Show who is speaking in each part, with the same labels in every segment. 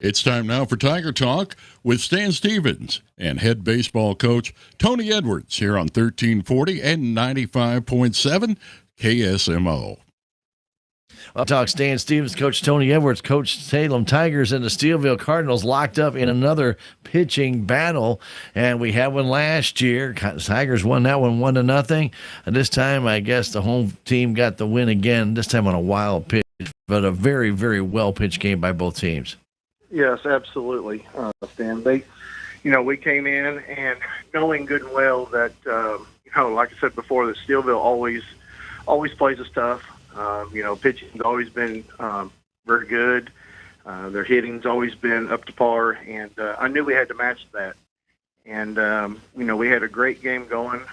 Speaker 1: It's time now for Tiger Talk with Stan Stevens and head baseball coach Tony Edwards here on 1340 and 95.7 KSMO.
Speaker 2: I'll talk Stan Stevens, Coach Tony Edwards, Coach Salem Tigers and the Steelville Cardinals locked up in another pitching battle. And we had one last year. Tigers won that one 1-0. And this time, I guess the home team got the win again, this time on a wild pitch, but a very, very well-pitched game by both teams.
Speaker 3: Yes, absolutely, Stan. We came in and knowing good and well that, like I said before, that Steelville always plays us tough. Pitching's always been very good. Their hitting's always been up to par, and I knew we had to match that. And, we had a great game going.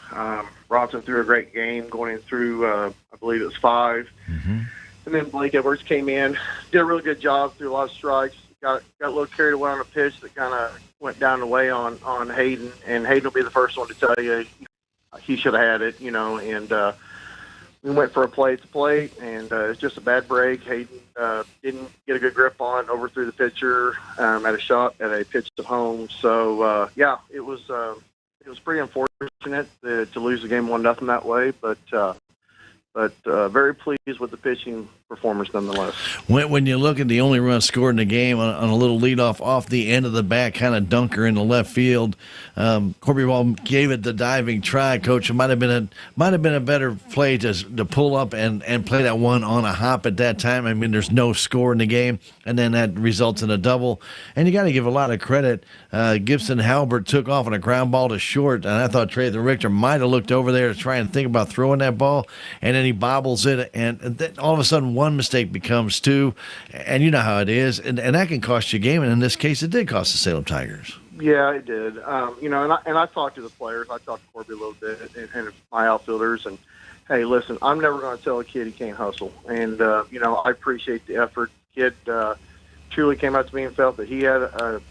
Speaker 3: Bronson threw a great game going in through, I believe it was 5. Mm-hmm. And then Blake Edwards came in, did a really good job, threw a lot of strikes. Got a little carried away on a pitch that kind of went down the way on Hayden, and Hayden will be the first one to tell you he should have had it, and we went for a play at the plate, and it's just a bad break. Hayden didn't get a good grip on, overthrew the pitcher at a pitch to home. So, it was pretty unfortunate to lose the game 1-0 that way, but very pleased with the pitching performance nonetheless.
Speaker 2: When you look at the only run scored in the game on a little leadoff off the end of the bat, kind of dunker in the left field, Corby Ball gave it the diving try. Coach, it might have been a better play to pull up and play that one on a hop at that time. I mean, there's no score in the game, and then that results in a double. And you got to give a lot of credit. Gibson Halbert took off on a ground ball to short, and I thought Trey the Richter might have looked over there to try and think about throwing that ball, and then he bobbles it, and then all of a sudden one mistake becomes two, and you know how it is, and that can cost you a game, and in this case it did cost the Salem Tigers.
Speaker 3: Yeah, it did. And I talked to the players. I talked to Corby a little bit and my outfielders, and hey, listen, I'm never going to tell a kid he can't hustle, and I appreciate the effort. Kid truly came out to me and felt that he had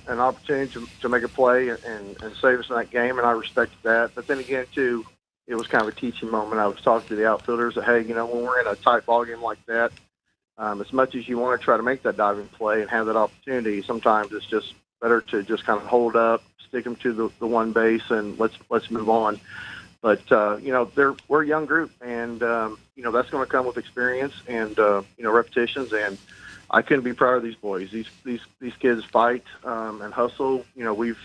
Speaker 3: an opportunity to make a play and save us in that game, and I respected that. But then again, too, it was kind of a teaching moment. I was talking to the outfielders that, hey, when we're in a tight ball game like that, as much as you want to try to make that diving play and have that opportunity, sometimes it's just better to just kind of hold up, stick them to the one base, and let's move on. But we're a young group, and that's going to come with experience and repetitions. And I couldn't be prouder of these boys. These kids fight and hustle. We've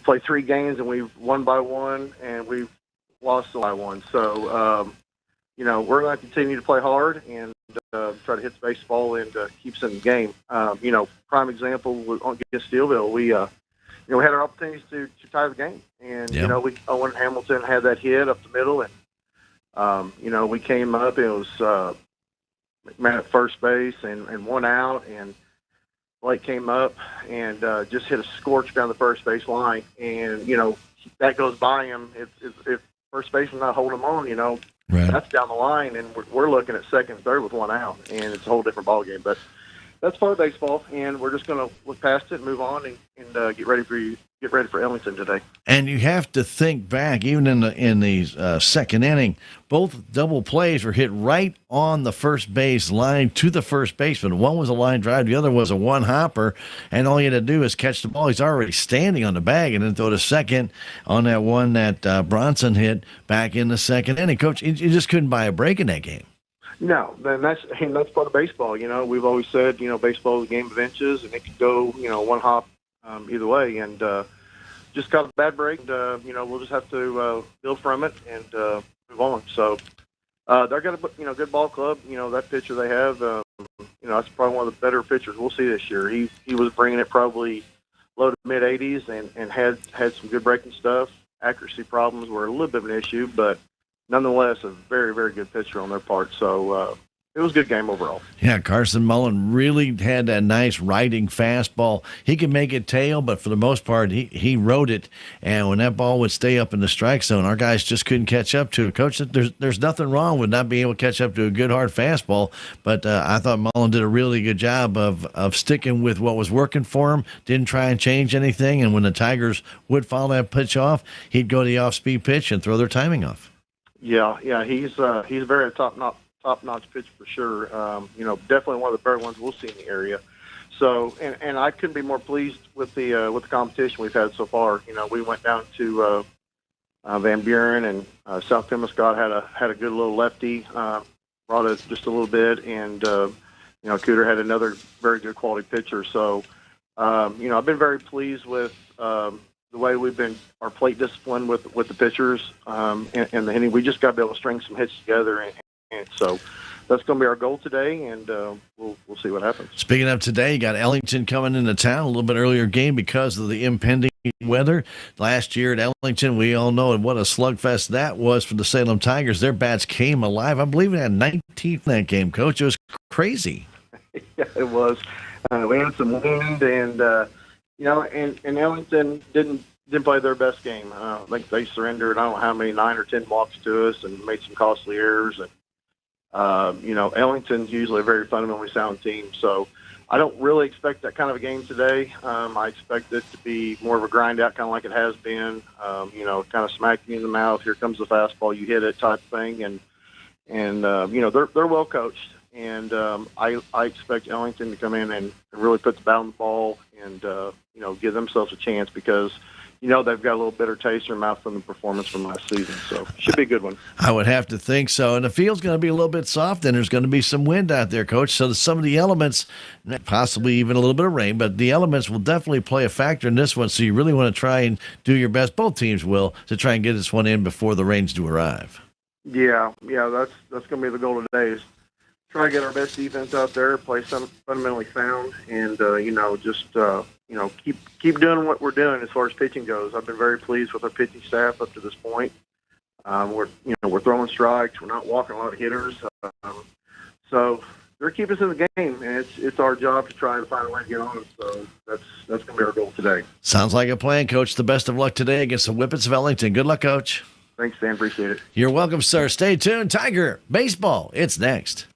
Speaker 3: played 3 games and we've won by 1, and we've lost by 1. So we're going to continue to play hard and try to hit the baseball and keep us in the game. Prime example against Steelville, we had our opportunities to tie the game, and Owen Hamilton had that hit up the middle, and we came up, and it was McMahon at first base and 1 out, and Blake came up and just hit a scorch down the first base line, and that goes by him. If first baseman not holding him on, right, that's down the line, and we're looking at second, third with 1 out, and it's a whole different ball game. But that's part of baseball, and we're just going to look past it and move on and get ready for Ellington today.
Speaker 2: And you have to think back, even in the second inning, both double plays were hit right on the first base line to the first baseman. One was a line drive, the other was a one hopper, and all you had to do is catch the ball. He's already standing on the bag, and then throw to second on that one that Bronson hit back in the second inning. Coach, you just couldn't buy a break in that game.
Speaker 3: No, then that's part of baseball. We've always said, baseball is a game of inches, and it could go, one hop either way. And just got a bad break. And, we'll just have to build from it and move on. So they're got a good ball club. That pitcher they have, that's probably one of the better pitchers we'll see this year. He was bringing it probably low to mid 80s and had some good breaking stuff. Accuracy problems were a little bit of an issue, but nonetheless, a very, very good pitcher on their part. So it was a good game overall.
Speaker 2: Yeah, Carson Mullen really had that nice riding fastball. He could make it tail, but for the most part, he rode it. And when that ball would stay up in the strike zone, our guys just couldn't catch up to it. Coach, there's nothing wrong with not being able to catch up to a good, hard fastball, but I thought Mullen did a really good job of sticking with what was working for him, didn't try and change anything, and when the Tigers would foul that pitch off, he'd go to the off-speed pitch and throw their timing off.
Speaker 3: Yeah, he's very top-notch pitcher for sure. Definitely one of the better ones we'll see in the area. So, and I couldn't be more pleased with the competition we've had so far. You know, we went down to Van Buren, and South Temescott had a good little lefty, brought it just a little bit, and you know, Cooter had another very good quality pitcher. So, you know, I've been very pleased with the way we've been our plate discipline with the pitchers, and the hitting. We just got to be able to string some hits together, and so that's going to be our goal today, and we'll see what happens.
Speaker 2: Speaking of today, you got Ellington coming into town, a little bit earlier game because of the impending weather. Last year at Ellington, we all know what a slugfest that was for the Salem Tigers. Their bats came alive. I believe we had 19th in that game, Coach. It was crazy.
Speaker 3: Yeah, it was. We had some wind, and you know, and Ellington didn't play their best game. I think they surrendered, I don't know how many, 9 or 10 walks to us, and made some costly errors. And you know, Ellington's usually a very fundamentally sound team, so I don't really expect that kind of a game today. I expect it to be more of a grind out, kind of like it has been. You know, kind of smack you in the mouth. Here comes the fastball, you hit it, type thing. And you know, they're well coached, and I expect Ellington to come in and really put the bat on the ball, and you know, give themselves a chance, because you know, they've got a little bitter taste in their mouth from the performance from last season. So should be a good one.
Speaker 2: I would have to think so. And the field's going to be a little bit soft, and there's going to be some wind out there, Coach. So some of the elements, possibly even a little bit of rain, but the elements will definitely play a factor in this one. So you really want to try and do your best, both teams will, to try and get this one in before the rains do arrive.
Speaker 3: Yeah, that's going to be the goal today, is try to get our best defense out there, play some fundamentally sound, and you know, just you know, keep doing what we're doing as far as pitching goes. I've been very pleased with our pitching staff up to this point. We're throwing strikes, we're not walking a lot of hitters, so they're keeping us in the game, and it's our job to try and find a way to get on. So that's going to be our goal today.
Speaker 2: Sounds like a plan, Coach. The best of luck today against the Whippets of Ellington. Good luck, Coach.
Speaker 3: Thanks, Dan. Appreciate it.
Speaker 2: You're welcome, sir. Stay tuned. Tiger Baseball, it's next.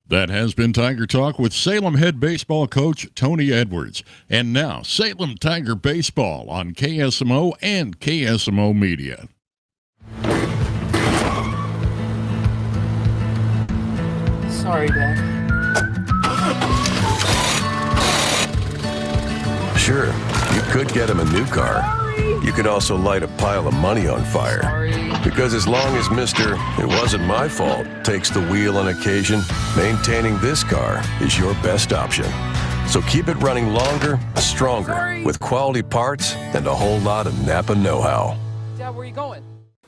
Speaker 1: That has been Tiger Talk with Salem head baseball coach Tony Edwards. And now, Salem Tiger Baseball on KSMO and KSMO Media.
Speaker 4: Sorry, Dad.
Speaker 5: Sure, you could get him a new car. You could also light a pile of money on fire.
Speaker 4: Sorry.
Speaker 5: Because as long as Mr. It wasn't my fault takes the wheel on occasion, maintaining this car is your best option. So keep it running longer, stronger, with quality parts and a whole lot of Napa know-how.
Speaker 4: Dad, where are you going?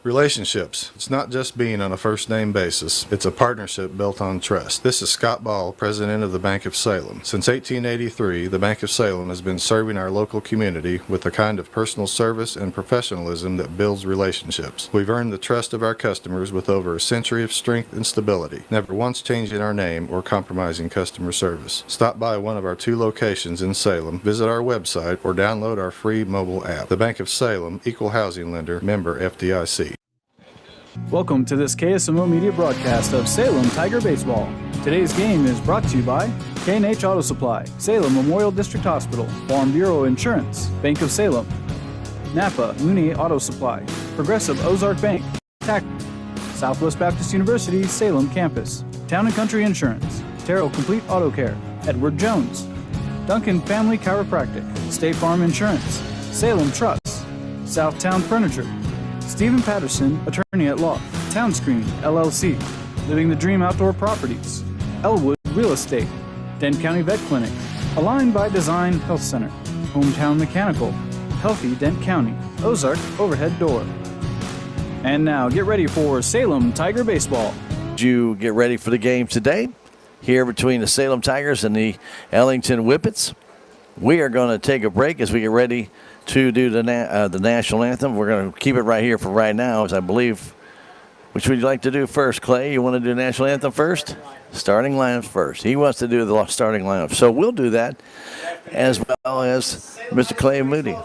Speaker 6: Relationships. It's not just being on a first-name basis. It's a partnership built on trust. This is Scott Ball, president of the Bank of Salem. Since 1883, the Bank of Salem has been serving our local community with the kind of personal service and professionalism that builds relationships. We've earned the trust of our customers with over a century of strength and stability, never once changing our name or compromising customer service. Stop by one of our 2 locations in Salem, visit our website, or download our free mobile app. The Bank of Salem, Equal Housing Lender, member FDIC.
Speaker 7: Welcome to this KSMO media broadcast of Salem Tiger Baseball. Today's game is brought to you by K&H Auto Supply, Salem Memorial District Hospital, Farm Bureau Insurance, Bank of Salem, Napa Mooney Auto Supply, Progressive Ozark Bank, TAC, Southwest Baptist University Salem Campus, Town & Country Insurance, Terrell Complete Auto Care, Edward Jones, Duncan Family Chiropractic, State Farm Insurance, Salem Trust, Southtown Furniture, Stephen Patterson, Attorney at Law, Townscreen, LLC, Living the Dream Outdoor Properties, Elwood Real Estate, Dent County Vet Clinic, Aligned by Design Health Center, Hometown Mechanical, Healthy Dent County, Ozark Overhead Door. And now get ready for Salem Tiger Baseball.
Speaker 2: You get ready for the game today here between the Salem Tigers and the Ellington Whippets. We are going to take a break as we get ready to do the national anthem. We're going to keep it right here for right now, as I believe. Which would you like to do first, Clay? You want to do the national anthem first? Starting lineup first. He wants to do the starting lineup. So we'll do that, as well as Mr. Clay Moody.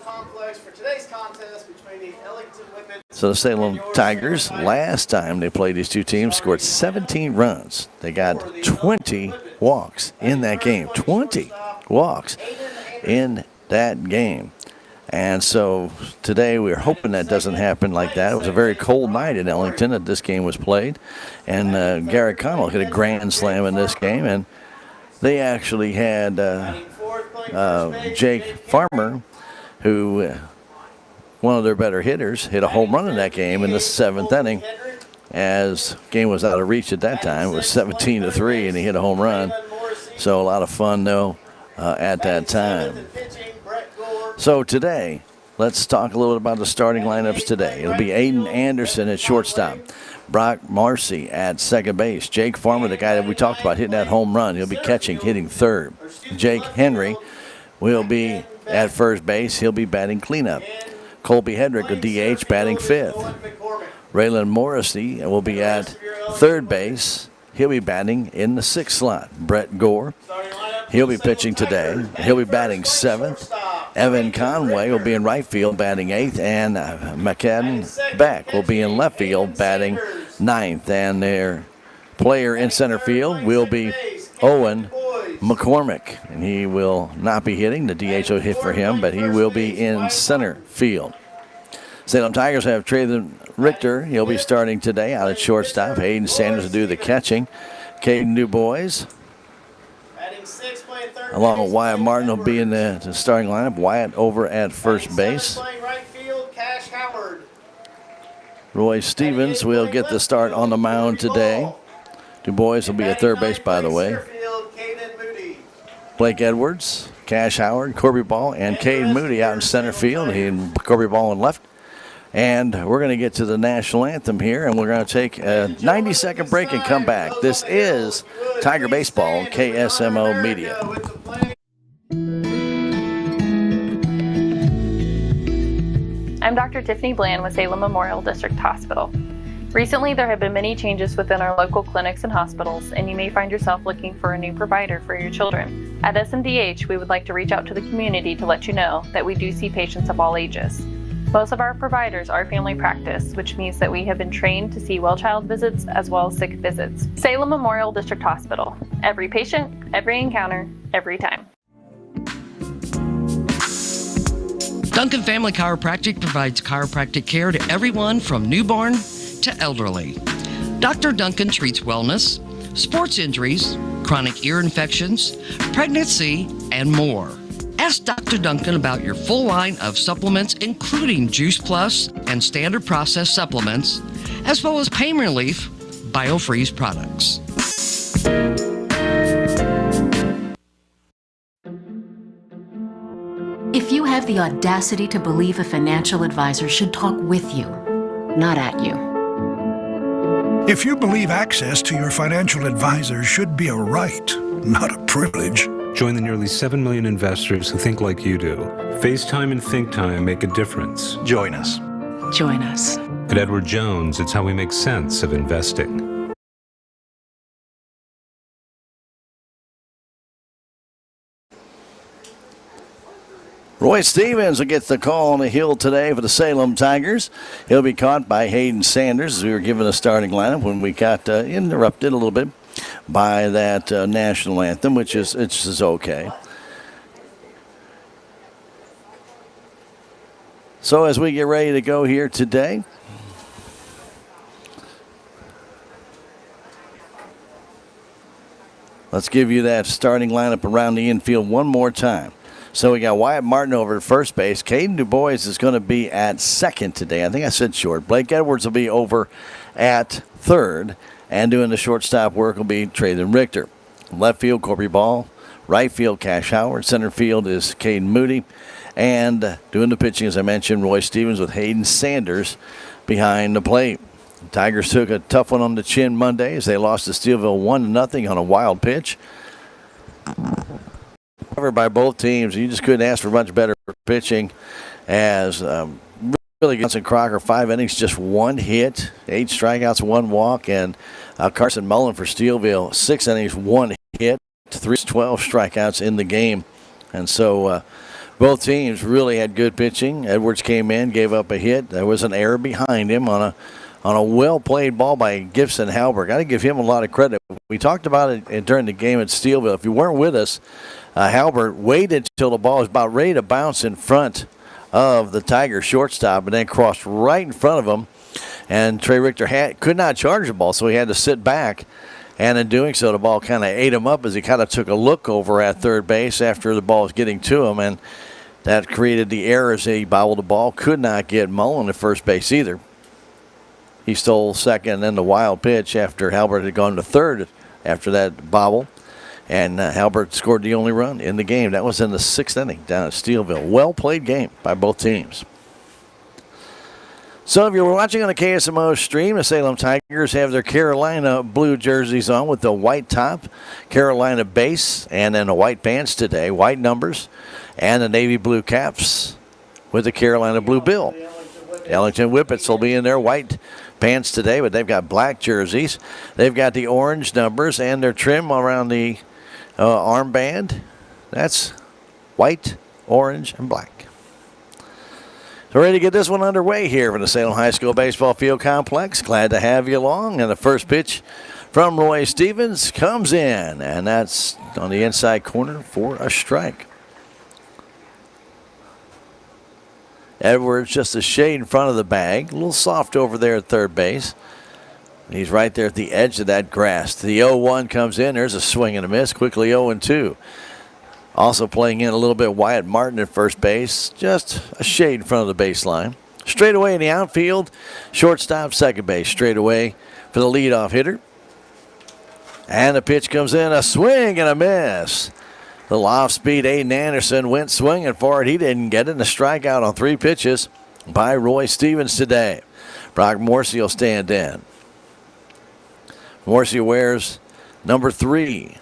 Speaker 2: So the Salem Tigers, last time they played these 2 teams, scored 17 runs. They got 20 walks in that game. 20 walks in that game. And so today we're hoping that doesn't happen like that. It was a very cold night in Ellington that this game was played. And Garrett Connell hit a grand slam in this game. And they actually had Jake Farmer, who one of their better hitters, hit a home run in that game in the 7th inning. As game was out of reach at that time, it was 17-3, and he hit a home run. So a lot of fun, though, at that time. So today, let's talk a little bit about the starting lineups today. It'll be Aiden Anderson at shortstop, Brock Marcy at second base, Jake Farmer, the guy that we talked about hitting that home run, he'll be catching, hitting third. Jake Henry will be at first base, he'll be batting cleanup. Colby Hedrick, a DH, batting fifth. Raylan Morrissey will be at third base. He'll be batting in the 6th slot. Brett Gore, he'll be pitching today. He'll be batting 7th. Evan Conway will be in right field, batting 8th. And McCadden Beck will be in left field, batting 9th. And their player in center field will be Owen McCormick. And he will not be hitting. The DH will hit for him, but he will be in center field. Salem Tigers have Traylon Richter. He'll be starting today out at shortstop. Hayden Sanders will do the catching. Caden DuBois, along with Wyatt Martin, will be in the starting lineup. Wyatt over at first base. Roy Stevens will get the start on the mound today. DuBois will be at third base, by the way. Blake Edwards, Cash Howard, Corby Ball, and Cade Moody out in center field. He and Corby Ball in left. And we're going to get to the national anthem here, and we're going to take a 90-second break and come back. This is Tiger Baseball, KSMO Media.
Speaker 8: I'm Dr. Tiffany Bland with Salem Memorial District Hospital. Recently, there have been many changes within our local clinics and hospitals, and you may find yourself looking for a new provider for your children. At SMDH, we would like to reach out to the community to let you know that we do see patients of all ages. Most of our providers are family practice, which means that we have been trained to see well child visits as well as sick visits. Salem Memorial District Hospital. Every patient, every encounter, every time.
Speaker 9: Duncan Family Chiropractic provides chiropractic care to everyone from newborn to elderly. Dr. Duncan treats wellness, sports injuries, chronic ear infections, pregnancy, and more. Ask Dr. Duncan about your full line of supplements, including Juice Plus and standard processed supplements, as well as pain relief, BioFreeze products.
Speaker 10: If you have the audacity to believe a financial advisor should talk with you, not at you.
Speaker 11: If you believe access to your financial advisor should be a right, not a privilege.
Speaker 12: Join the nearly 7 million investors who think like you do. FaceTime and Think Time make a difference.
Speaker 11: Join us.
Speaker 10: Join us.
Speaker 12: At Edward Jones, it's how we make sense of investing.
Speaker 2: Roy Stevens will get the call on the hill today for the Salem Tigers. He'll be caught by Hayden Sanders as we were given a starting lineup when we got interrupted a little bit by that national anthem, which is okay. So as we get ready to go here today, let's give you that starting lineup around the infield one more time. So we got Wyatt Martin over at first base. Caden DuBois is going to be at second today. I think I said short. Blake Edwards will be over at third. And doing the shortstop work will be Traylon Richter. Left field, Corby Ball. Right field, Cash Howard. Center field is Caden Moody. And doing the pitching, as I mentioned, Roy Stevens with Hayden Sanders behind the plate. The Tigers took a tough one on the chin Monday as they lost to Steelville 1-0 on a wild pitch. Covered by both teams. You just couldn't ask for much better pitching as Billy Johnson Crocker, 5 innings, just 1 hit, 8 strikeouts, 1 walk, and Carson Mullen for Steelville, 6 innings, 1 hit, 12 strikeouts in the game. And so both teams really had good pitching. Edwards came in, gave up a hit. There was an error behind him on a well-played ball by Gibson Halbert. Got to give him a lot of credit. We talked about it during the game at Steelville. If you weren't with us, Halbert waited till the ball was about ready to bounce in front of the Tiger shortstop and then crossed right in front of him And Trey Richter could not charge the ball, so he had to sit back. And in doing so, the ball kind of ate him up as he kind of took a look over at third base after the ball was getting to him. And that created the error as he bobbled the ball. Could not get Mullen at first base either. He stole second and then the wild pitch after Halbert had gone to third after that bobble. And Halbert scored the only run in the game. That was in the 6th inning down at Steelville. Well-played game by both teams. So if you're watching on the KSMO stream, the Salem Tigers have their Carolina blue jerseys on with the white top, Carolina base, and then the white pants today, white numbers, and the navy blue caps with the Carolina blue bill. Ellington Whippets will be in their white pants today, but they've got black jerseys. They've got the orange numbers and their trim around the armband. That's white, orange, and black. So ready to get this one underway here from the Salem High School Baseball Field Complex. Glad to have you along. And the first pitch from Roy Stevens comes in, and that's on the inside corner for a strike. Edwards just a shade in front of the bag. A little soft over there at third base. He's right there at the edge of that grass. The 0-1 comes in. There's a swing and a miss. Quickly 0-2. Also playing in a little bit Wyatt Martin at first base. Just a shade in front of the baseline. Straight away in the outfield. Shortstop, second base. Straight away for the leadoff hitter. And the pitch comes in. A swing and a miss. The off-speed Aiden Anderson went swinging for it. He didn't get it. And a strikeout on 3 pitches by Roy Stevens today. Brock Morrissey will stand in. Morrissey wears number 3.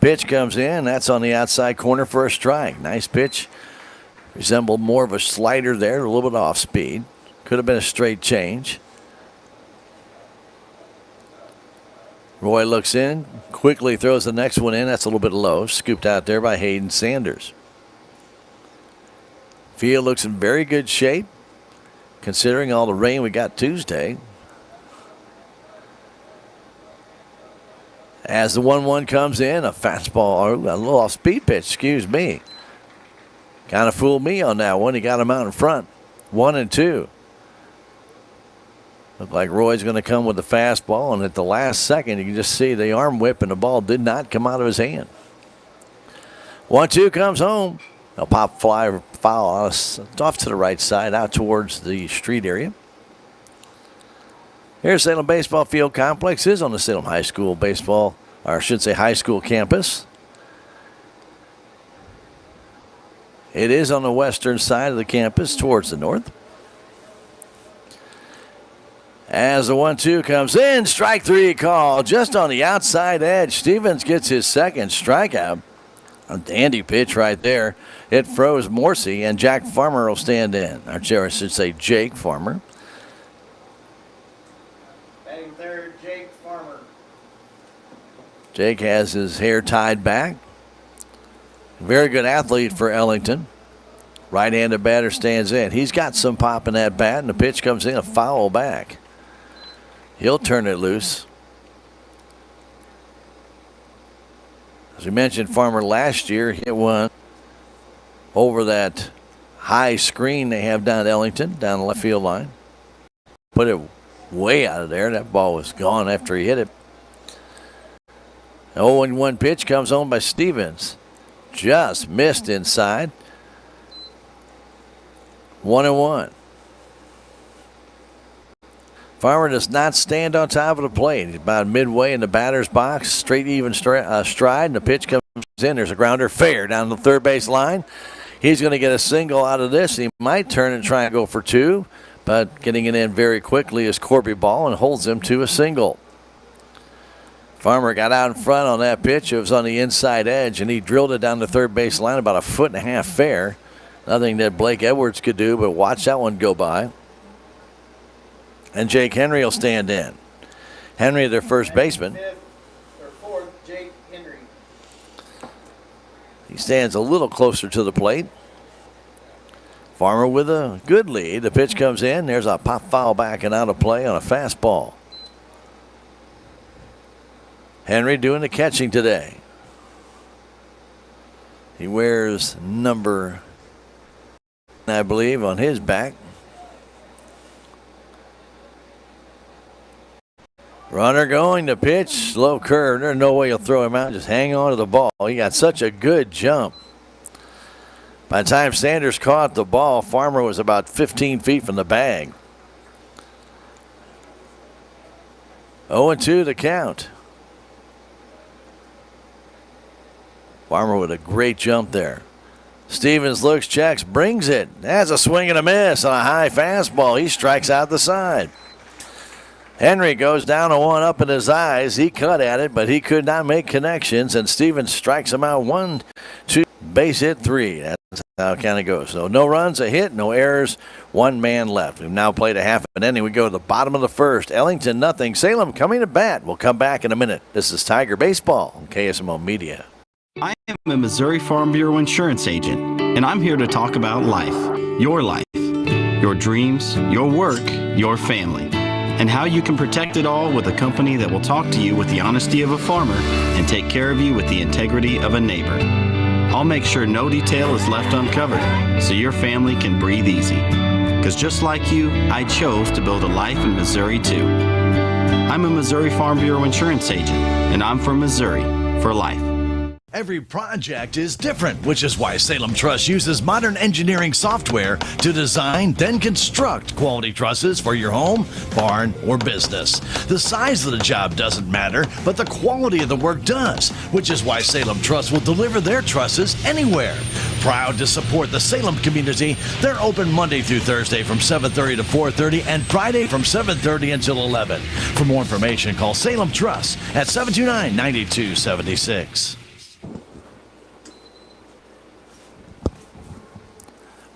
Speaker 2: Pitch comes in. That's on the outside corner for a strike. Nice pitch. Resembled more of a slider there, a little bit off speed. Could have been a straight change. Roy looks in, quickly throws the next one in. That's a little bit low. Scooped out there by Hayden Sanders. Field looks in very good shape, considering all the rain we got Tuesday. As the 1-1 comes in, a fastball, or a little off-speed pitch, excuse me. Kind of fooled me on that one. He got him out in front. 1-2. Looked like Roy's going to come with the fastball, and at the last second, you can just see the arm whip, and the ball did not come out of his hand. 1-2 comes home. A pop fly foul off to the right side, out towards the street area. Here's Salem Baseball Field Complex is on the Salem High School baseball, or I should say high school campus. It is on the western side of the campus towards the north. As the 1-2 comes in, strike 3 call just on the outside edge. Stevens gets his second strikeout. A dandy pitch right there. It froze Morrissey, and Jack Farmer will stand in. Or I should say Jake Farmer.
Speaker 13: Batting third, Jake Farmer.
Speaker 2: Jake has his hair tied back. Very good athlete for Ellington. Right-handed batter stands in. He's got some pop in that bat, and the pitch comes in a foul back. He'll turn it loose. As we mentioned, Farmer last year hit one over that high screen they have down at Ellington, down the left field line. Put it way out of there. That ball was gone after he hit it. 0-1 pitch comes on by Stevens. Just missed inside. 1-1. Farmer does not stand on top of the plate. He's about midway in the batter's box, straight even stride, and the pitch comes in. There's a grounder fair down the third base line. He's going to get a single out of this. He might turn and try and go for 2, but getting it in very quickly is Corby Ball and holds him to a single. Farmer got out in front on that pitch. It was on the inside edge, and he drilled it down the third base line about 1.5 feet fair. Nothing that Blake Edwards could do, but watch that one go by. And Jake Henry will stand in. Henry, their first baseman.
Speaker 13: Fourth, Jake Henry.
Speaker 2: He stands a little closer to the plate. Farmer with a good lead. The pitch comes in. There's a pop foul back and out of play on a fastball. Henry doing the catching today. He wears number, I believe, on his back. Runner going to pitch, slow curve. There's no way you'll throw him out. Just hang on to the ball. He got such a good jump. By the time Sanders caught the ball, Farmer was about 15 feet from the bag. 0-2 the count. Farmer with a great jump there. Stevens looks, checks, brings it. Has a swing and a miss on a high fastball. He strikes out the side. Henry goes down to one up in his eyes. He cut at it, but he could not make connections, and Stevens strikes him out 1-2, base hit 3. That's how it kind of goes. So no runs, a hit, no errors, 1 man left. We've now played a half an inning. We go to the bottom of the first. Ellington, nothing. Salem coming to bat. We'll come back in a minute. This is Tiger Baseball on KSMO Media.
Speaker 14: I am a Missouri Farm Bureau insurance agent, and I'm here to talk about life, your dreams, your work, your family, and how you can protect it all with a company that will talk to you with the honesty of a farmer and take care of you with the integrity of a neighbor. I'll make sure no detail is left uncovered so your family can breathe easy. Because just like you, I chose to build a life in Missouri too. I'm a Missouri Farm Bureau insurance agent, and I'm from Missouri for life.
Speaker 2: Every project is different, which is why Salem Truss uses modern engineering software to design, then construct quality trusses for your home, barn, or business. The size of the job doesn't matter, but the quality of the work does, which is why Salem Truss will deliver their trusses anywhere. Proud to support the Salem community, they're open Monday through Thursday from 7:30 to 4:30 and Friday from 7:30 until 11. For more information, call Salem Truss at 729-9276.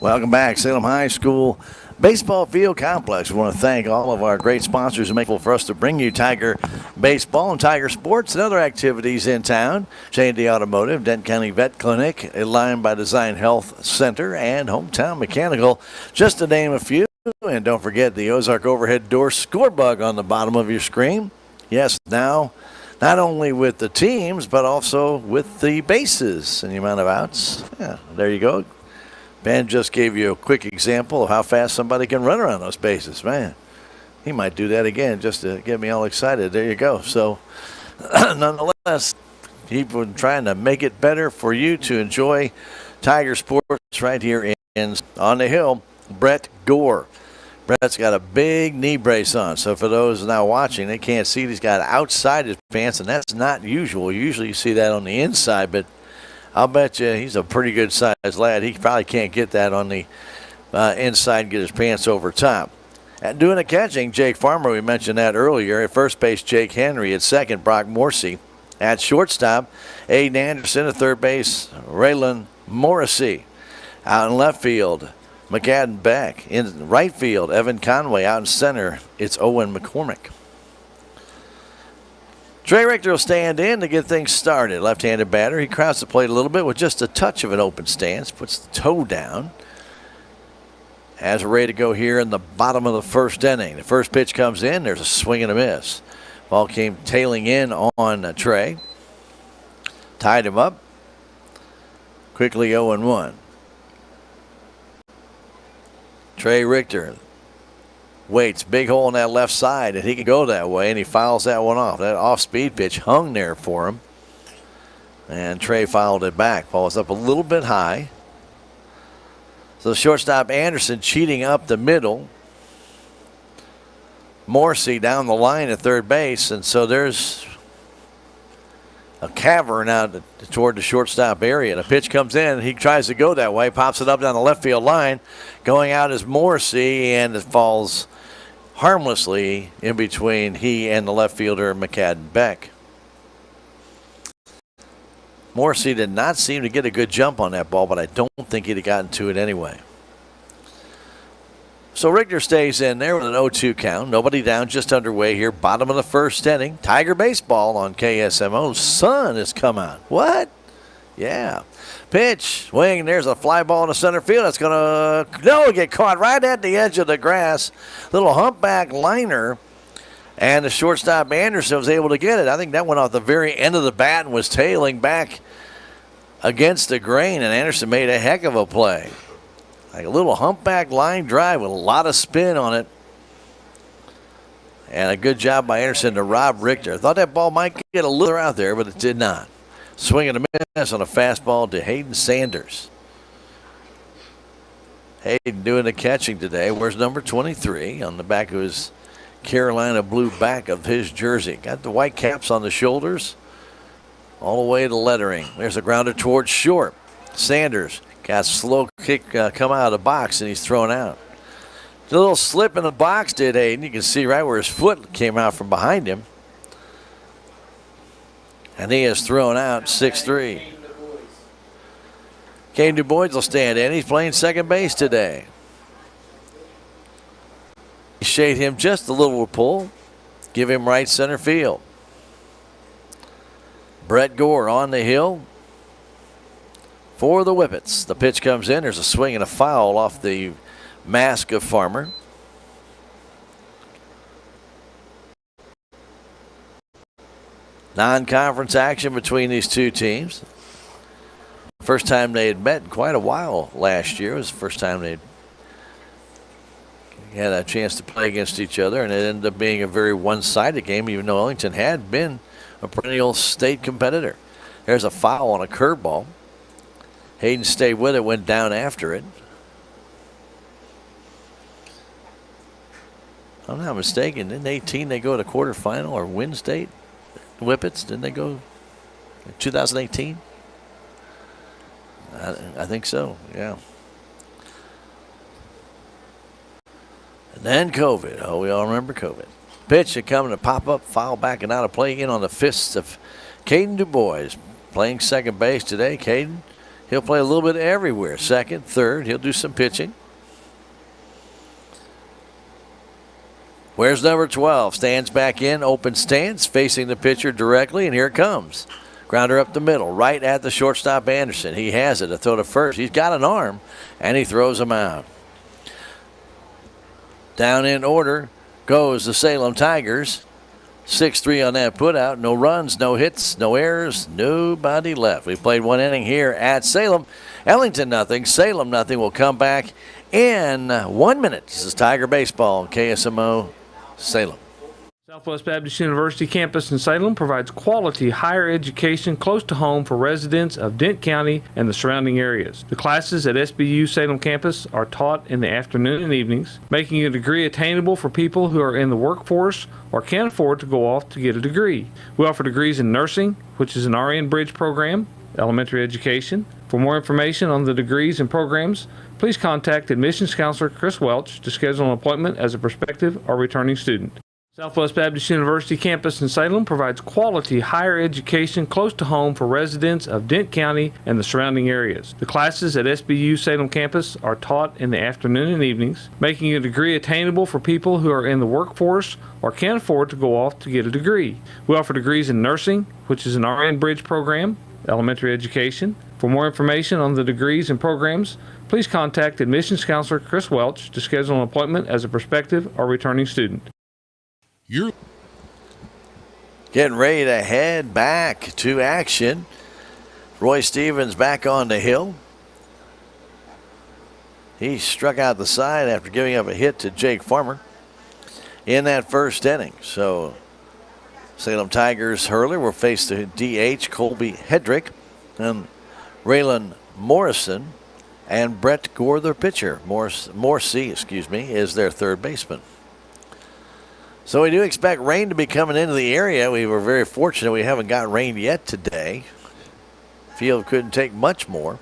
Speaker 2: Welcome back, Salem High School Baseball Field Complex. We want to thank all of our great sponsors who make it for us to bring you Tiger Baseball and Tiger Sports and other activities in town. J&D Automotive, Denton County Vet Clinic, Aligned by Design Health Center, and Hometown Mechanical, just to name a few. And don't forget the Ozark Overhead Door scorebug on the bottom of your screen. Yes, now not only with the teams, but also with the bases and the amount of outs. Yeah, there you go. Ben just gave you a quick example of how fast somebody can run around those bases. Man, he might do that again just to get me all excited. There you go. So, nonetheless, keep on trying to make it better for you to enjoy Tiger Sports right here on the hill. Brett Gore. Brett's got a big knee brace on. So for those now watching, they can't see it. He's got it outside his pants, and that's not usual. Usually you see that on the inside, but I'll bet you he's a pretty good sized lad. He probably can't get that on the inside and get his pants over top. And doing the catching, Jake Farmer, we mentioned that earlier. At first base, Jake Henry. At second, Brock Morrissey. At shortstop, Aiden Anderson. At third base, Raylan Morrissey. Out in left field, McCadden Beck. In right field, Evan Conway. Out in center, it's Owen McCormick. Trey Richter will stand in to get things started. Left-handed batter. He crowds the plate a little bit with just a touch of an open stance. Puts the toe down. As we're ready to go here in the bottom of the first inning. The first pitch comes in. There's a swing and a miss. Ball came tailing in on Trey. Tied him up. Quickly 0-1. Trey Richter waits, big hole in that left side, and he can go that way, and he fouls that one off. That off-speed pitch hung there for him, and Trey fouled it back. Ball was up a little bit high. So shortstop Anderson cheating up the middle. Morrissey down the line at third base, and so there's a cavern out toward the shortstop area. The pitch comes in. He tries to go that way, pops it up down the left field line. Going out is Morrissey, and it falls harmlessly in between he and the left fielder, McCadden Beck. Morrissey did not seem to get a good jump on that ball, but I don't think he'd have gotten to it anyway. So Richter stays in there with an 0-2 count. Nobody down, just underway here. Bottom of the first inning. Tiger Baseball on KSMO. Sun has come out. What? Yeah. Pitch. Swing. There's a fly ball in the center field. It's going to get caught right at the edge of the grass. Little humpback liner. And the shortstop Anderson was able to get it. I think that went off the very end of the bat and was tailing back against the grain, and Anderson made a heck of a play. Like a little humpback line drive with a lot of spin on it. And a good job by Anderson to Rob Richter. I thought that ball might get a little out there, but it did not. Swing and a miss on a fastball to Hayden Sanders. Hayden doing the catching today. Where's number 23 on the back of his Carolina blue back of his jersey? Got the white caps on the shoulders all the way to lettering. There's a grounder towards short. Sanders got a slow kick come out of the box, and he's thrown out. A little slip in the box did Hayden. You can see right where his foot came out from behind him. And he is thrown out 6-3. Kane Du Bois will stand in. He's playing second base today. Shade him just a little pull. Give him right center field. Brett Gore on the hill for the Whippets. The pitch comes in. There's a swing and a foul off the mask of Farmer. Non-conference action between these two teams. First time they had met in quite a while last year. It was the first time they had a chance to play against each other, and it ended up being a very one-sided game, even though Ellington had been a perennial state competitor. There's a foul on a curveball. Hayden stayed with it, went down after it. If I'm not mistaken, in 18 they go to quarterfinal or win state? Whippets, didn't they go in 2018? I think so, yeah. And then COVID. Oh, we all remember COVID. Pitch had come to pop up, foul back and out of play in on the fists of Caden Du Bois. Playing second base today. Caden, he'll play a little bit everywhere. Second, third, he'll do some pitching. Where's number 12? Stands back in, open stance, facing the pitcher directly, and here it comes. Grounder up the middle, right at the shortstop Anderson. He has it, a throw to first. He's got an arm, and he throws him out. Down in order goes the Salem Tigers. 6-3 on that putout. No runs, no hits, no errors, nobody left. We played one inning here at Salem. Ellington nothing, Salem nothing. Will come back in 1 minute. This is Tiger Baseball, KSMO Salem.
Speaker 15: Southwest Baptist University campus in Salem provides quality higher education close to home for residents of Dent County and the surrounding areas. The classes at SBU Salem campus are taught in the afternoon and evenings, making a degree attainable for people who are in the workforce or can't afford to go off to get a degree. We offer degrees in nursing, which is an RN bridge program, elementary education. For more information on the degrees and programs, please contact admissions counselor Chris Welch to schedule an appointment as a prospective or returning student. Southwest Baptist University campus in Salem provides quality higher education close to home for residents of Dent County and the surrounding areas. The classes at SBU Salem campus are taught in the afternoon and evenings, making a degree attainable for people who are in the workforce or can't afford to go off to get a degree. We offer degrees in nursing, which is an RN bridge program, elementary education. For more information on the degrees and programs, please contact admissions counselor Chris Welch to schedule an appointment as a prospective or returning student.
Speaker 1: You're
Speaker 2: getting ready to head back to action. Roy Stevens back on the hill. He struck out the side after giving up a hit to Jake Farmer in that first inning. So Salem Tigers hurler will face the DH Colby Hedrick and Raylan Morrison, and Brett Gore, their pitcher. Morrissey, is their third baseman. So we do expect rain to be coming into the area. We were very fortunate we haven't got rain yet today. Field couldn't take much more.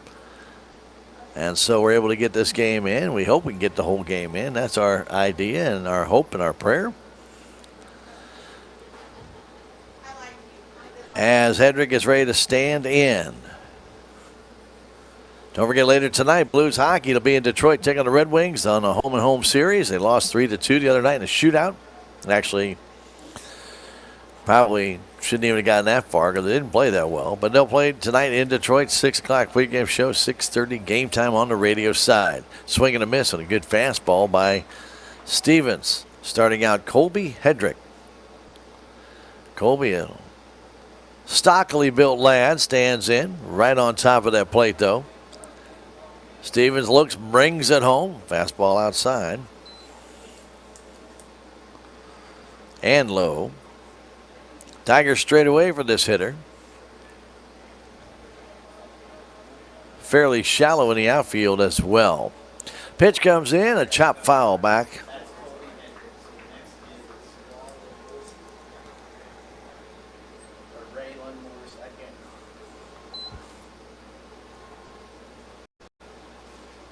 Speaker 2: And so we're able to get this game in. We hope we can get the whole game in. That's our idea and our hope and our prayer. As Hedrick is ready to stand in. Don't forget later tonight, Blues hockey will be in Detroit taking on the Red Wings on a home-and-home series. They lost 3-2 the other night in a shootout. Actually, probably shouldn't even have gotten that far because they didn't play that well. But they'll play tonight in Detroit, 6 o'clock pregame show, 6:30 game time on the radio side. Swing and a miss on a good fastball by Stevens. Starting out, Colby Hedrick. Colby, Stockily built lad stands in right on top of that plate, though. Stevens looks, brings it home. Fastball outside. And low. Tigers straight away for this hitter. Fairly shallow in the outfield as well. Pitch comes in, a chop foul back.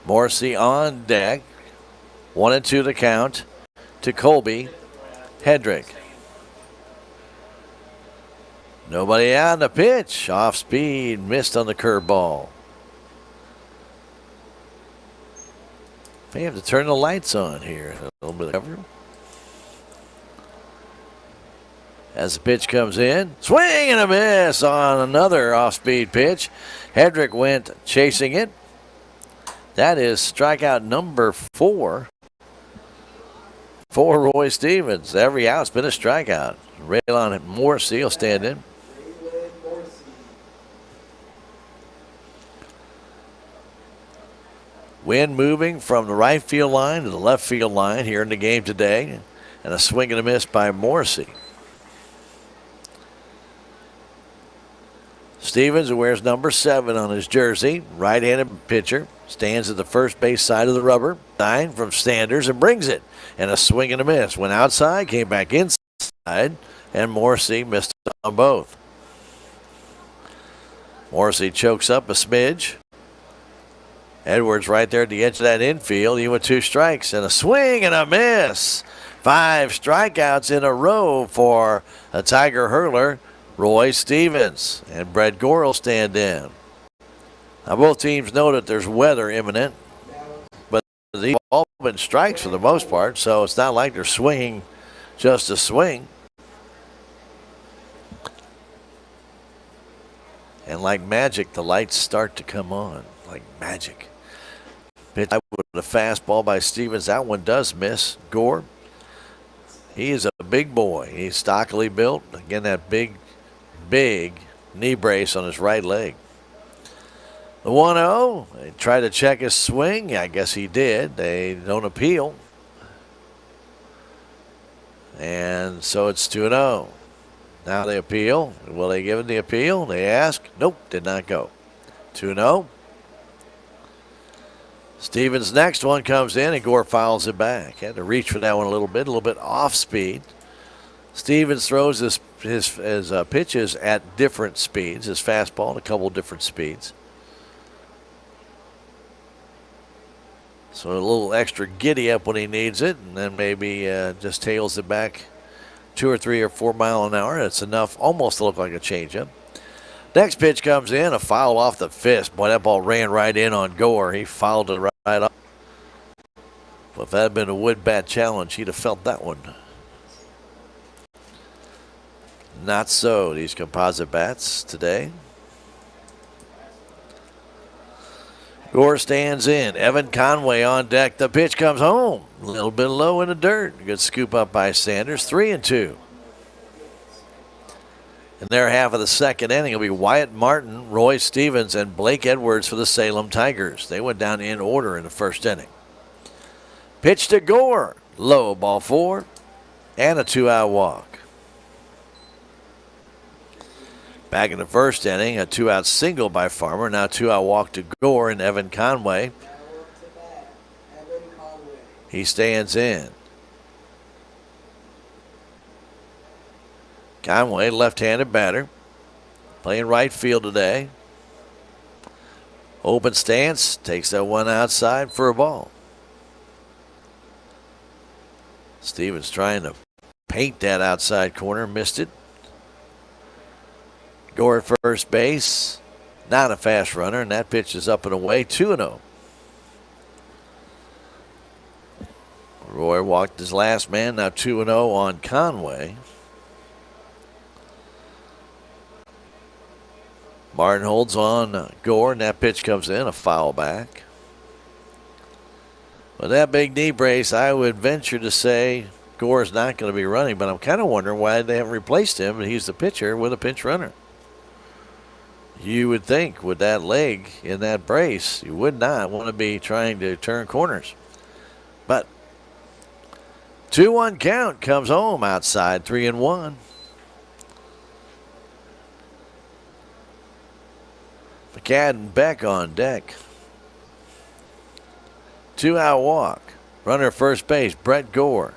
Speaker 2: Morrissey on deck. 1-2 the count to Colby Hedrick. Nobody out in the pitch. Off speed, missed on the curveball. May have to turn the lights on here. A little bit of cover. As the pitch comes in, swing and a miss on another off-speed pitch. Hedrick went chasing it. That is strikeout number 4 for Roy Stevens. Every out's been a strikeout. Raylon Morrissey will stand in. Wind moving from the right field line to the left field line here in the game today. And a swing and a miss by Morrissey. Stevens, who wears number 7 on his jersey, right-handed pitcher, stands at the first base side of the rubber. 9 from Sanders and brings it. And a swing and a miss. Went outside, came back inside, and Morrissey missed on both. Morrissey chokes up a smidge. Edwards right there at the edge of that infield. He went 2 strikes and a swing and a miss. 5 strikeouts in a row for a Tiger hurler, Roy Stevens. And Brett Gore will stand in. Now both teams know that there's weather imminent, but they've all been strikes for the most part, so it's not like they're swinging just to swing. And like magic, the lights start to come on. Like magic. Pitch with a fastball by Stevens. That one does miss. Gore, he is a big boy. He's stockily built. Again, that big knee brace on his right leg. The 1-0. They tried to check his swing. I guess he did. They don't appeal. And so it's 2-0. Now they appeal. Will they give him the appeal? They ask. Nope, did not go. 2-0. Stevens' next one comes in and Gore fouls it back. Had to reach for that one a little bit off speed. Stevens throws his pitches at different speeds, his fastball at a couple different speeds. So a little extra giddy up when he needs it, and then maybe just tails it back 2 or 3 or 4 miles an hour. That's enough almost to look like a changeup. Next pitch comes in, a foul off the fist. Boy, that ball ran right in on Gore. He fouled it right off. But if that had been a wood bat challenge, he'd have felt that one. Not so, these composite bats today. Gore stands in. Evan Conway on deck. The pitch comes home. A little bit low in the dirt. Good scoop up by Sanders. 3-2. In their half of the second inning, it'll be Wyatt Martin, Roy Stevens, and Blake Edwards for the Salem Tigers. They went down in order in the first inning. Pitch to Gore. Low, ball 4, and a 2-out walk. Back in the first inning, a 2-out single by Farmer. Now 2-out walk to Gore and Evan Conway. He stands in. Conway, left-handed batter, playing right field today. Open stance, takes that one outside for a ball. Stevens trying to paint that outside corner, missed it. Gore at first base, not a fast runner, and that pitch is up and away, 2-0. Roy walked his last man, now 2-0 on Conway. Martin holds on Gore, and that pitch comes in, a foul back. With that big knee brace, I would venture to say Gore's not going to be running, but I'm kind of wondering why they haven't replaced him, and he's the pitcher with a pinch runner. You would think with that leg in that brace, you would not want to be trying to turn corners. But 2-1 count comes home outside, 3-1. McCadden Beck on deck. 2-out walk. Runner first base, Brett Gore.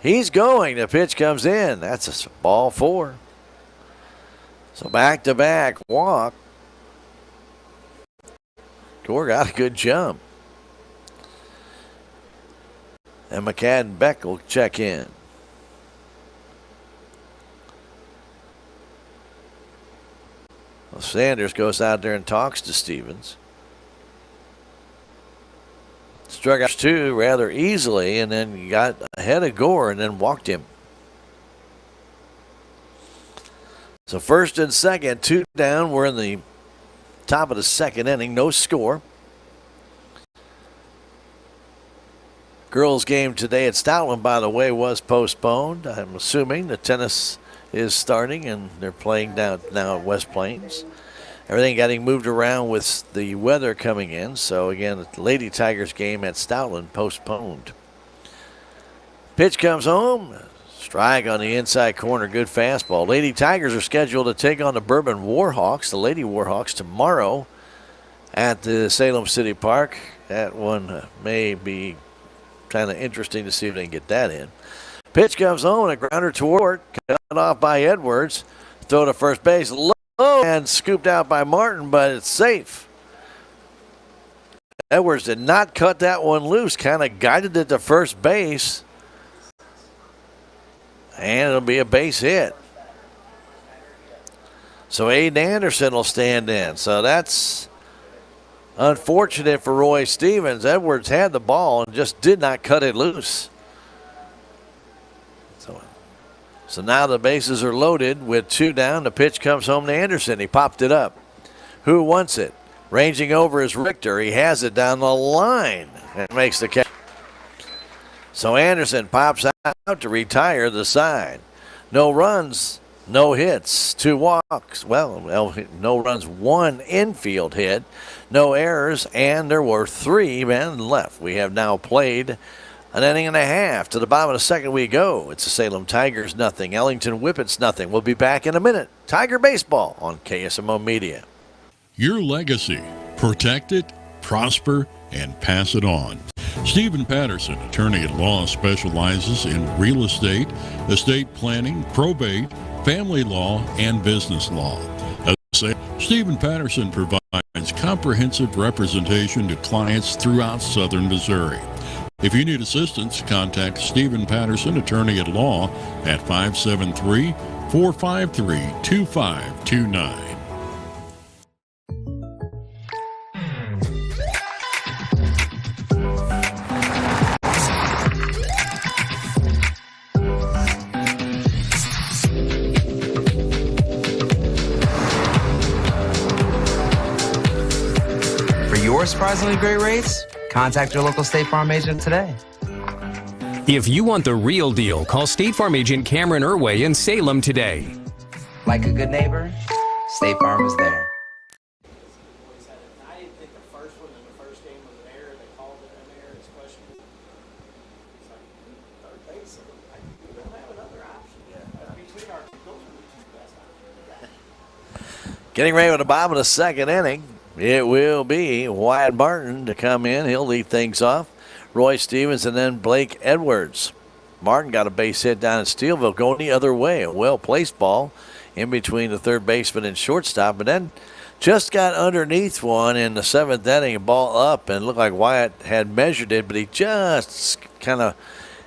Speaker 2: He's going. The pitch comes in. That's a ball 4. So back-to-back walk. Gore got a good jump. And McCadden Beck will check in. Well, Sanders goes out there and talks to Stevens. Struck out 2 rather easily, and then got ahead of Gore and then walked him. So first and second, 2 down. We're in the top of the second inning. No score. Girls game today at Stoutland, by the way, was postponed. I'm assuming the tennis is starting, and they're playing down now at West Plains. Everything getting moved around with the weather coming in. So again, the Lady Tigers game at Stoutland postponed. Pitch comes home. Strike on the inside corner. Good fastball. Lady Tigers are scheduled to take on the Bourbon Warhawks, the Lady Warhawks, tomorrow at the Salem City Park. That one may be kind of interesting to see if they can get that in. Pitch comes home, a grounder toward, cut off by Edwards. Throw to first base, low and scooped out by Martin, but it's safe. Edwards did not cut that one loose, kind of guided it to first base. And it'll be a base hit. So Aiden Anderson will stand in. So that's unfortunate for Roy Stevens. Edwards had the ball and just did not cut it loose. So now the bases are loaded with 2 down. The pitch comes home to Anderson. He popped it up. Who wants it? Ranging over is Richter. He has it down the line and makes the catch. So Anderson pops out to retire the side. No runs, no hits, 2 walks. Well, no runs, 1 infield hit, no errors, and there were 3 men left. We have now played an inning and a half. To the bottom of the second we go. It's the Salem Tigers nothing. Ellington Whippets nothing. We'll be back in a minute. Tiger Baseball on KSMO Media.
Speaker 1: Your legacy. Protect it, prosper, and pass it on. Stephen Patterson, attorney at law, specializes in real estate planning, probate, family law, and business law. Stephen Patterson provides comprehensive representation to clients throughout southern Missouri. If you need assistance, contact Stephen Patterson, attorney at law, at 573-453-2529.
Speaker 16: For your surprisingly great rates, contact your local State Farm agent today.
Speaker 17: If you want the real deal, call State Farm agent Cameron Irway in Salem today.
Speaker 16: Like a good neighbor, State Farm is there.
Speaker 13: I didn't think the first one in the first game was an error. They called it an error. It's questionable. It's like third base. We don't have another option. Between our two, those are the 2 best options.
Speaker 2: Getting ready with the bottom of the second inning. It will be Wyatt Martin to come in. He'll lead things off. Roy Stevens and then Blake Edwards. Martin got a base hit down in Steelville going the other way. A well-placed ball in between the third baseman and shortstop, but then just got underneath one in the 7th inning, a ball up, and looked like Wyatt had measured it, but he just kind of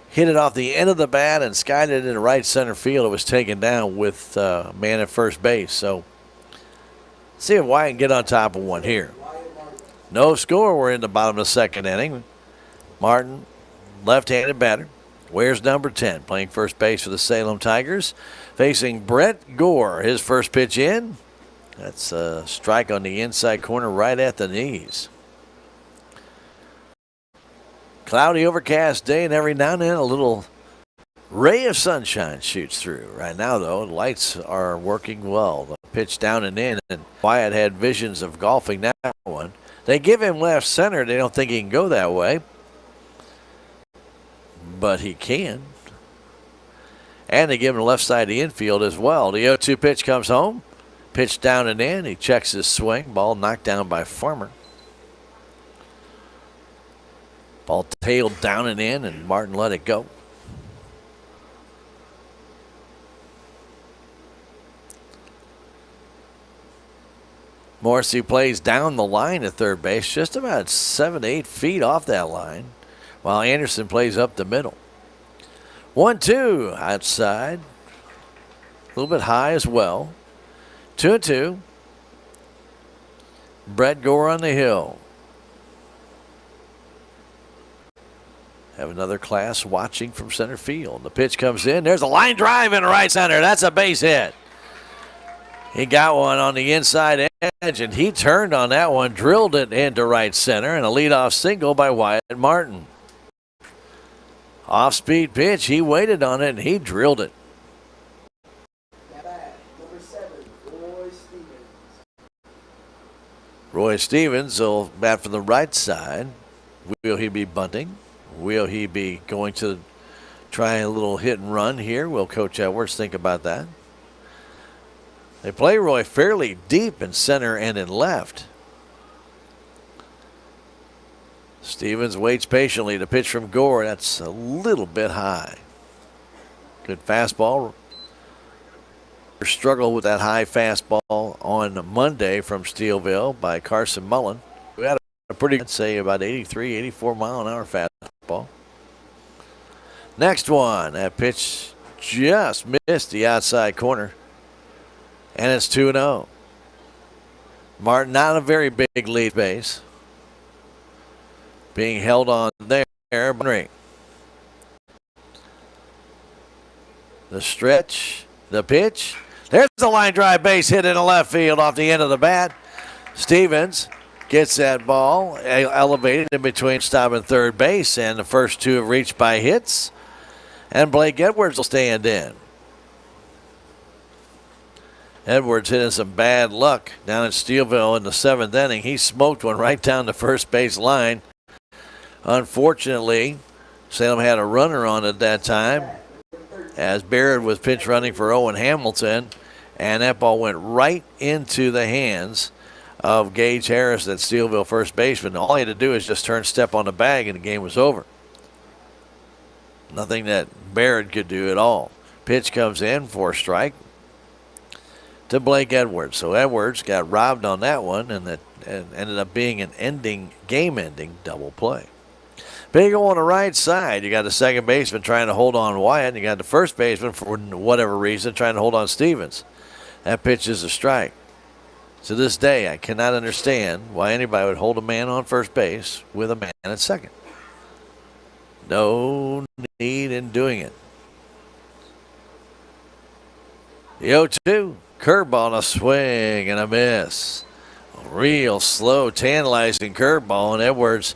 Speaker 2: hit it off the end of the bat and skied it into right center field. It was taken down with man at first base. So see if Wyatt can get on top of one here. No score. We're in the bottom of the second inning. Martin, left-handed batter, wears number 10, playing first base for the Salem Tigers, facing Brett Gore. His first pitch in. That's a strike on the inside corner right at the knees. Cloudy, overcast day, and every now and then a little ray of sunshine shoots through. Right now, though, the lights are working well. The Pitch down and in, and Wyatt had visions of golfing that one. They give him left center. They don't think he can go that way, but he can. And they give him the left side of the infield as well. The 0-2 pitch comes home. Pitch down and in. He checks his swing. Ball knocked down by Farmer. Ball tailed down and in, and Martin let it go. Morrissey plays down the line at third base, just about 7 to 8 feet off that line, while Anderson plays up the middle. 1-2 outside. A little bit high as well. 2-2. Brett Gore on the hill. Have another class watching from center field. The pitch comes in. There's a line drive in right center. That's a base hit. He got one on the inside edge, and he turned on that one, drilled it into right center, and a leadoff single by Wyatt Martin. Off-speed pitch. He waited on it, and he drilled it.
Speaker 13: Number 7, Roy Stevens.
Speaker 2: Roy Stevens will bat from the right side. Will he be bunting? Will he be going to try a little hit and run here? Will Coach Edwards think about that? They play Roy fairly deep in center and in left. Stevens waits patiently to pitch from Gore. That's a little bit high. Good fastball. Struggle with that high fastball on Monday from Steelville by Carson Mullen. We had a pretty good, say, about 83, 84 mile an hour fastball. Next one, that pitch just missed the outside corner. And it's 2-0. Martin not a very big lead base. Being held on there. The stretch, the pitch. There's a line drive base hit in the left field off the end of the bat. Stevens gets that ball elevated in between stop and third base, and the first two have reached by hits. And Blake Edwards will stand in. Edwards hitting some bad luck down at Steelville in the 7th inning. He smoked one right down the first base line. Unfortunately, Salem had a runner on at that time as Barrett was pinch running for Owen Hamilton, and that ball went right into the hands of Gage Harris, that Steelville first baseman. All he had to do is just turn, step on the bag, and the game was over. Nothing that Barrett could do at all. Pitch comes in for a strike to Blake Edwards. So Edwards got robbed on that one, and that ended up being an game-ending double play. Big O on the right side. You got the second baseman trying to hold on Wyatt, and you got the first baseman, for whatever reason, trying to hold on Stevens. That pitch is a strike. To this day, I cannot understand why anybody would hold a man on first base with a man at second. No need in doing it. The 0-2. Curveball and a swing and a miss. A real slow, tantalizing curveball, and Edwards,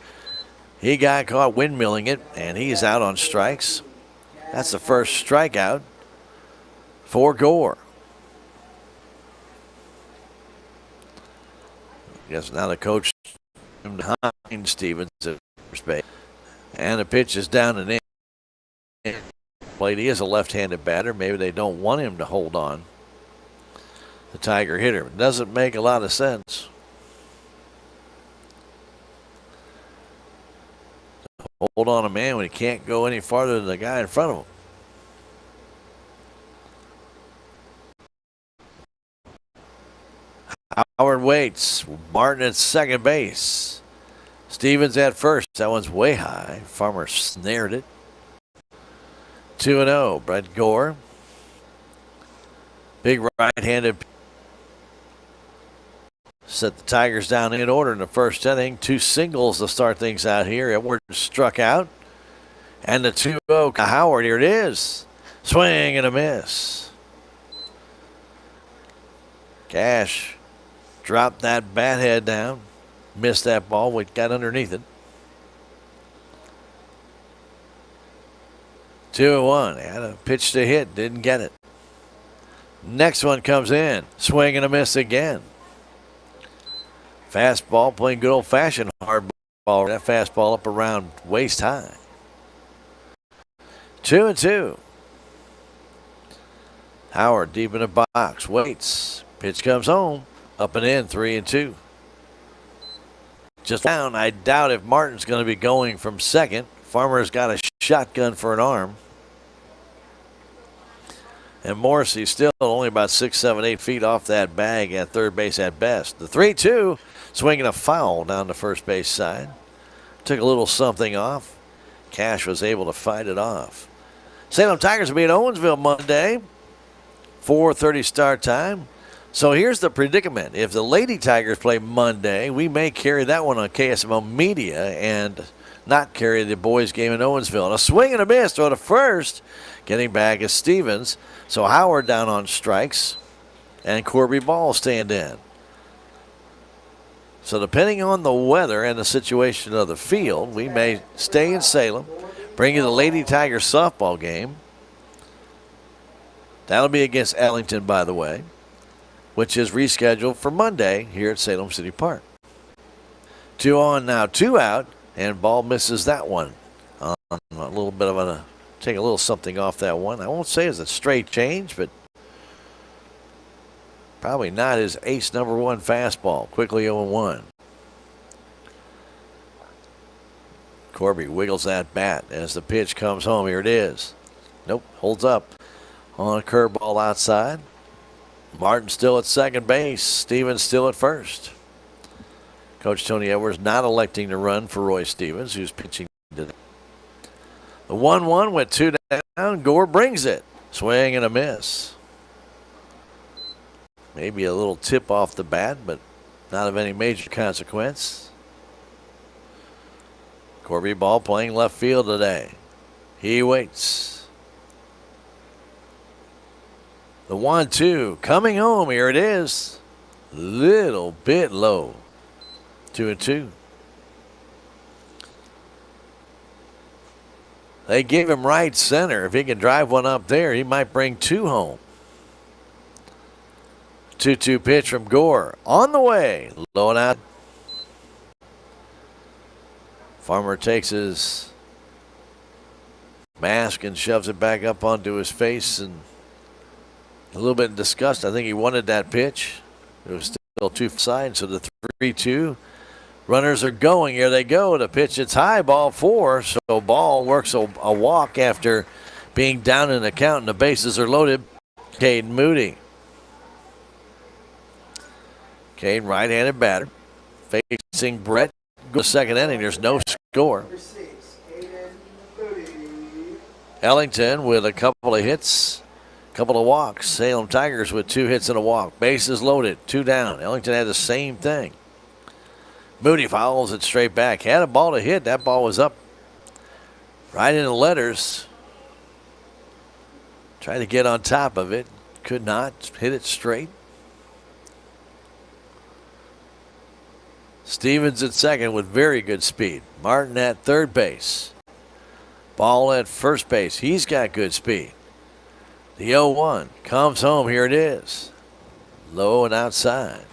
Speaker 2: he got caught windmilling it, and he's out on strikes. That's the first strikeout for Gore. Yes, now the coach behind Stevens at first base. And the pitch is down and in. Plate. He is a left-handed batter. Maybe they don't want him to hold on the Tiger hitter. It doesn't make a lot of sense. Hold on a man when he can't go any farther than the guy in front of him. Howard waits. Martin at second base. Stevens at first. That one's way high. Farmer snared it. 2-0. Brett Gore. Big right-handed. Set the Tigers down in order in the first inning. 2 singles to start things out here. Edwards struck out. And the 2-0 Howard. Here it is. Swing and a miss. Cash dropped that bat head down. Missed that ball. We got underneath it. 2-1. Had a pitch to hit. Didn't get it. Next one comes in. Swing and a miss again. Fastball, playing good old-fashioned hard ball. That fastball up around waist high. 2-2. Howard deep in the box. Waits. Pitch comes home. Up and in. 3-2. Just down. I doubt if Martin's going to be going from second. Farmer's got a shotgun for an arm. And Morrissey still only about 6, 7, 8 feet off that bag at third base at best. The 3-2, swinging a foul down the first base side. Took a little something off. Cash was able to fight it off. Salem Tigers will be at Owensville Monday. 4:30 start time. So here's the predicament. If the Lady Tigers play Monday, we may carry that one on KSMO Media and not carry the boys game in Owensville. And a swing and a miss to the first. Getting back is Stevens. So Howard down on strikes. And Corby Ball stand in. So depending on the weather and the situation of the field, we may stay in Salem, bring you the Lady Tigers softball game. That'll be against Ellington, by the way, which is rescheduled for Monday here at Salem City Park. 2 on now, 2 out, and Ball misses that one. A little bit of take a little something off that one. I won't say it's a straight change, but probably not his ace number 1 fastball. Quickly 0-1. Corby wiggles that bat as the pitch comes home. Here it is. Nope, holds up on a curveball outside. Martin still at second base. Stevens still at first. Coach Tony Edwards not electing to run for Roy Stevens, who's pitching today. The 1-1 with 2 down. Gore brings it. Swing and a miss. Maybe a little tip off the bat, but not of any major consequence. Corby Ball playing left field today. He waits. The 1-2 coming home. Here it is. Little bit low. 2-2. They gave him right center. If he can drive one up there, he might bring 2 home. 2-2 pitch from Gore. On the way. Low and out. Farmer takes his mask and shoves it back up onto his face and a little bit in disgust. I think he wanted that pitch. It was still 2 sides, so the 3-2. Runners are going. Here they go. The pitch, it's high, ball 4. So Ball works a walk after being down in the count, and the bases are loaded. Caden Moody. Caden, right-handed batter, facing Brett. Go second inning. There's no score. Ellington with a couple of hits, couple of walks. Salem Tigers with 2 hits and a walk. Bases loaded, 2 down. Ellington had the same thing. Moody fouls it straight back. Had a ball to hit. That ball was up right in the letters. Tried to get on top of it. Could not. Hit it straight. Stevens at second with very good speed. Martin at third base. Ball at first base. He's got good speed. The 0-1 comes home. Here it is. Low and outside.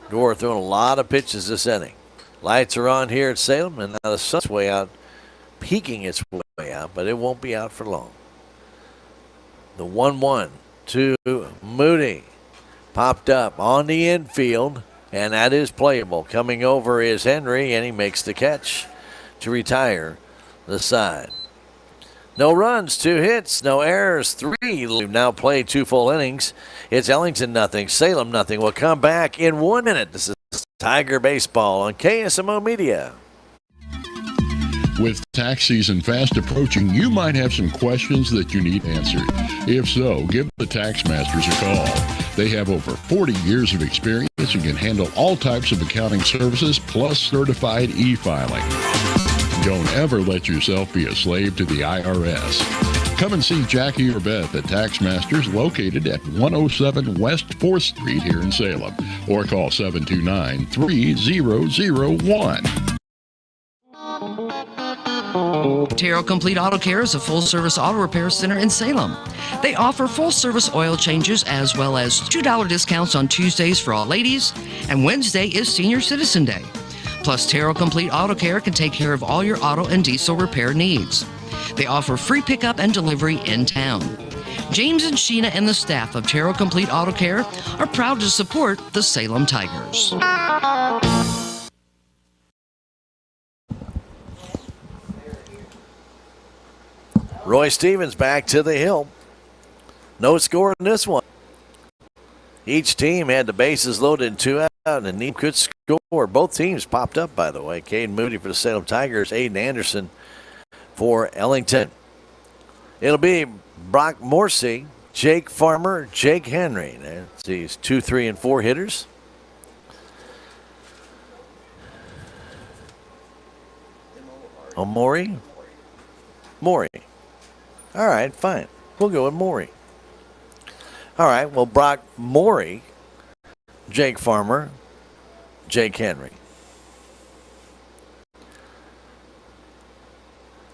Speaker 2: Gore throwing a lot of pitches this inning. Lights are on here at Salem, and now the sun's way out, peeking its way out, but it won't be out for long. The 1-1 to Moody. Popped up on the infield, and that is playable. Coming over is Henry, and he makes the catch to retire the side. No runs, 2 hits, no errors, 3. We've now played 2 full innings. It's Ellington nothing, Salem nothing. We'll come back in 1 minute. This is Tiger Baseball on KSMO Media.
Speaker 1: With tax season fast approaching, you might have some questions that you need answered. If so, give the Tax Masters a call. They have over 40 years of experience and can handle all types of accounting services plus certified e-filing. Don't ever let yourself be a slave to the IRS. Come and see Jackie or Beth at Tax Masters, located at 107 West 4th Street here in Salem, or call 729-3001.
Speaker 9: Terrell Complete Auto Care is a full-service auto repair center in Salem. They offer full-service oil changes as well as $2 discounts on Tuesdays for all ladies, and Wednesday is Senior Citizen Day. Plus, Terrell Complete Auto Care can take care of all your auto and diesel repair needs. They offer free pickup and delivery in town. James and Sheena and the staff of Terrell Complete Auto Care are proud to support the Salem Tigers.
Speaker 2: Roy Stevens back to the hill. No score in this one. Each team had the bases loaded and 2 out, and neither could score. Both teams popped up, by the way. Caden Moody for the Salem Tigers, Aiden Anderson for Ellington. It'll be Brock Morrissey, Jake Farmer, Jake Henry. That's these 2, 3, and 4 hitters. Oh, Maury? Maury. All right, fine. We'll go with Maury. All right, well, Brock Maury, Jake Farmer, Jake Henry.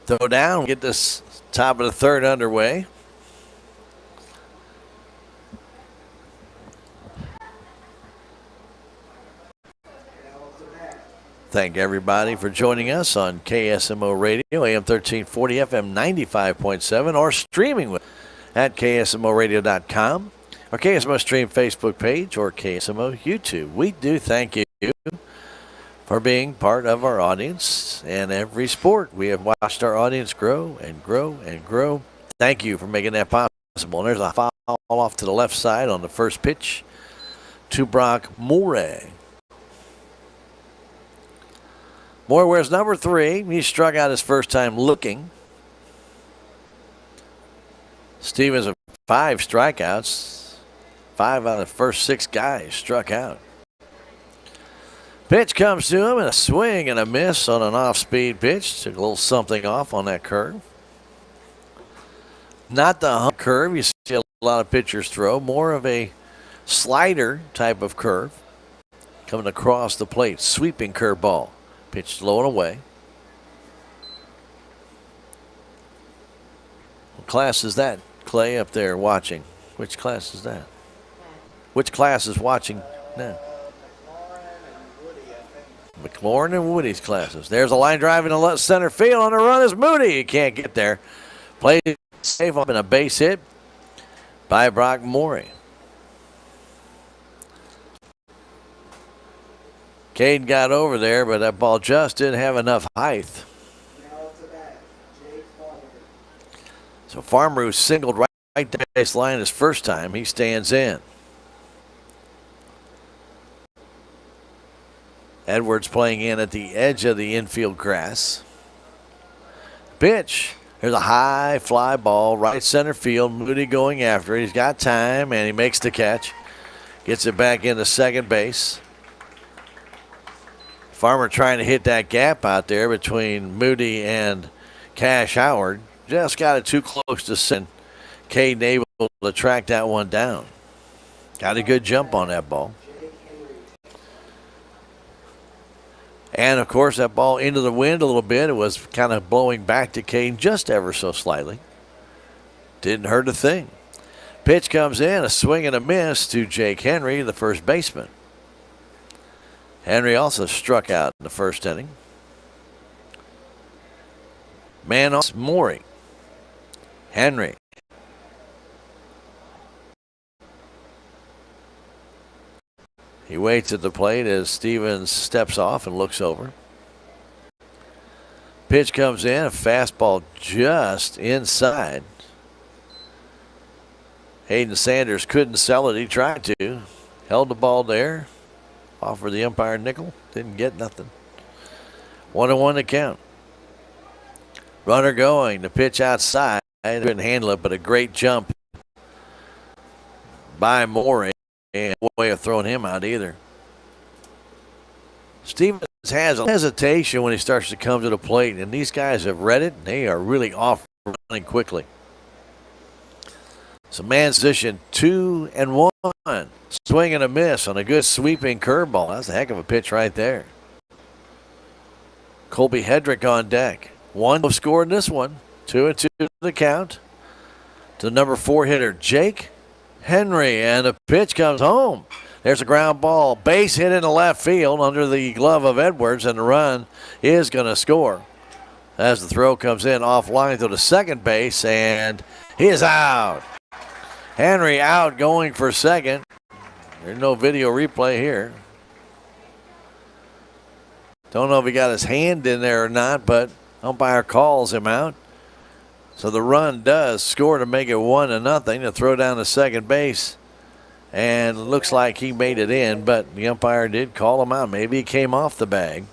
Speaker 2: Throw down, get this top of the third underway. Thank everybody for joining us on KSMO Radio, AM 1340, FM 95.7, or streaming at KSMOradio.com, or KSMO Stream Facebook page, or KSMO YouTube. We do thank you for being part of our audience. And every sport, we have watched our audience grow and grow and grow. Thank you for making that possible. And there's a foul off to the left side on the first pitch to Brock Morey. Moore wears number 3. He struck out his first time looking. Stevens with 5 strikeouts. 5 out of the first 6 guys struck out. Pitch comes to him, and a swing and a miss on an off-speed pitch. Took a little something off on that curve. Not the hump curve you see a lot of pitchers throw. More of a slider type of curve. Coming across the plate. Sweeping curveball. Pitched low and away. What class is that, Clay, up there watching? Which class is that? Which class is watching now? McLaurin and Woody's classes. There's a line drive in the left center field. On the run is Moody. He can't get there. Play safe up in a base hit by Brock Morey. Caden got over there, but that ball just didn't have enough height. So Farmer, who singled right down the baseline his first time, he stands in. Edwards playing in at the edge of the infield grass. Pitch. There's a high fly ball, right center field. Moody going after it. He's got time, and he makes the catch. Gets it back into second base. Farmer trying to hit that gap out there between Moody and Cash Howard. Just got it too close to send. Caden able to track that one down. Got a good jump on that ball. And, of course, that ball into the wind a little bit. It was kind of blowing back to Caden just ever so slightly. Didn't hurt a thing. Pitch comes in, a swing and a miss to Jake Henry, the first baseman. Henry also struck out in the first inning. Man on Morey. Henry. He waits at the plate as Stevens steps off and looks over. Pitch comes in, a fastball just inside. Hayden Sanders couldn't sell it. He tried to. Held the ball there. Offered the umpire nickel. Didn't get nothing. 1-1 to count. Runner going. The pitch outside. Couldn't handle it, but a great jump by Morey. And no way of throwing him out either. Stevens has a hesitation when he starts to come to the plate, and these guys have read it, and they are really off running quickly. So man's position 2-1. Swing and a miss on a good sweeping curveball. That's a heck of a pitch right there. Colby Hedrick on deck. One scored in this one. 2-2 the count to number 4 hitter, Jake Henry. And the pitch comes home. There's a ground ball. Base hit into left field under the glove of Edwards, and the run is going to score. As the throw comes in offline to the second base, and he is out. Henry out going for second. There's no video replay here. Don't know if he got his hand in there or not, but umpire calls him out. So the run does score to make it 1-0. To throw down to second base. And it looks like he made it in, but the umpire did call him out. Maybe he came off the bag.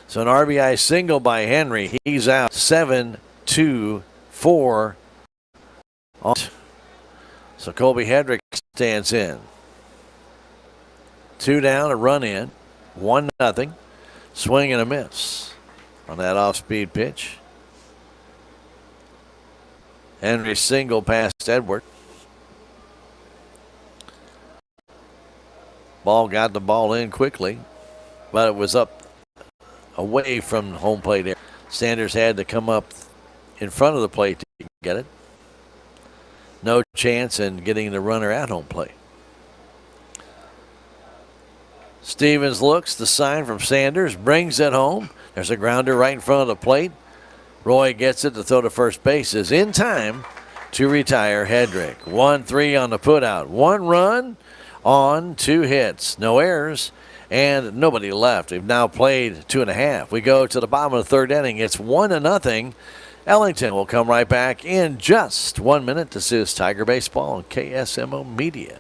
Speaker 2: So an RBI single by Henry. He's out 7-2-4. So Colby Hedrick stands in. 2 down, a run in. 1-0. Swing and a miss on that off-speed pitch. Henry single past Edward. Ball got the ball in quickly, but it was up away from home plate area. Sanders had to come up in front of the plate to get it. No chance in getting the runner at home plate. Stevens looks, the sign from Sanders, brings it home. There's a grounder right in front of the plate. Roy gets it to throw to first base, is in time to retire Hedrick. 1-3 on the putout. 1 run on 2 hits. No errors and nobody left. We've now played 2.5. We go to the bottom of the 3rd inning. It's 1-0. Ellington will come right back in just 1 minute. This is Tiger Baseball on KSMO Media.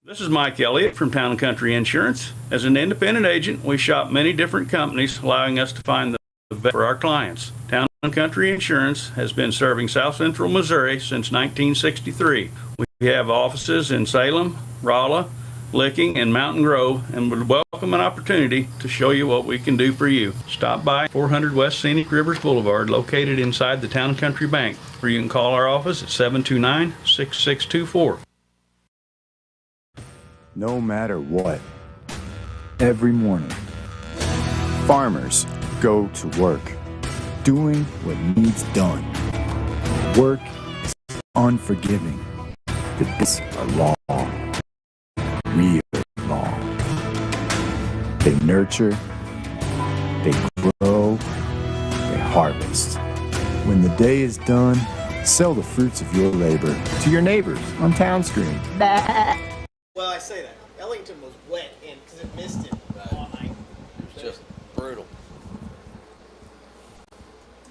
Speaker 18: This is Mike Elliott from Town & Country Insurance. As an independent agent, we shop many different companies, allowing us to find the best for our clients. Town & Country Insurance has been serving South Central Missouri since 1963. We have offices in Salem, Rolla, Licking, and Mountain Grove, and would welcome an opportunity to show you what we can do for you. Stop by 400 West Scenic Rivers Boulevard, located inside the Town & Country Bank, or you can call our office at 729-6624.
Speaker 19: No matter what, every morning, farmers go to work, doing what needs done. Work is unforgiving. The days are long, real long. They nurture, they grow, they harvest. When the day is done, sell the fruits of your labor to your neighbors on Town Street.
Speaker 13: Well, I say that. Ellington was wet and because it missed it all night.
Speaker 2: It was just brutal.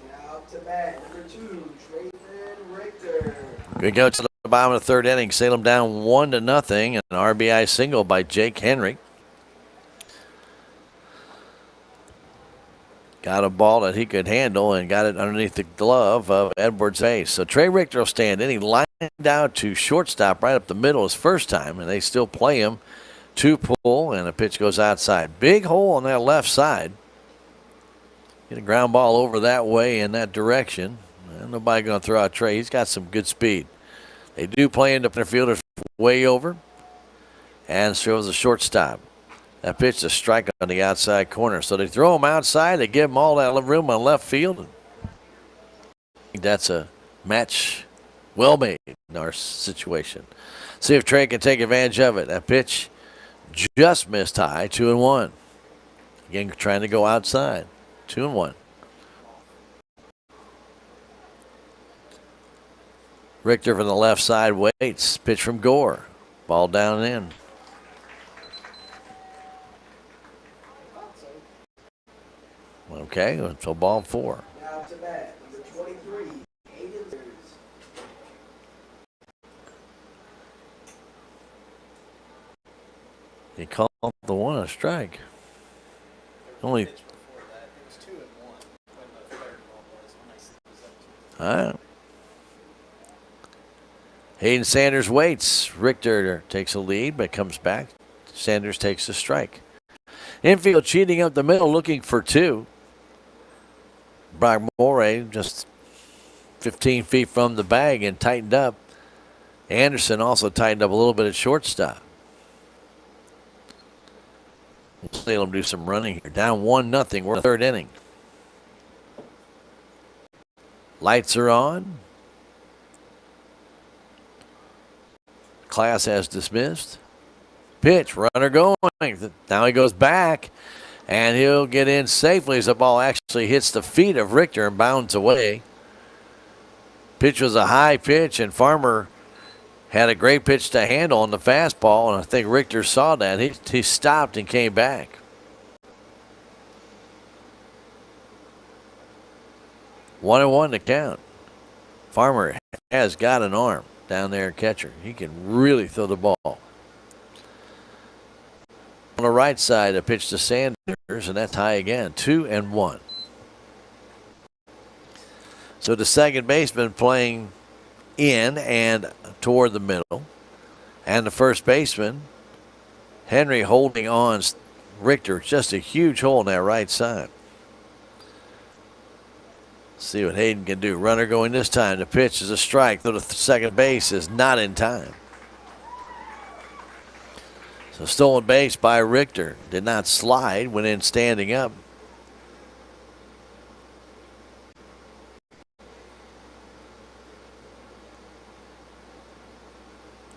Speaker 13: Now to bat, number 2, Trayvon Richter.
Speaker 2: We go to the bottom of the 3rd inning. Salem down 1-0. An RBI single by Jake Henry. Got a ball that he could handle and got it underneath the glove of Edwards' face. So Trey Richter will stand in. He lined out to shortstop right up the middle his first time, and they still play him to pull, and the pitch goes outside. Big hole on that left side. Get a ground ball over that way in that direction. And nobody going to throw out Trey. He's got some good speed. They do play into the fielders way over, and throws a shortstop. That pitch is a strike on the outside corner. So they throw him outside. They give him all that room on left field. I think that's a match well made in our situation. See if Trey can take advantage of it. That pitch just missed high. 2-1. Again, trying to go outside. 2-1. Richter from the left side waits. Pitch from Gore. Ball down and in. Okay, so ball 4.
Speaker 13: Now to bat, number 23, Aiden Sears.
Speaker 2: He called the 1 a strike. Only. All right. Hayden Sanders waits. Richter takes a lead, but comes back. Sanders takes a strike. Infield cheating up the middle, looking for 2. Brock Morey just 15 feet from the bag and tightened up. Anderson also tightened up a little bit at shortstop. Salem do some running here. Down 1-0. We're in the 3rd inning. Lights are on. Class has dismissed. Pitch, runner going. Now he goes back, and he'll get in safely as the ball actually hits the feet of Richter and bounds away. Pitch was a high pitch, and Farmer had a great pitch to handle on the fastball, and I think Richter saw that. He stopped and came back. 1-1 to count. Farmer has got an arm down there, catcher. He can really throw the ball. On the right side, a pitch to Sanders, and that's high again. 2-1. So the second baseman playing in and toward the middle. And the first baseman, Henry, holding on Richter. Just a huge hole in that right side. See what Hayden can do. Runner going this time. The pitch is a strike, though the second base is not in time. So stolen base by Richter. Did not slide, went in standing up.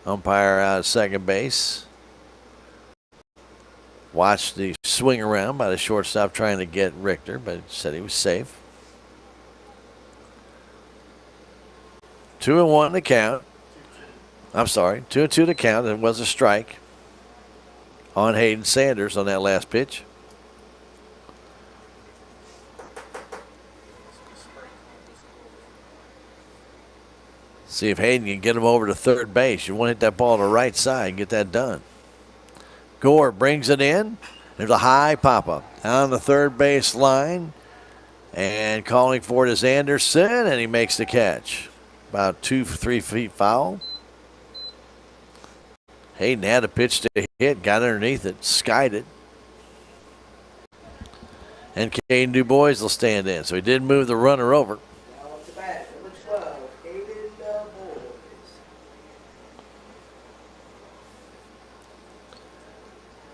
Speaker 2: Umpire out at second base. Watched the swing around by the shortstop trying to get Richter, but said he was safe. 2-1 to count. I'm sorry, 2-2 to count. It was a strike on Hayden Sanders on that last pitch. See if Hayden can get him over to third base. You want to hit that ball to the right side and get that done. Gore brings it in. There's a high pop-up down the third base line. And calling for it is Anderson, and he makes the catch. About 2-3 feet foul. Hayden had a pitch to hit, got underneath it, skied it. And Caden Du Bois will stand in. So he did move the runner over.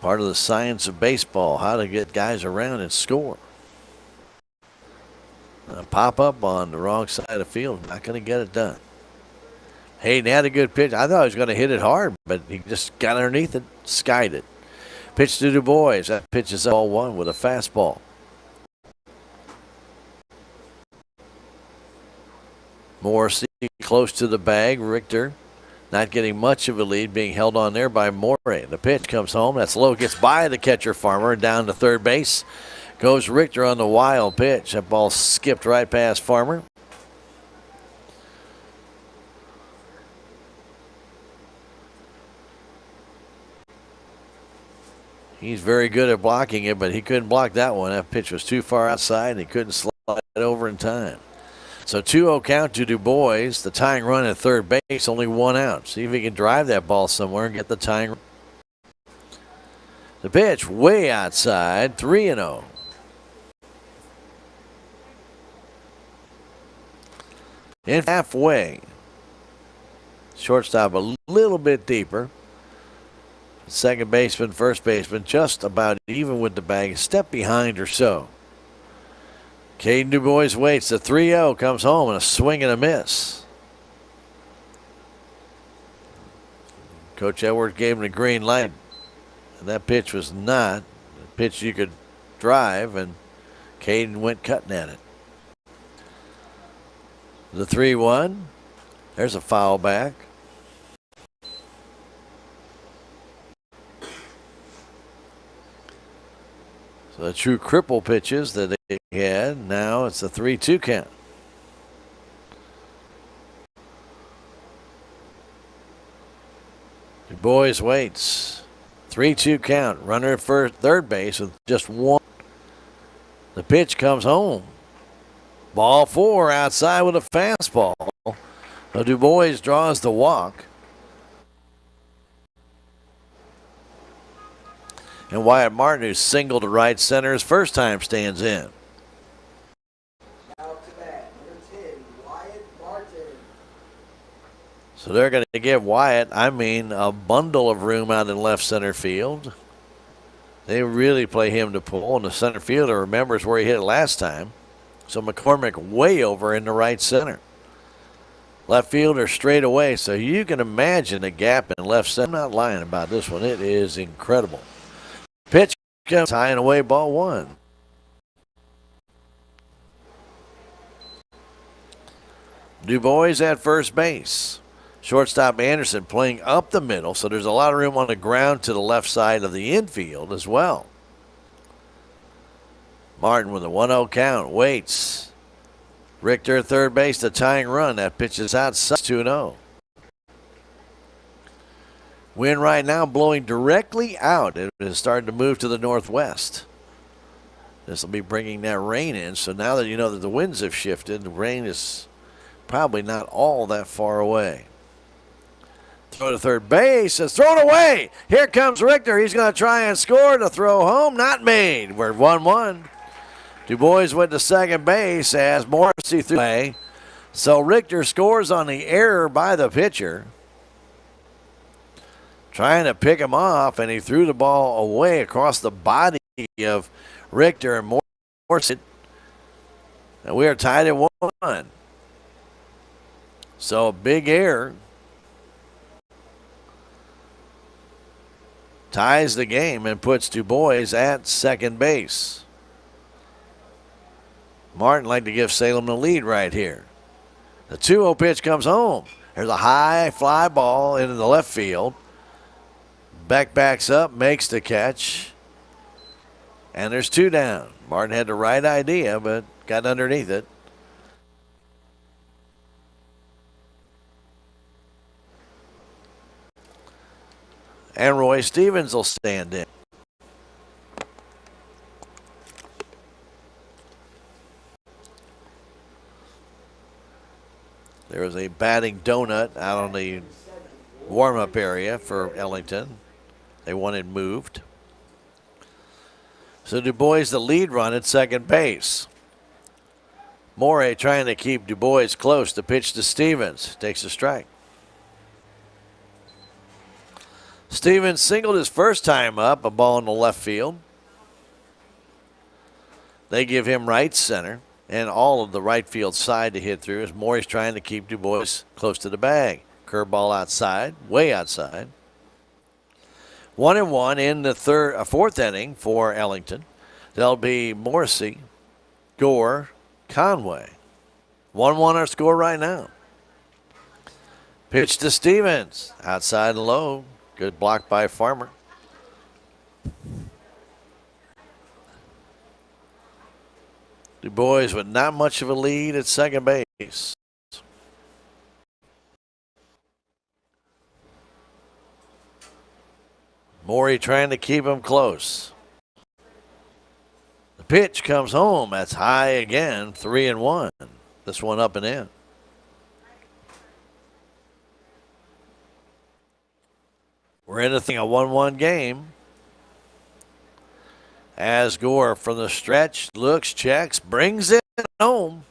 Speaker 2: Part of the science of baseball, how to get guys around and score. Pop up on the wrong side of the field, not going to get it done. Hayden had a good pitch. I thought he was going to hit it hard, but he just got underneath it, skied it. Pitch to Du Bois. That pitch is all one with a fastball. Morrissey close to the bag. Richter not getting much of a lead, being held on there by Morey. The pitch comes home. That's low. Gets by the catcher Farmer and down to third base. Goes Richter on the wild pitch. That ball skipped right past Farmer. He's very good at blocking it, but he couldn't block that one. That pitch was too far outside, and he couldn't slide it over in time. So 2-0 count to Du Bois. The tying run at third base, only one out. See if he can drive that ball somewhere and get the tying run. The pitch way outside, 3-0. In halfway. Shortstop a little bit deeper. Second baseman, first baseman, just about even with the bag, a step behind or so. Caden Du Bois waits. The 3-0 comes home and a swing and a miss. Coach Edwards gave him the green light. And that pitch was not a pitch you could drive, and Caden went cutting at it. The 3-1. There's a foul back. So the true cripple pitches that they had, now it's a 3-2 count. Du Bois waits. 3-2 count. Runner at first, third base with just one. The pitch comes home. Ball four outside with a fastball. So Du Bois draws the walk. And Wyatt Martin, who singled to right center his first time, stands in. So they're going to give Wyatt, a bundle of room out in left center field. They really play him to pull, and the center fielder remembers where he hit it last time. So McCormick way over in the right center. Left fielder straight away, so you can imagine the gap in left center. I'm not lying about this one. It is incredible. Pitch comes high and away, ball one. Du Bois at first base. Shortstop Anderson playing up the middle, so there's a lot of room on the ground to the left side of the infield as well. Martin with a 1-0 count, waits. Richter at third base, the tying run. That pitch is outside, 2-0. Wind right now blowing directly out. It is starting to move to the northwest. This will be bringing that rain in, so now that you know that the winds have shifted, the rain is probably not all that far away. Throw to third base. It's thrown away. Here comes Richter. He's going to try and score to throw home. Not made. We're 1-1. Du Bois went to second base as Morrissey threw away. So Richter scores on the error by the pitcher. Trying to pick him off, and he threw the ball away across the body of Richter and Morrissey. And we are tied at 1-1. So a big error ties the game and puts Du Bois at second base. Martin like to give Salem the lead right here. The 2-0 pitch comes home. There's a high fly ball into the left field. Beck backs up, makes the catch. And there's 2 down. Martin had the right idea, but got underneath it. And Roy Stevens will stand in. There was a batting donut out on the warm-up area for Ellington. They wanted moved. So Du Bois the lead run at second base. Morey trying to keep Du Bois close. The pitch to Stevens. Takes a strike. Stevens singled his first time up, a ball in the left field. They give him right center and all of the right field side to hit through as Morey's trying to keep Du Bois close to the bag. Curveball outside, way outside. 1-1 in the fourth inning for Ellington. There'll be Morrissey, Gore, Conway. 1-1 our score right now. Pitch to Stevens, outside and low. Good block by Farmer. Du Bois with not much of a lead at second base. Morey trying to keep him close. The pitch comes home. That's high again. 3-1. This one up and in. We're in a 1-1 game. As Gore from the stretch looks, checks, brings it home.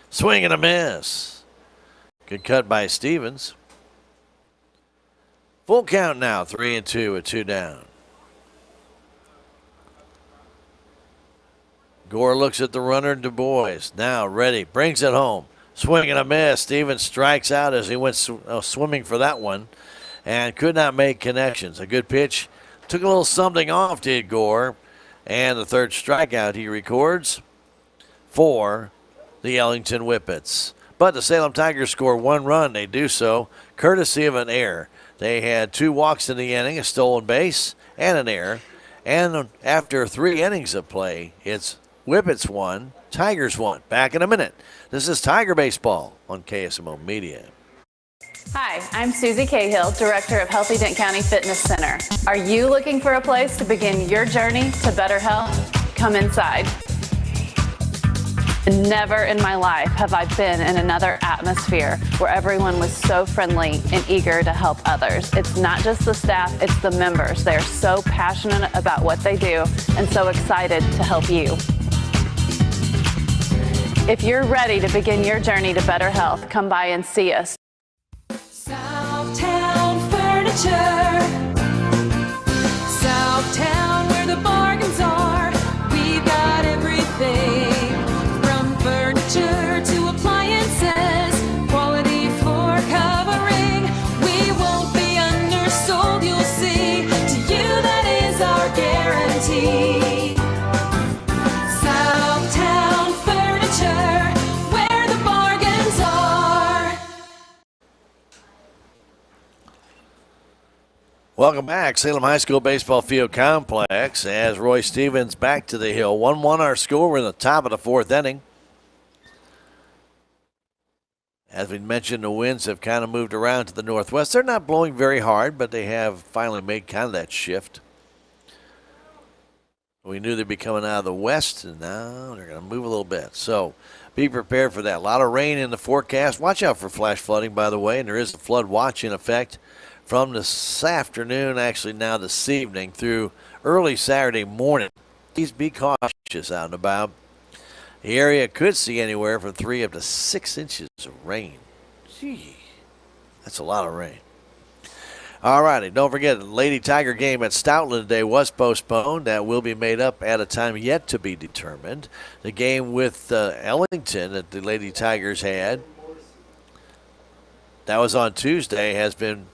Speaker 2: Swing and a miss. Good cut by Stevens. Full count now, 3-2 with 2 down. Gore looks at the runner, Du Bois. Now ready, brings it home. Swing and a miss. Stevens strikes out as he went swimming for that one and could not make connections. A good pitch. Took a little something off, did Gore. And the third strikeout he records for the Ellington Whippets. But the Salem Tigers score 1 run. They do so courtesy of an error. They had 2 walks in the inning, a stolen base, and an error. And after 3 innings of play, it's Whippets 1, Tigers 1. Back in a minute. This is Tiger Baseball on KSMO Media.
Speaker 20: Hi, I'm Susie Cahill, Director of Healthy Dent County Fitness Center. Are you looking for a place to begin your journey to better health? Come inside. Never in my life have I been in another atmosphere where everyone was so friendly and eager to help others. It's not just the staff, it's the members. They are so passionate about what they do and so excited to help you. If you're ready to begin your journey to better health, come by and see us.
Speaker 21: Southtown Furniture. Southtown, where the bargains are. We've got everything from furniture
Speaker 2: Welcome back, Salem High School Baseball Field Complex, as Roy Stevens back to the hill. 1-1 our score. We're in the top of the fourth inning. As we mentioned, the winds have kind of moved around to the northwest. They're not blowing very hard, but they have finally made kind of that shift. We knew they'd be coming out of the west, and now they're going to move a little bit. So be prepared for that. A lot of rain in the forecast. Watch out for flash flooding, by the way, and there is a flood watch in effect from this afternoon, actually now this evening, through early Saturday morning. Please be cautious out and about. The area could see anywhere from 3 up to 6 inches of rain. Gee, that's a lot of rain. All righty, don't forget, the Lady Tiger game at Stoutland today was postponed. That will be made up at a time yet to be determined. The game with Ellington that the Lady Tigers had, that was on Tuesday,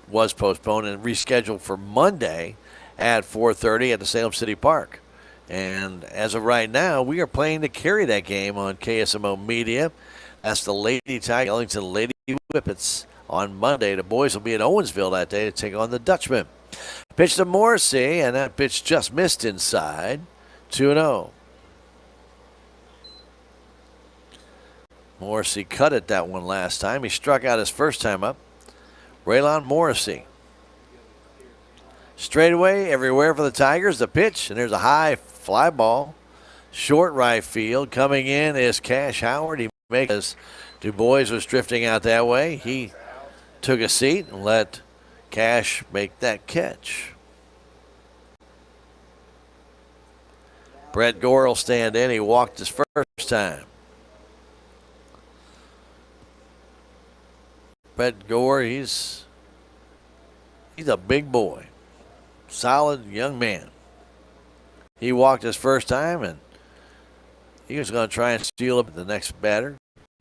Speaker 2: was postponed and rescheduled for Monday at 4:30 at the Salem City Park. And as of right now, we are planning to carry that game on KSMO Media. That's the Lady Tiger Ellington Lady Whippets on Monday. The boys will be in Owensville that day to take on the Dutchmen. Pitch to Morrissey, and that pitch just missed inside. 2-0. Morrissey cut it that one last time. He struck out his first time up. Raylon Morrissey. Straightaway everywhere for the Tigers. The pitch, and there's a high fly ball. Short right field. Coming in is Cash Howard. He makes as Du Bois was drifting out that way. He took a seat and let Cash make that catch. Brett Gore will stand in. He walked his first time. Brett Gore, he's a big boy. Solid young man. He walked his first time, and he was going to try and steal up the next batter.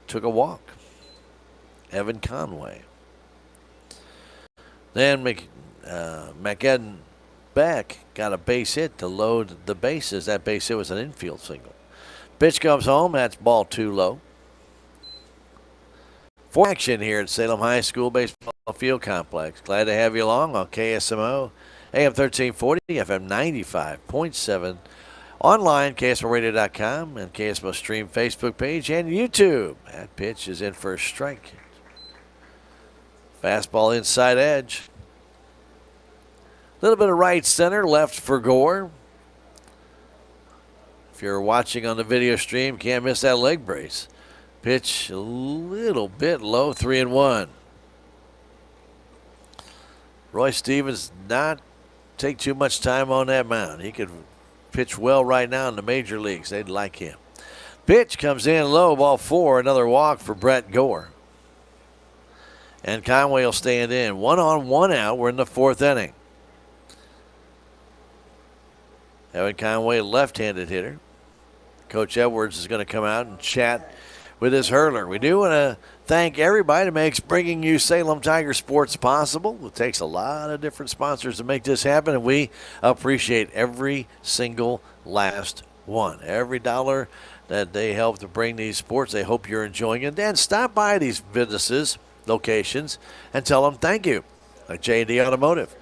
Speaker 2: Took a walk. Evan Conway. Then McEden Beck got a base hit to load the bases. That base hit was an infield single. Pitch comes home. That's ball 2 low. For action here at Salem High School Baseball Field Complex. Glad to have you along on KSMO, AM 1340, FM 95.7, online, KSMOradio.com, and KSMO Stream Facebook page and YouTube. That pitch is in for a strike. Fastball inside edge. A little bit of right center, left for Gore. If you're watching on the video stream, can't miss that leg brace. Pitch a little bit low, 3-1. Roy Stevens not take too much time on that mound. He could pitch well right now in the major leagues. They'd like him. Pitch comes in low, ball 4. Another walk for Brett Gore. And Conway will stand in. 1 on, 1 out. We're in the 4th inning. Evan Conway, left-handed hitter. Coach Edwards is going to come out and chat with his hurler. We do want to thank everybody that makes bringing you Salem Tiger sports possible. It takes a lot of different sponsors to make this happen, and we appreciate every single last one. Every dollar that they help to bring these sports, they hope you're enjoying it. And stop by these businesses, locations, and tell them thank you. Like J&D Automotive,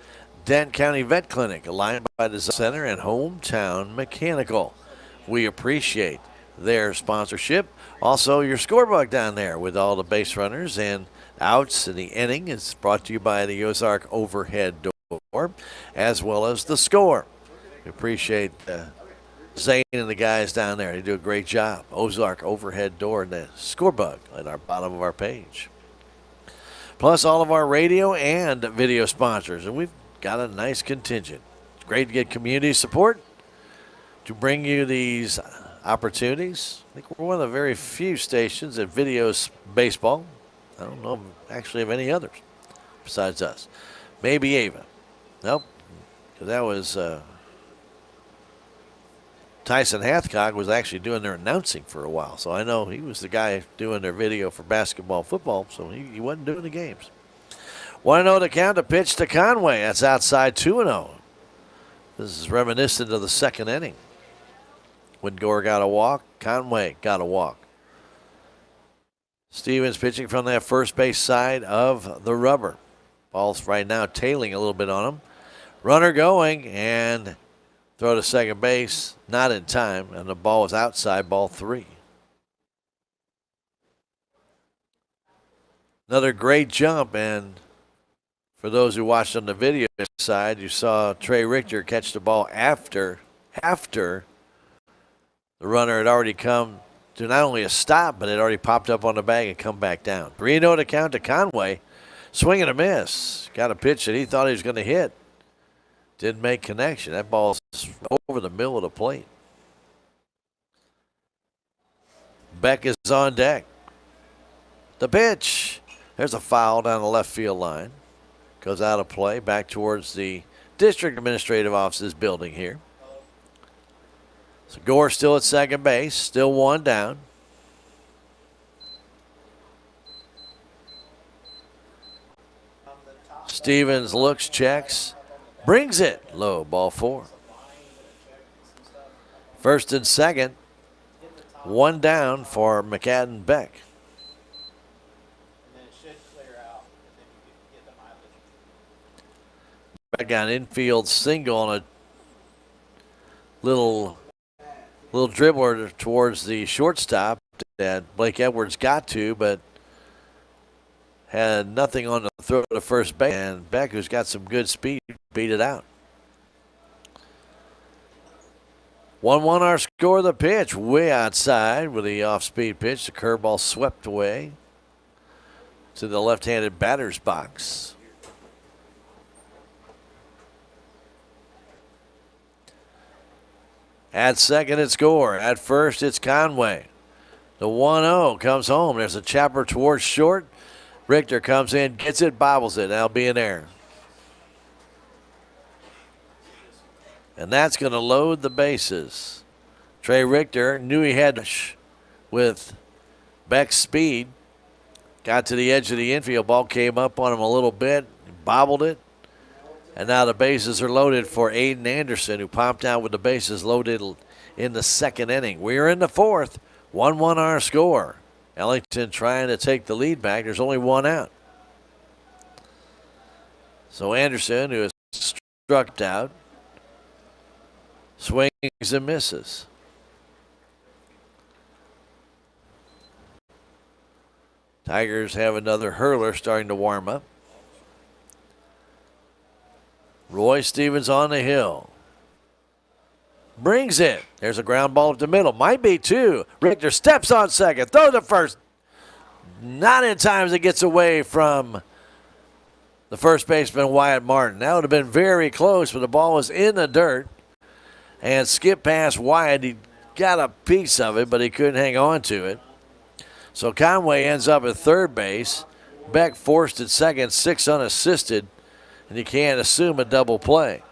Speaker 2: Dent County Vet Clinic, Aligned by Design Center, and Hometown Mechanical. We appreciate their sponsorship. Also, your scorebug down there with all the base runners and outs in the inning is brought to you by the Ozark Overhead Door, as well as the score. We appreciate Zane and the guys down there. They do a great job. Ozark Overhead Door and the scorebug at our bottom of our page. Plus all of our radio and video sponsors. And we've got a nice contingent. It's great to get community support to bring you these opportunities. I think we're one of the very few stations that videos baseball. I don't know actually of any others besides us. Maybe Ava. Nope. Because that was Tyson Hathcock was actually doing their announcing for a while. So I know he was the guy doing their video for basketball, football. So he wasn't doing the games. 1-0 to count, a pitch to Conway. That's outside, 2-0. This is reminiscent of the 2nd inning. When Gore got a walk, Conway got a walk. Stevens pitching from that first base side of the rubber. Ball's right now tailing a little bit on him. Runner going and throw to second base, not in time, and the ball is outside, ball 3. Another great jump, and for those who watched on the video side, you saw Trey Richter catch the ball after the runner had already come to not only a stop, but it already popped up on the bag and come back down. 3-0 to count to Conway. Swing and a miss. Got a pitch that he thought he was going to hit. Didn't make connection. That ball's over the middle of the plate. Beck is on deck. The pitch. There's a foul down the left field line. Goes out of play, back towards the district administrative offices building here. So Gore still at second base, still 1 down. Stevens looks, checks, brings it low, ball 4. First and second, 1 down for McAdden Beck. Beck got an infield single on a little dribbler towards the shortstop that Blake Edwards got to, but had nothing on the throw to first base. And Beck, who's got some good speed, beat it out. 1-1 our score. The pitch way outside with the off-speed pitch. The curveball swept away to the left-handed batter's box. At second, it's Gore. At first, it's Conway. The 1-0 comes home. There's a chopper towards short. Richter comes in, gets it, bobbles it. That'll be an error. And that's going to load the bases. Trey Richter knew he had with Beck's speed. Got to the edge of the infield. Ball came up on him a little bit, bobbled it. And now the bases are loaded for Aiden Anderson, who popped out with the bases loaded in the second inning. We're in the fourth. 1-1 our score. Ellington trying to take the lead back. There's only 1 out. So Anderson, who is struck out, swings and misses. Tigers have another hurler starting to warm up. Roy Stevens on the hill. Brings it. There's a ground ball up the middle. Might be 2. Richter steps on second. Throw to first. Not in time as it gets away from the first baseman, Wyatt Martin. That would have been very close, but the ball was in the dirt. And skipped past Wyatt. He got a piece of it, but he couldn't hang on to it. So Conway ends up at third base. Beck forced at second, 6 unassisted. And you can't assume a double play.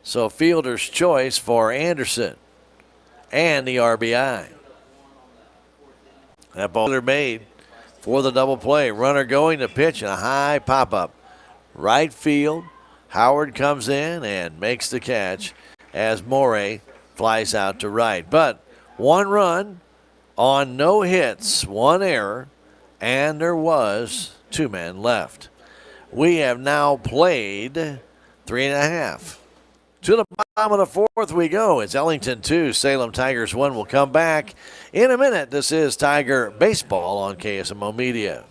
Speaker 2: So fielder's choice for Anderson and the RBI. That ball they're made for the double play. Runner going to pitch and a high pop-up. Right field. Howard comes in and makes the catch as Morey flies out to right. But 1 run on no hits, 1 error, and there was 2 men left. We have now played 3.5. To the bottom of the fourth we go. It's Ellington 2, Salem Tigers 1. We'll come back in a minute. This is Tiger Baseball on KSMO Media.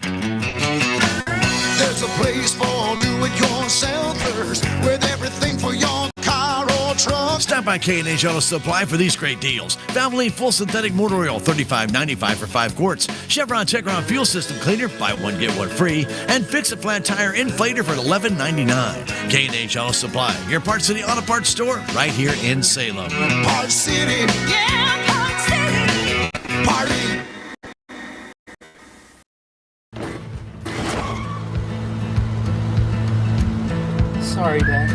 Speaker 3: There's a place for do-it-yourselfers with everything for your car or truck.
Speaker 2: Stop by K&H Auto Supply for these great deals. Valvoline full synthetic motor oil, $35.95 for 5 quarts. Chevron Techron fuel system cleaner, buy 1 get 1 free. And fix a flat tire inflator for $11.99. K&H Auto Supply, your Parts City Auto Parts store, right here in Salem.
Speaker 3: Parts City, yeah, Parts City. Party.
Speaker 4: Sorry, Dad.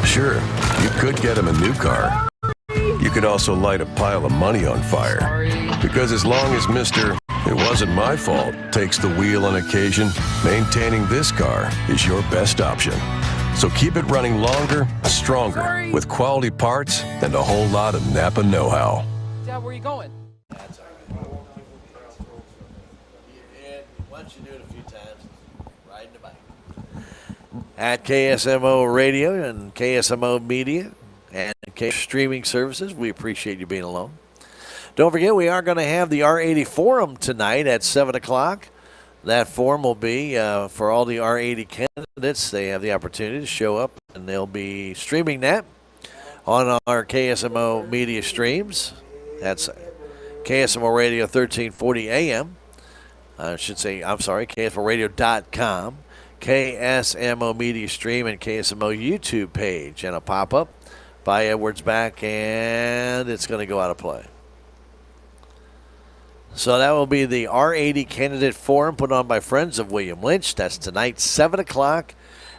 Speaker 5: Sure, you could get him a new car. You could also light a pile of money on fire.
Speaker 4: Sorry.
Speaker 5: Because as long as Mr. It wasn't my fault takes the wheel on occasion, maintaining this car is your best option. So keep it running longer, stronger, with quality parts and a whole lot of Napa know-how.
Speaker 4: Dad, where are you going?
Speaker 2: once you do it a few times, riding the bike. At KSMO Radio and KSMO Media and streaming services, we appreciate you being along. Don't forget, we are going to have the R80 Forum tonight at 7 o'clock. That forum will be for all the R80 candidates. They have the opportunity to show up, and they'll be streaming that on our KSMO media streams. That's KSMO Radio 1340 AM. I should say, I'm sorry, KSMORadio.com, KSMO media stream, and KSMO YouTube page. And a pop-up by Edwards back, and it's going to go out of play. So that will be the R80 Candidate Forum put on by Friends of William Lynch. That's tonight, 7 o'clock.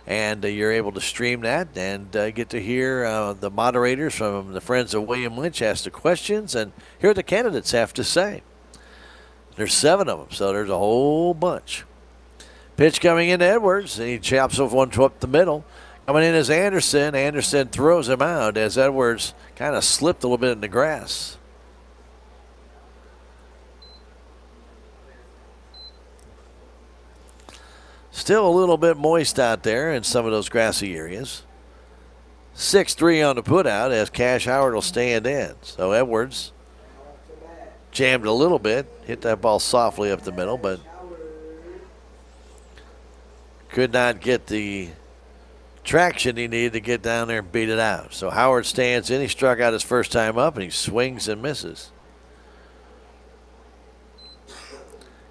Speaker 2: And you're able to stream that and get to hear the moderators from the Friends of William Lynch ask the questions and hear what the candidates have to say. There's 7 of them, so there's a whole bunch. Pitch coming into Edwards, and he chops off one up the middle. Coming in is Anderson. Anderson throws him out as Edwards kind of slipped a little bit in the grass. Still a little bit moist out there in some of those grassy areas. 6-3 on the putout as Cash Howard will stand in. So Edwards jammed a little bit, hit that ball softly up the middle, but could not get the traction he needed to get down there and beat it out. So Howard stands in. He struck out his first time up, and he swings and misses.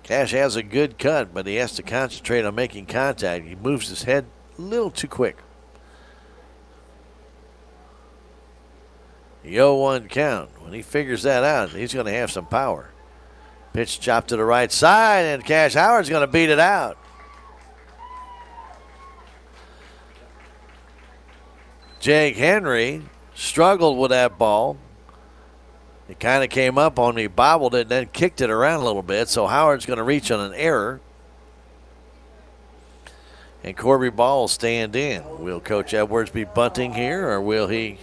Speaker 2: Cash has a good cut, but he has to concentrate on making contact. He moves his head a little too quick. The 0-1 count. When he figures that out, he's going to have some power. Pitch chopped to the right side, and Cash Howard's going to beat it out. Jake Henry struggled with that ball. It kind of came up on me, bobbled it, and then kicked it around a little bit. So Howard's going to reach on an error. And Corby Ball will stand in. Will Coach Edwards be bunting here, or will he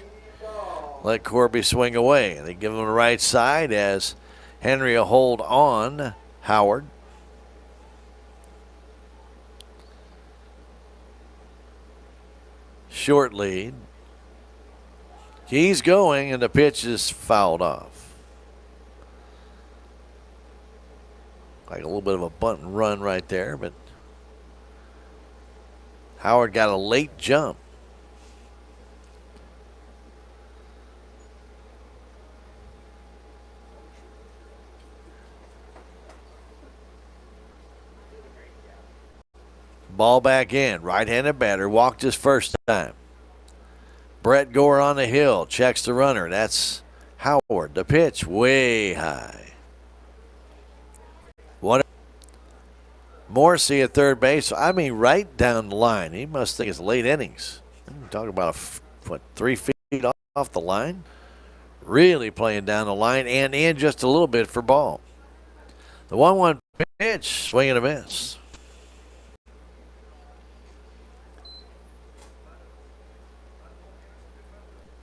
Speaker 2: let Corby swing away? They give him the right side as Henry will hold on Howard. Short lead. He's going, and the pitch is fouled off. Like a little bit of a bunt and run right there, but Howard got a late jump. Ball back in. Right-handed batter. Walked his first time. Brett Gore on the hill. Checks the runner. That's Howard. The pitch way high. Morrissey at third base. I mean, right down the line. He must think it's late innings. I'm talking about, 3 feet off the line? Really playing down the line and in just a little bit for ball. The 1-1 pitch. Swing and a miss.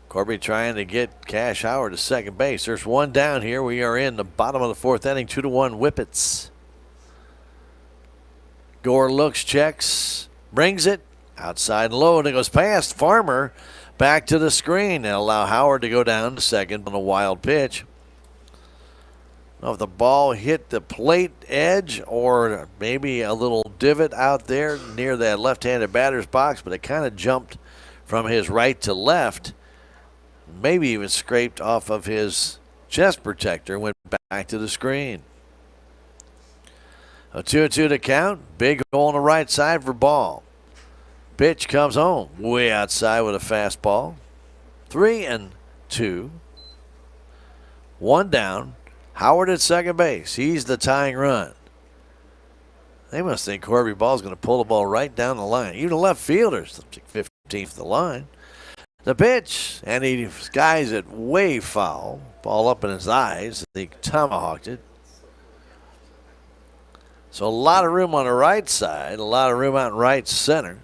Speaker 2: Corby trying to get Cash Howard to second base. There's one down here. We are in the bottom of the 4th inning. 2-1 Whippets. Gore looks, checks, brings it outside low, and it goes past Farmer back to the screen and allow Howard to go down to second on a wild pitch. I don't know if the ball hit the plate edge or maybe a little divot out there near that left-handed batter's box, but it kind of jumped from his right to left. Maybe even scraped off of his chest protector, went back to the screen. A 2-2 to count. Big hole on the right side for ball. Pitch comes home way outside with a fastball. 3-2. One down. Howard at second base. He's the tying run. They must think Corby Ball's going to pull the ball right down the line. Even the left fielder's 15th of the line. The pitch, and he skies it way foul. Ball up in his eyes. He tomahawked it. So a lot of room on the right side, a lot of room out in right center.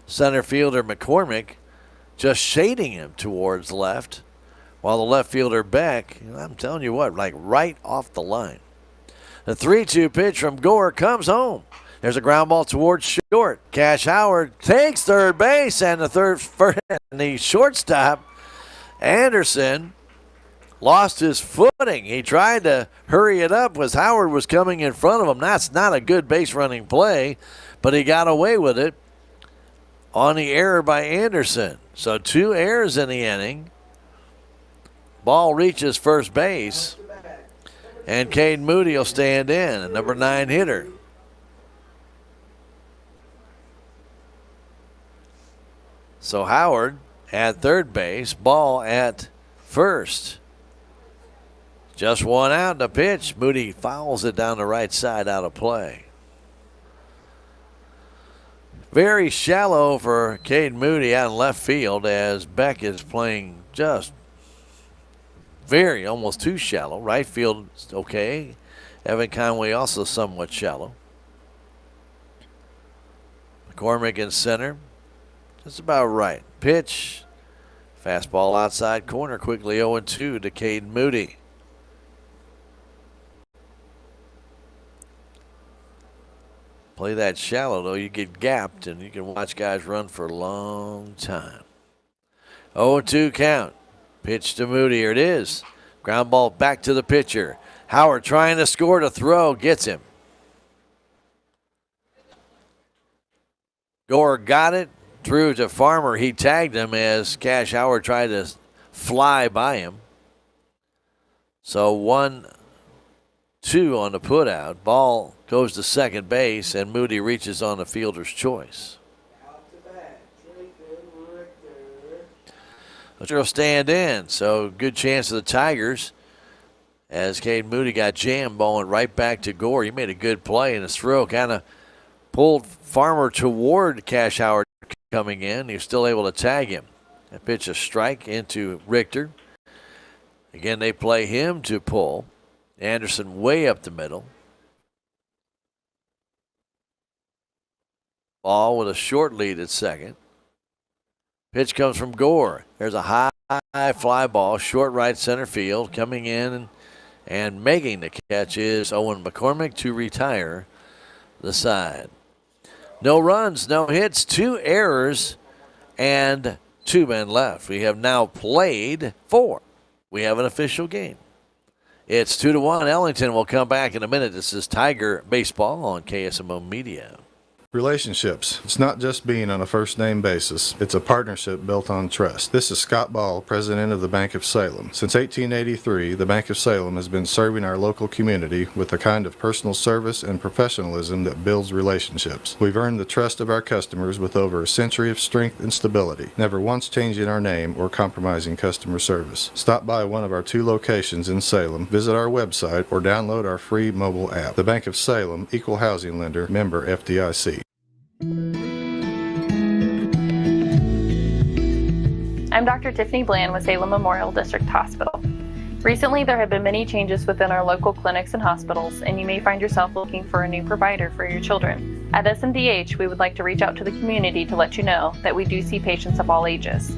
Speaker 2: Center fielder McCormick just shading him towards left, while the left fielder Beck, I'm telling you what, like right off the line. The 3-2 pitch from Gore comes home. There's a ground ball towards short. Cash Howard takes third base, and the shortstop, Anderson, lost his footing. He tried to hurry it up as Howard was coming in front of him. That's not a good base running play, but he got away with it on the error by Anderson. So 2 errors in the inning. Ball reaches first base, and Caden Moody will stand in, a number 9 hitter. So Howard at third base, Ball at first. Just 1 out in the pitch. Moody fouls it down the right side, out of play. Very shallow for Caden Moody out in left field as Beck is playing just almost too shallow. Right field is okay. Evan Conway also somewhat shallow. McCormick in center. Just about right. Pitch. Fastball outside corner. Quickly 0-2 to Caden Moody. Play that shallow, though, you get gapped, and you can watch guys run for a long time. 0-2 count. Pitch to Moody. Here it is. Ground ball back to the pitcher. Howard trying to score to throw. Gets him. Gore got it. Threw to Farmer. He tagged him as Cash Howard tried to fly by him. So 1-2 on the putout. Ball goes to second base, and Moody reaches on the fielder's choice. They'll stand in, so good chance of the Tigers as Caden Moody got jammed, balling right back to Gore. He made a good play, and his throw kind of pulled Farmer toward Cash Howard coming in. He was still able to tag him. That pitch a strike into Richter. Again, they play him to pull. Anderson way up the middle. Ball with a short lead at second. Pitch comes from Gore. There's a high fly ball, short right center field. Coming in and making the catch is Owen McCormick to retire the side. No runs, no hits, 2 errors, and 2 men left. We have now played 4. We have an official game. It's 2-1. Ellington will come back in a minute. This is Tiger Baseball on KSMO Media.
Speaker 6: Relationships. It's not just being on a first-name basis. It's a partnership built on trust. This is Scott Ball, president of the Bank of Salem. Since 1883, the Bank of Salem has been serving our local community with a kind of personal service and professionalism that builds relationships. We've earned the trust of our customers with over a century of strength and stability, never once changing our name or compromising customer service. Stop by one of our 2 locations in Salem, visit our website, or download our free mobile app. The Bank of Salem, Equal Housing Lender, member FDIC.
Speaker 8: I'm Dr. Tiffany Bland with Salem Memorial District Hospital. Recently, there have been many changes within our local clinics and hospitals, and you may find yourself looking for a new provider for your children. At SMDH, we would like to reach out to the community to let you know that we do see patients of all ages.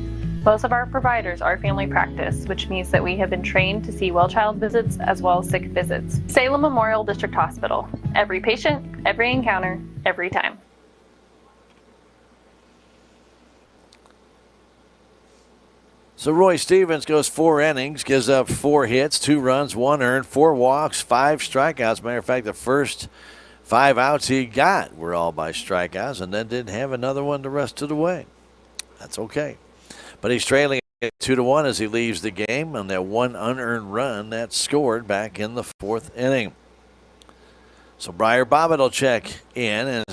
Speaker 8: Most of our providers are family practice, which means that we have been trained to see well-child visits as well as sick visits. Salem Memorial District Hospital. Every patient, every encounter, every time.
Speaker 2: So Roy Stevens goes 4 innings, gives up 4 hits, 2 runs, 1 earned, 4 walks, 5 strikeouts. Matter of fact, the first 5 outs he got were all by strikeouts, and then didn't have another one the rest of the way. That's okay. But he's trailing 2-1 as he leaves the game on that 1 unearned run that scored back in the 4th inning. So Briar Bobbitt will check in, and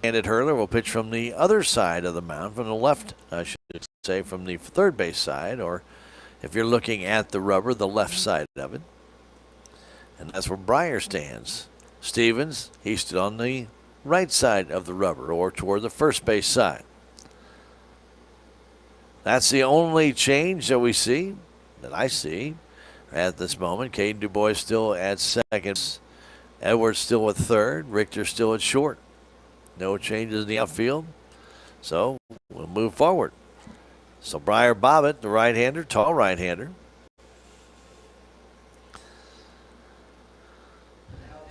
Speaker 2: Bandit Hurler will pitch from the other side of the mound, from the left, I should say, from the third base side, or if you're looking at the rubber, the left side of it. And that's where Briar stands. Stevens, he stood on the right side of the rubber, or toward the first base side. That's the only change that we see, that I see at this moment. Caden DuBois still at second. Edwards still at third. Richter still at short. No changes in the outfield. So we'll move forward. So Briar Bobbitt, the right-hander, tall right-hander.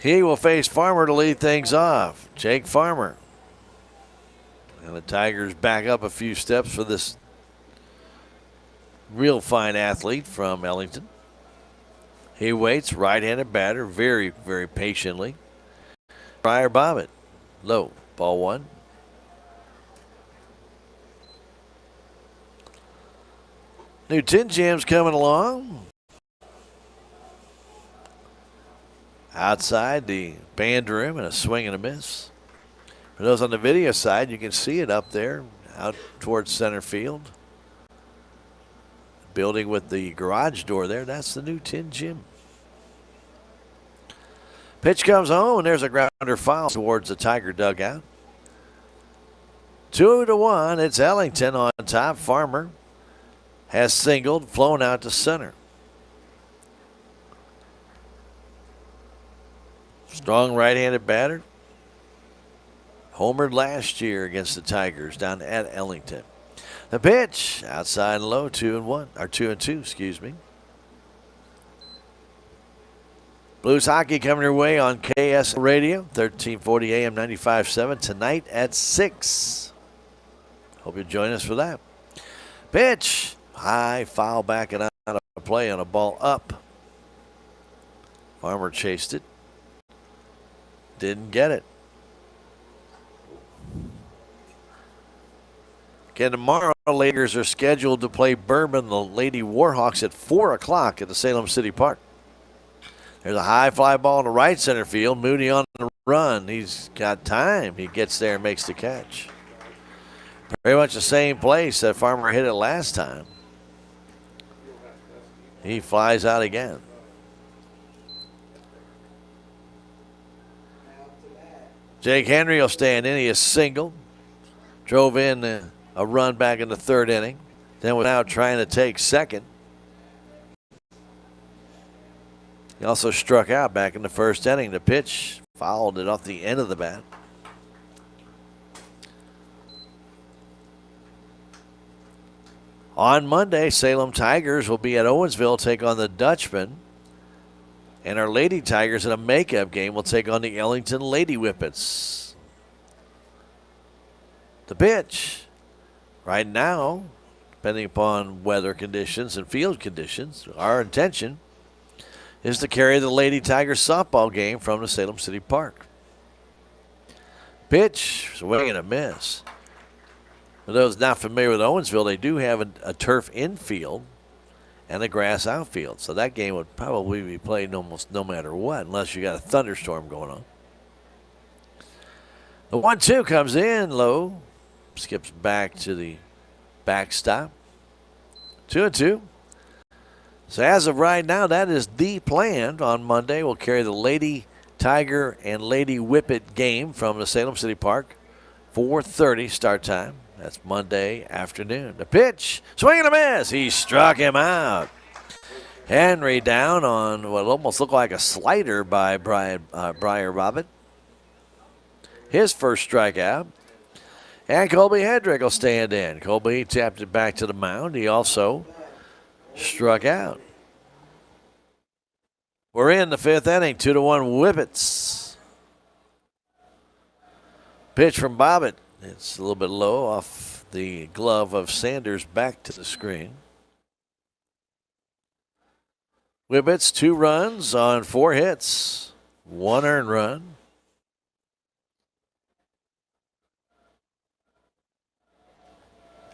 Speaker 2: He will face Farmer to lead things off. Jake Farmer. And the Tigers back up a few steps for this real fine athlete from Ellington. He waits, right-handed batter, very, very patiently. Briar Bobbitt, low, ball one. New Tin Jam's coming along. Outside the band room and a swing and a miss. For those on the video side, you can see it up there out towards center field. Building with the garage door there, that's the new Tin Gym. Pitch comes home, and there's a grounder foul towards the Tiger dugout. 2-1, it's Ellington on top. Farmer has singled, flown out to center. Strong right-handed batter. Homered last year against the Tigers down at Ellington. The pitch outside and low, 2-1, or 2-2, excuse me. Blues hockey coming your way on KSMO Radio, 1340 AM 95.7 tonight at 6. Hope you'll join us for that. Pitch, high foul back and out of play on a ball up. Farmer chased it. Didn't get it. Again, tomorrow, Lakers are scheduled to play Bourbon, the Lady Warhawks, at 4 o'clock at the Salem City Park. There's a high fly ball in the right center field. Mooney on the run. He's got time. He gets there and makes the catch. Very much the same place that Farmer hit it last time. He flies out again. Jake Henry will stand in. He is single. Drove in a run back in the third inning. Then was out trying to take second. He also struck out back in the first inning. The pitch fouled it off the end of the bat. On Monday, Salem Tigers will be at Owensville, take on the Dutchman. And our Lady Tigers in a makeup game will take on the Ellington Lady Whippets. The pitch. Right now, depending upon weather conditions and field conditions, our intention is to carry the Lady Tigers softball game from the Salem City Park. Pitch, swing and a miss. For those not familiar with Owensville, they do have a turf infield and a grass outfield. So that game would probably be played almost no matter what, unless you got a thunderstorm going on. The 1-2 comes in low. Skips back to the backstop. 2-2. So as of right now, that is the plan. On Monday, we'll carry the Lady Tiger and Lady Whippet game from the Salem City Park. 4:30 start time. That's Monday afternoon. The pitch, swing and a miss. He struck him out. Henry down on what almost looked like a slider by Briar Bobbitt. His first strikeout. And Colby Hedrick will stand in. Colby tapped it back to the mound. He also struck out. We're in the fifth inning, 2-1 Whippets. Pitch from Bobbitt. It's a little bit low off the glove of Sanders back to the screen. Whippets, 2 runs on 4 hits, 1 earned run.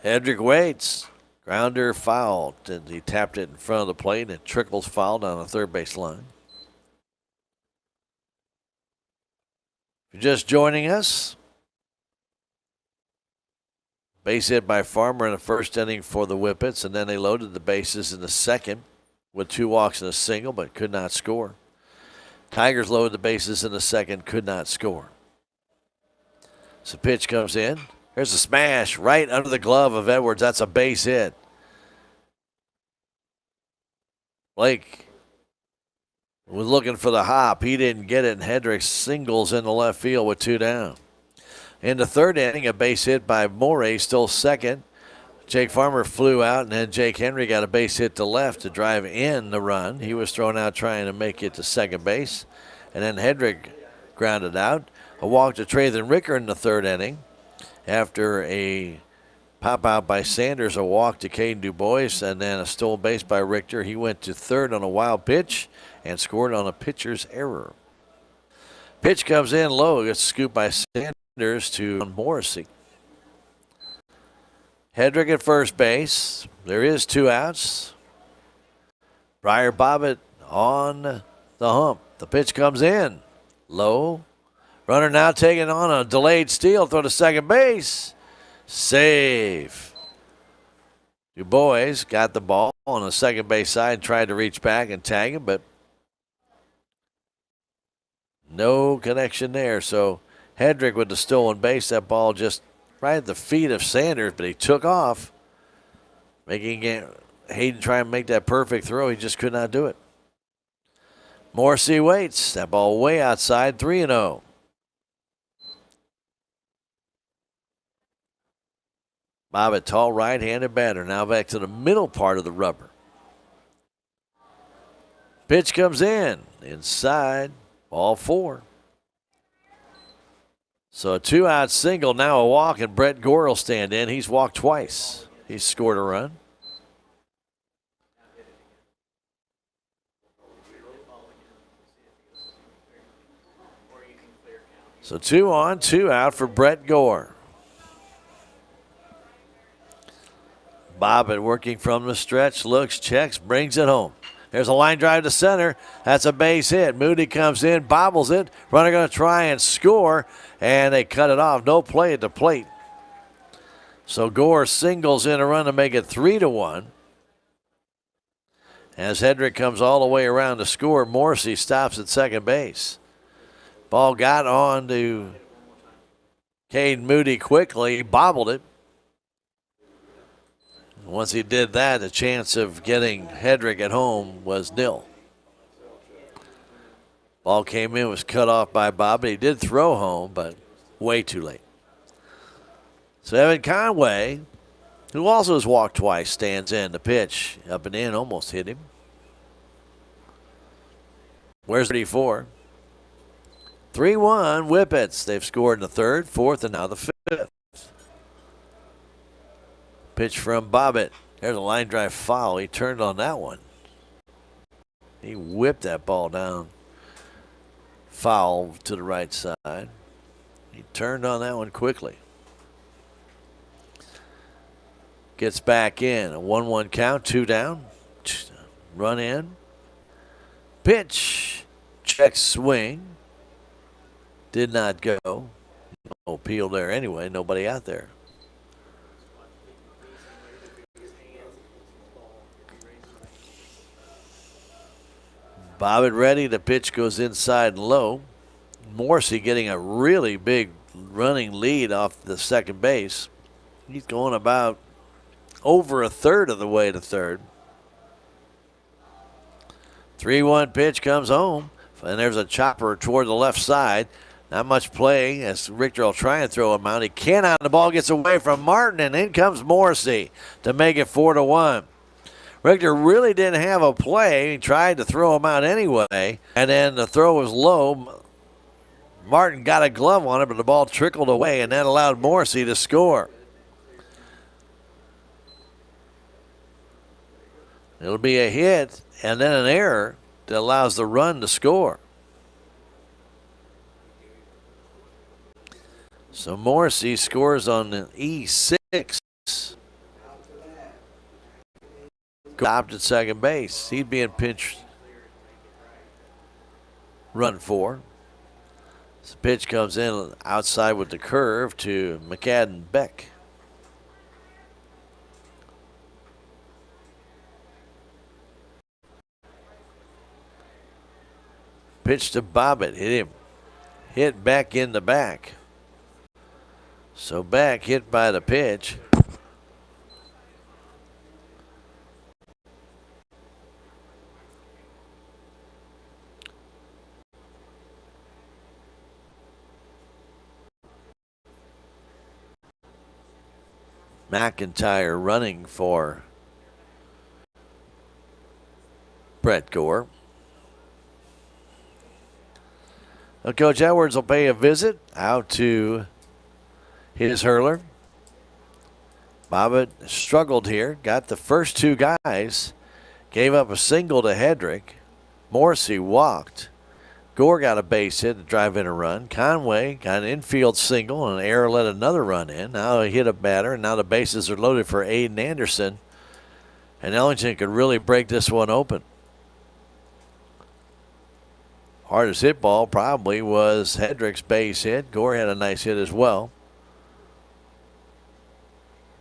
Speaker 2: Hedrick waits. Grounder fouled, and he tapped it in front of the plate, and it trickles foul down the third base line. If you're just joining us, base hit by Farmer in the first inning for the Whippets, and then they loaded the bases in the second with 2 walks and a single, but could not score. Tigers loaded the bases in the second, could not score. So pitch comes in. There's a smash right under the glove of Edwards. That's a base hit. Blake was looking for the hop. He didn't get it, and Hedrick singles in the left field with 2 down. In the third inning, a base hit by Morey, still second. Jake Farmer flew out, and then Jake Henry got a base hit to left to drive in the run. He was thrown out trying to make it to second base. and then Hedrick grounded out. A walk to Trevathan Ricker in the third inning after a pop out by Sanders, a walk to Caden DuBois, and then a stolen base by Richter. He went to third on a wild pitch and scored on a pitcher's error. Pitch comes in low, gets scooped by Sanders to Morrissey. Hedrick at first base. There is 2 outs. Briar Bobbitt on the hump. The pitch comes in low. Runner now taking on a delayed steal, throw to second base. Save. DuBois got the ball on the second base side, tried to reach back and tag him, but no connection there. So Hedrick with the stolen base. That ball just right at the feet of Sanders, but he took off, making Hayden try and make that perfect throw. He just could not do it. Morrissey waits. That ball way outside, 3-0. Bobbitt, tall right-handed batter. Now back to the middle part of the rubber. Pitch comes in. Inside. Ball 4. So a 2-out single, now a walk, and Brett Gore will stand in. He's walked twice. He's scored a run. So 2 on, 2 out for Brett Gore. Bobbitt working from the stretch, looks, checks, brings it home. There's a line drive to center. That's a base hit. Moody comes in, bobbles it. Runner going to try and score, and they cut it off. No play at the plate. So Gore singles in a run to make it 3-1. As Hedrick comes all the way around to score, Morrissey stops at second base. Ball got on to Cade Moody quickly. He bobbled it. Once he did that, the chance of getting Hedrick at home was nil. Ball came in, was cut off by Bob. He did throw home, but way too late. So Evan Conway, who also has walked twice, stands in. The pitch up and in, almost hit him. Where's 34? 3-1 Whippets. They've scored in the third, fourth, and now the fifth. Pitch from Bobbitt. There's a line drive foul. He turned on that one. He whipped that ball down. Foul to the right side. He turned on that one quickly. Gets back in. A 1-1 count, 2 down. Run in. Pitch. Check swing. Did not go. No appeal there anyway. Nobody out there. Bobbitt ready. The pitch goes inside and low. Morrissey getting a really big running lead off the second base. He's going about over a third of the way to third. 3-1 pitch comes home. And there's a chopper toward the left side. Not much play as Richter will try and throw him out. He cannot. The ball gets away from Martin, and in comes Morrissey to make it 4-1. Richter really didn't have a play. He tried to throw him out anyway, and then the throw was low. Martin got a glove on it, but the ball trickled away, and that allowed Morrissey to score. It'll be a hit and then an error that allows the run to score. So Morrissey scores on the E6. Stopped at second base. He'd be in pinch run 4. This pitch comes in outside with the curve to McCadden Beck. Pitch to Bobbitt. Hit him. Hit back in the back. So Beck hit by the pitch. McIntyre running for Brett Gore. Well, Coach Edwards will pay a visit out to his hurler. Bobbitt struggled here, got the first two guys, gave up a single to Hedrick. Morrissey walked. Gore got a base hit to drive in a run. Conway got an infield single, and an error let another run in. Now he hit a batter, and now the bases are loaded for Aiden Anderson. And Ellington could really break this one open. Hardest hit ball probably was Hedrick's base hit. Gore had a nice hit as well.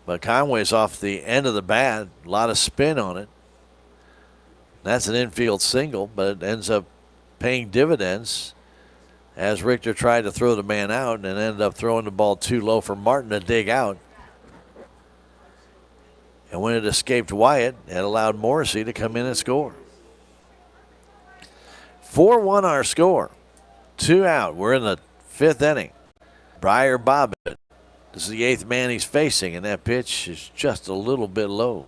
Speaker 2: But Conway's off the end of the bat. A lot of spin on it. That's an infield single, but it ends up paying dividends as Richter tried to throw the man out and ended up throwing the ball too low for Martin to dig out. And when it escaped Wyatt, it allowed Morrissey to come in and score. 4-1 our score. 2 out. We're in the 5th inning. Briar Bobbitt. This is the 8th man he's facing, and that pitch is just a little bit low.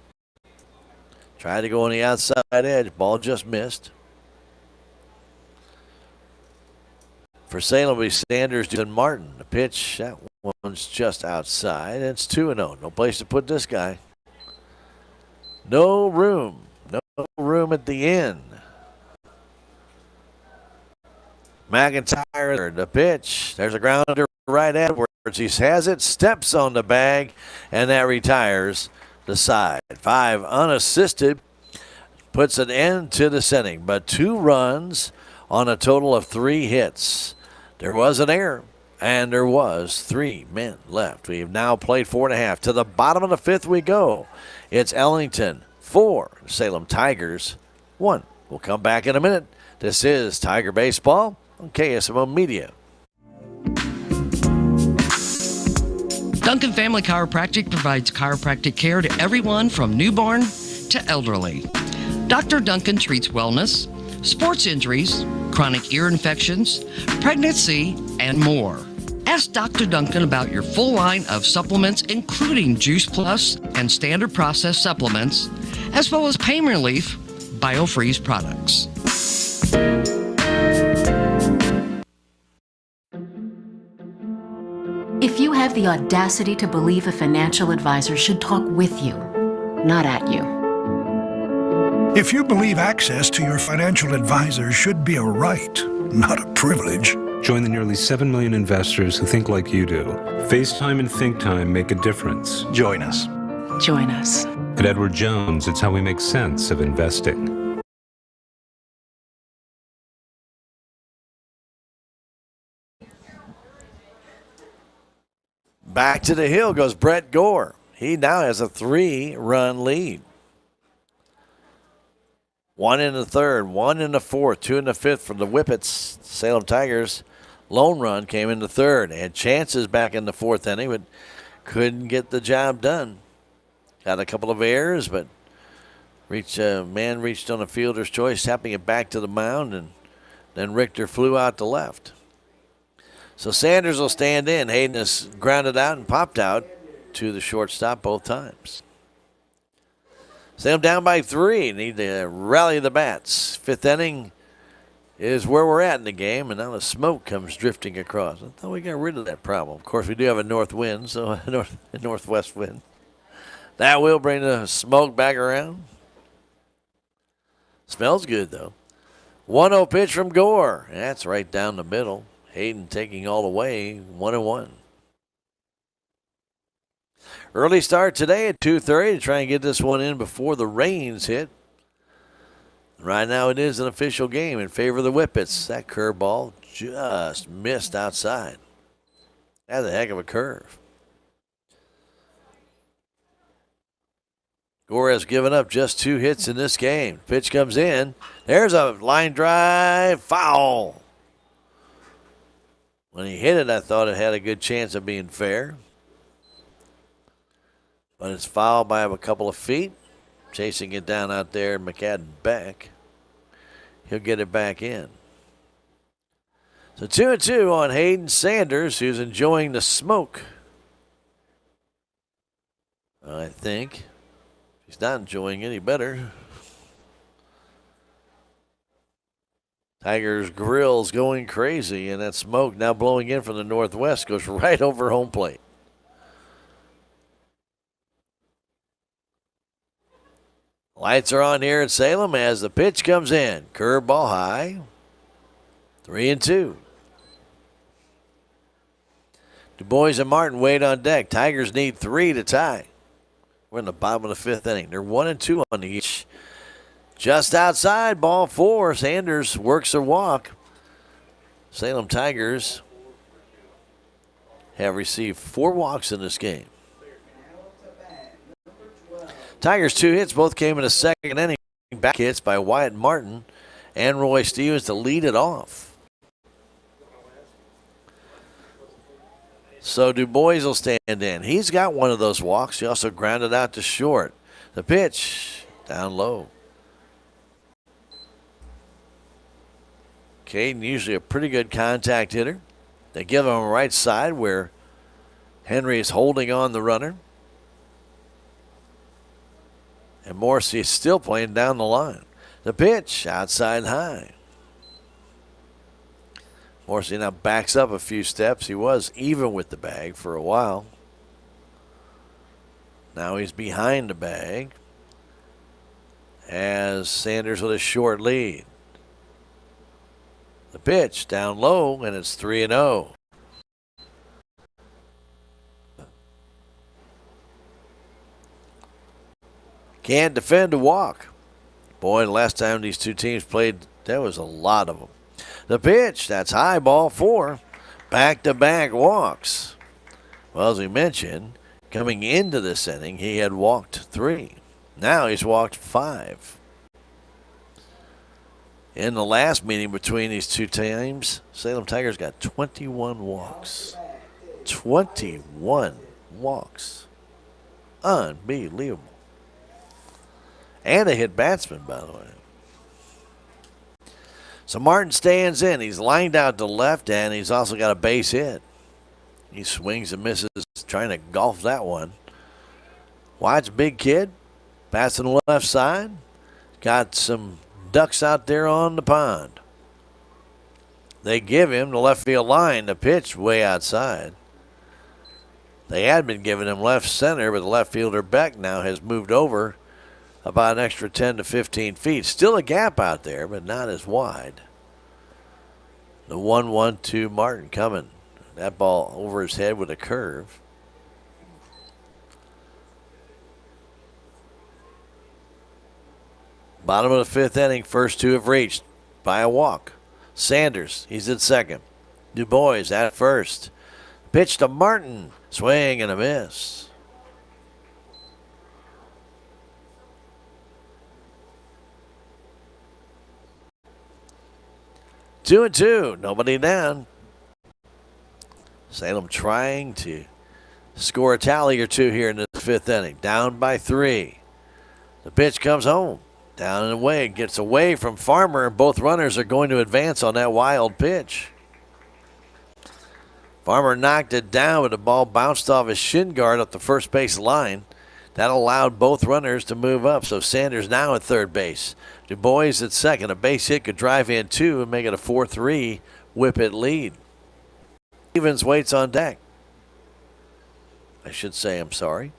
Speaker 2: Tried to go on the outside edge. Ball just missed. For Salem, it'll be Sanders and Martin. The pitch, that one's just outside. It's 2-0. No place to put this guy. No room. No room at the end. McIntyre, the pitch. There's a grounder right at Edwards. He has it, steps on the bag, and that retires the side. 5 unassisted puts an end to this inning, but 2 runs on a total of 3 hits. There was an error, and there was 3 men left. We have now played 4.5. To the bottom of the 5th we go. It's Ellington 4, Salem Tigers 1. We'll come back in a minute. This is Tiger Baseball on KSMO Media.
Speaker 9: Duncan Family Chiropractic provides chiropractic care to everyone from newborn to elderly. Dr. Duncan treats wellness, sports injuries, chronic ear infections, pregnancy, and more. Ask Dr. Duncan about your full line of supplements, including Juice Plus and standard processed supplements, as well as pain relief, BioFreeze products.
Speaker 10: If you have the audacity to believe a financial advisor should talk with you, not at you.
Speaker 11: If you believe access to your financial advisor should be a right, not a privilege.
Speaker 12: Join the nearly 7 million investors who think like you do. FaceTime and Think Time make a difference.
Speaker 11: Join us.
Speaker 10: Join us.
Speaker 12: At Edward Jones, it's how we make sense of investing.
Speaker 2: Back to the hill goes Brett Gore. He now has a 3-run lead. 1 in the 3rd, 1 in the 4th, 2 in the 5th for the Whippets. Salem Tigers lone run came in the 3rd. They had chances back in the 4th inning, but couldn't get the job done. Got a couple of errors, but man reached on a fielder's choice, tapping it back to the mound, and then Richter flew out to left. So Sanders will stand in. Hayden has grounded out and popped out to the shortstop both times. Salem down by 3. Need to rally the bats. 5th inning is where we're at in the game, and now the smoke comes drifting across. I thought we got rid of that problem. Of course, we do have a north wind, so a northwest wind. That will bring the smoke back around. Smells good, though. 1-0 pitch from Gore. That's right down the middle. Hayden taking all the way, 1-1. Early start today at 2:30 to try and get this one in before the rains hit. Right now it is an official game in favor of the Whippets. That curveball just missed outside. That's a heck of a curve. Gore has given up just 2 hits in this game. Pitch comes in. There's a line drive, foul. When he hit it, I thought it had a good chance of being fair. But it's fouled by a couple of feet. Chasing it down out there, McCadden back. He'll get it back in. So 2-2 on Hayden Sanders, who's enjoying the smoke. I think. He's not enjoying any better. Tigers grill's going crazy, and that smoke now blowing in from the northwest goes right over home plate. Lights are on here at Salem as the pitch comes in. Curveball high. 3-2. Du Bois and Martin wait on deck. Tigers need 3 to tie. We're in the bottom of the 5th inning. They're 1-2 on the each. Just outside, ball 4. Sanders works a walk. Salem Tigers have received 4 walks in this game. Tigers 2 hits, both came in the second inning. Back hits by Wyatt Martin and Roy Stevens to lead it off. So Du Bois will stand in. He's got one of those walks. He also grounded out to short. The pitch down low. Caden usually a pretty good contact hitter. They give him a right side where Henry is holding on the runner. And Morrissey is still playing down the line. The pitch outside high. Morrissey now backs up a few steps. He was even with the bag for a while. Now he's behind the bag as Sanders with a short lead. The pitch down low, and it's 3-0. Can't defend a walk. Boy, the last time these two teams played, there was a lot of them. The pitch, that's high, ball 4. Back-to-back walks. Well, as we mentioned, coming into this inning, he had walked 3. Now he's walked 5. In the last meeting between these two teams, Salem Tigers got 21 walks. 21 walks. Unbelievable. And a hit batsman, by the way. So Martin stands in. He's lined out to left, and he's also got a base hit. He swings and misses, trying to golf that one. Wyatt's a big kid. Passing the left side. Got some ducks out there on the pond. They give him the left field line. The pitch way outside. They had been giving him left center, but the left fielder Beck now has moved over about an extra 10 to 15 feet. Still a gap out there, but not as wide. The 1-1-2 Martin coming. That ball over his head with a curve. Bottom of the 5th inning, first 2 have reached by a walk. Sanders, he's at second. Du Bois at first. Pitch to Martin, swing and a miss. Two and two, nobody down. Salem trying to score a tally or 2 here in the 5th inning. Down by 3. The pitch comes home. Down and away, gets away from Farmer, and both runners are going to advance on that wild pitch. Farmer knocked it down, but the ball bounced off his shin guard up the first base line. That allowed both runners to move up, so Sanders now at third base. Du Bois at second. A base hit could drive in 2 and make it a 4-3 Whippet lead. Stevens waits on deck. I should say, I'm sorry.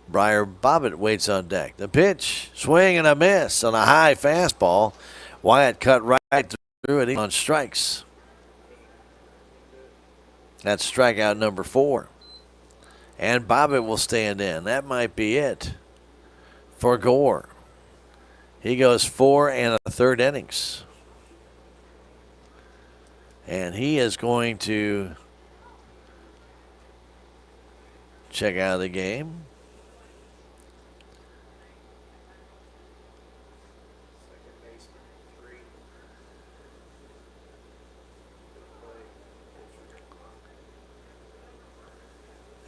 Speaker 2: Briar Bobbitt waits on deck. The pitch, swing and a miss on a high fastball. Wyatt cut right through it on strikes. That's strikeout number 4. And Bobbitt will stand in. That might be it for Gore. He goes 4 1/3 innings. And he is going to check out of the game.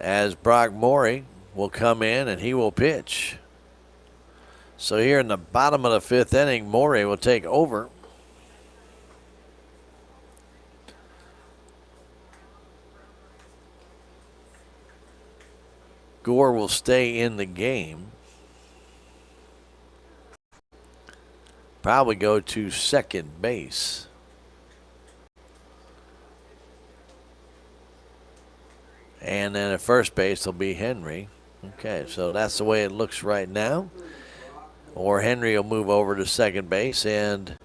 Speaker 2: As Brock Morey will come in and he will pitch. So here in the bottom of the 5th inning, Morey will take over. Gore will stay in the game. probably go to second base. And then at first base will be Henry. Okay, so that's the way it looks right now. Or Henry will move over to second base and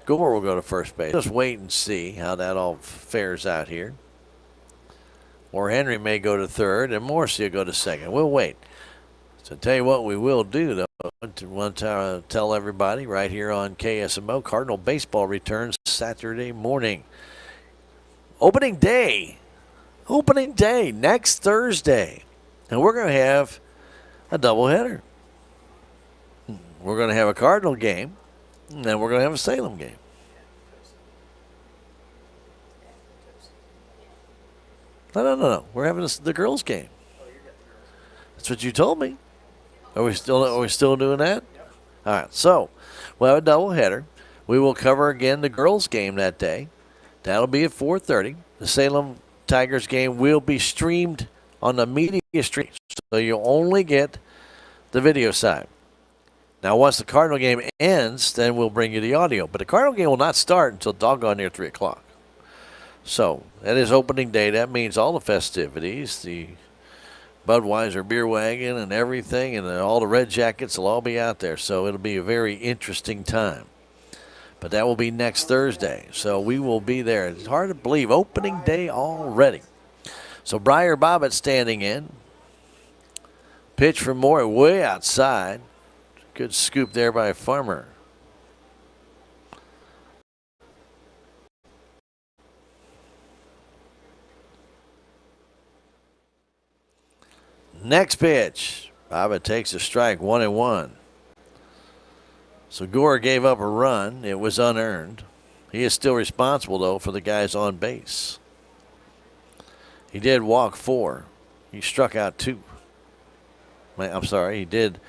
Speaker 2: Gore will go to first base. Just wait and see how that all fares out here. Or Henry may go to third and Morrissey will go to second. We'll wait. So tell you what we will do, though. I want to tell everybody right here on KSMO, Cardinal baseball returns Saturday morning. Opening day next Thursday. And we're going to have a doubleheader. We're going to have a Cardinal game, and then we're going to have a Salem game. No. We're having the girls' game. That's what you told me. Are we still doing that? All right. So we'll have a doubleheader. We will cover again the girls' game that day. That'll be at 4:30. The Salem Tigers game will be streamed on the media stream, so you'll only get the video side. Now, once the Cardinal game ends, then we'll bring you the audio. But the Cardinal game will not start until doggone near 3 o'clock. So that is opening day. That means all the festivities, the Budweiser beer wagon and everything, and all the Red Jackets will all be out there. So it'll be a very interesting time. But that will be next Thursday. So we will be there. It's hard to believe. Opening day already. So Briar Bobbitt standing in. Pitch from Moore way outside. Good scoop there by Farmer. Next pitch. Bobbitt takes a strike, 1-1. So Gore gave up a run. It was unearned. He is still responsible, though, for the guys on base. He did walk 4. He struck out 2. I'm sorry, he did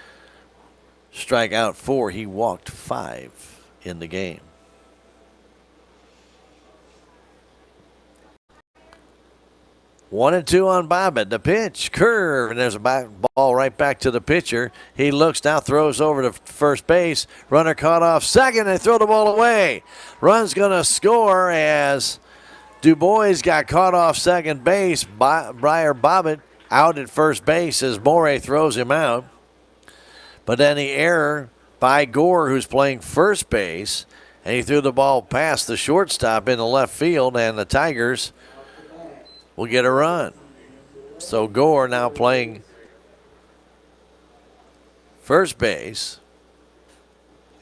Speaker 2: strike out 4. He walked 5 in the game. One and two on Bobbitt. The pitch, curve, and there's a ball right back to the pitcher. He looks now, throws over to first base. Runner caught off second. They throw the ball away. Run's going to score as Dubois got caught off second base. Briar Bobbitt out at first base as Morey throws him out. But then the error by Gore, who's playing first base, and he threw the ball past the shortstop in the left field, and the Tigers will get a run. So Gore now playing first base,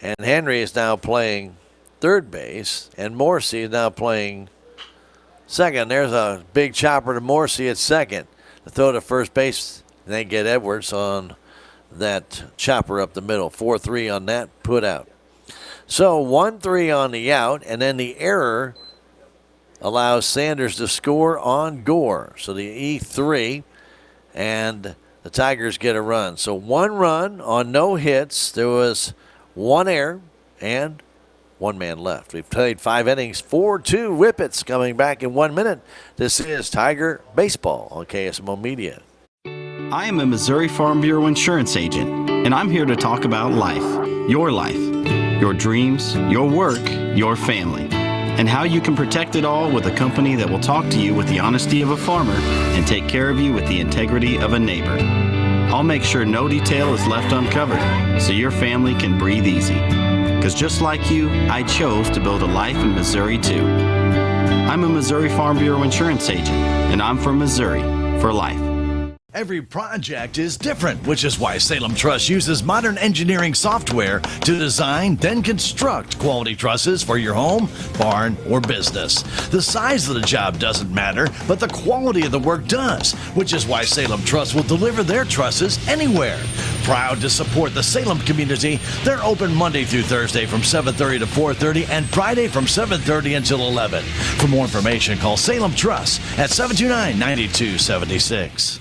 Speaker 2: and Henry is now playing third base, and Morrissey is now playing second. There's a big chopper to Morrissey at second. The throw to first base, and they get Edwards on that chopper up the middle. 4-3 on that put out. So 1-3 on the out, and then the error allows Sanders to score on Gore. So the E3, and the Tigers get a run. So 1 run on no hits. There was 1 error and 1 man left. We've played 5 innings, 4-2 Whippets coming back in 1 minute. This is Tiger Baseball on KSMO Media.
Speaker 14: I am a Missouri Farm Bureau insurance agent, and I'm here to talk about life, your dreams, your work, your family, and how you can protect it all with a company that will talk to you with the honesty of a farmer and take care of you with the integrity of a neighbor. I'll make sure no detail is left uncovered so your family can breathe easy. Because just like you, I chose to build a life in Missouri too. I'm a Missouri Farm Bureau insurance agent, and I'm from Missouri for life.
Speaker 2: Every project is different, which is why Salem Truss uses modern engineering software to design, then construct quality trusses for your home, barn, or business. The size of the job doesn't matter, but the quality of the work does, which is why Salem Truss will deliver their trusses anywhere. Proud to support the Salem community, they're open Monday through Thursday from 7:30 to 4:30 and Friday from 7:30 until 11. For more information, call Salem Truss at 729-9276.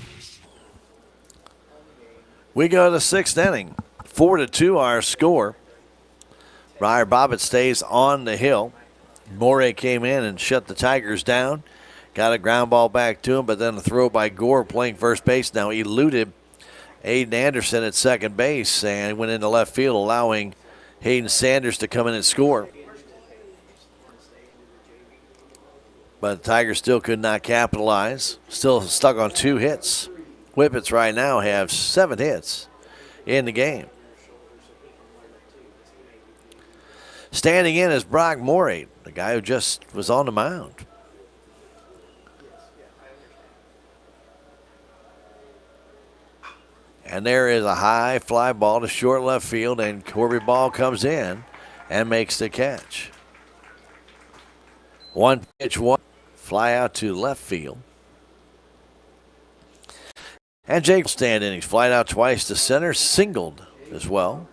Speaker 2: We go to the 6th inning. 4-2 our score. Briar Bobbitt stays on the hill. Morey came in and shut the Tigers down. Got a ground ball back to him, but then a throw by Gore playing first base now eluded. Aiden Anderson at second base and went into left field, allowing Hayden Sanders to come in and score. But the Tigers still could not capitalize. Still stuck on 2 hits. Whippets right now have 7 hits in the game. Standing in is Brock Morey, the guy who just was on the mound. And there is a high fly ball to short left field, and Corby Ball comes in and makes the catch. 1 pitch, 1 fly out to left field. And Jake will stand in. He's flied out twice to center, singled as well.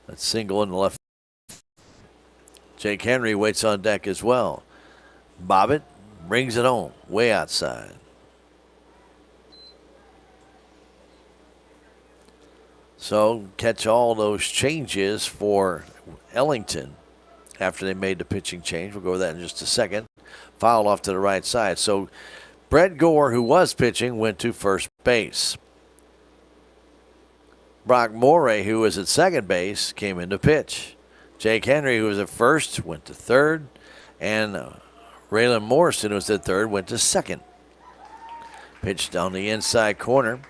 Speaker 2: That's single in the left. Jake Henry waits on deck as well. Bobbitt brings it home, way outside. So catch all those changes for Ellington after they made the pitching change. We'll go over that in just a second. Foul off to the right side. So Brett Gore, who was pitching, went to first base. Brock Morey, who was at second base, came in to pitch. Jake Henry, who was at first, went to third. And Raylan Morrison, who was at third, went to second. Pitched on the inside corner.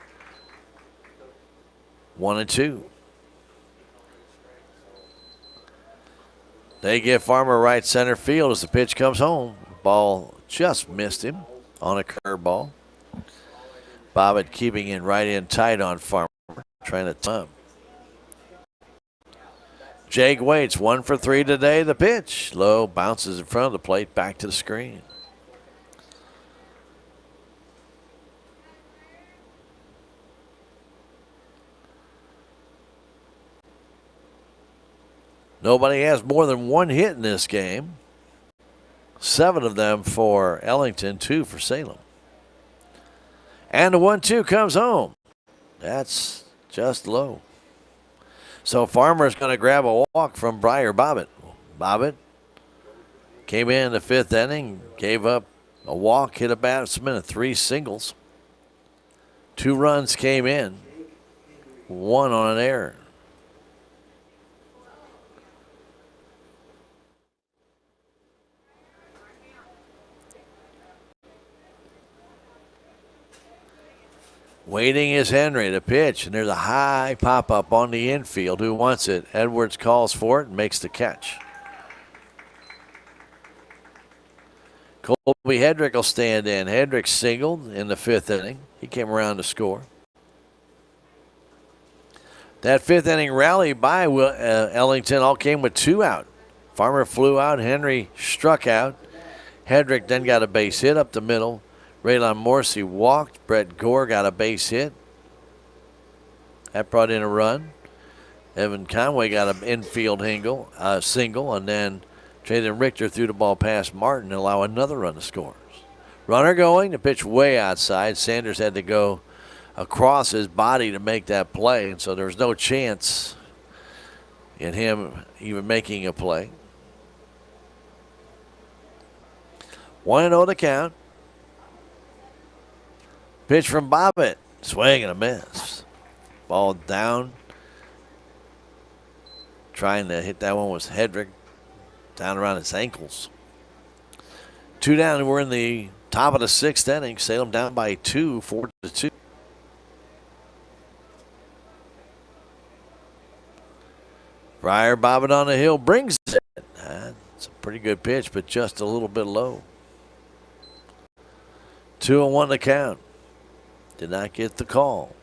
Speaker 2: 1-2. They give Farmer right center field as the pitch comes home. Ball just missed him on a curveball. Bobbitt keeping it right in tight on Farmer, trying to time. Jake waits, 1 for 3 today. The pitch low, bounces in front of the plate, back to the screen. Nobody has more than 1 hit in this game. 7 of them for Ellington, 2 for Salem. And the 1-2 comes home. That's just low. So Farmer's going to grab a walk from Briar Bobbitt. Bobbitt came in the 5th inning, gave up a walk, hit a batsman, and 3 singles. 2 runs came in, 1 on an error. Waiting is Henry to pitch, and there's a high pop-up on the infield. Who wants it? Edwards calls for it and makes the catch. Colby Hedrick will stand in. Hedrick singled in the 5th inning. He came around to score. That 5th inning rally by Ellington all came with 2 out. Farmer flew out. Henry struck out. Hedrick then got a base hit up the middle. Raylan Morrissey walked. Brett Gore got a base hit. That brought in a run. Evan Conway got an infield single, and then Jalen Richter threw the ball past Martin and allowed another run to score. Runner going, the pitch way outside. Sanders had to go across his body to make that play, and so there was no chance in him even making a play. 1-0 the count. Pitch from Bobbitt. Swing and a miss. Ball down. Trying to hit that one was Hedrick. Down around his ankles. 2 down. We're in the top of the 6th inning. Salem down by 2, 4-2. Briar Bobbitt on the hill brings it. It's a pretty good pitch, but just a little bit low. 2-1 the count. Did not get the call.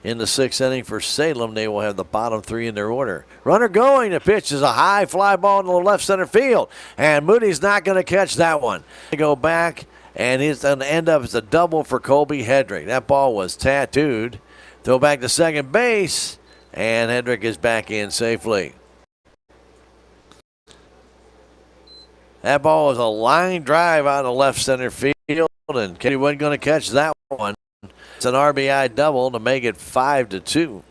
Speaker 2: In the 6th inning for Salem, they will have the bottom 3 in their order. Runner going. The pitch is a high fly ball into the left center field. And Moody's not going to catch that one. They go back, and it's going to end up as a double for Colby Hedrick. That ball was tattooed. Throw back to second base, and Hedrick is back in safely. That ball was a line drive out of left center field. And Katie wasn't going to catch that one. It's an RBI double to make it 5-2.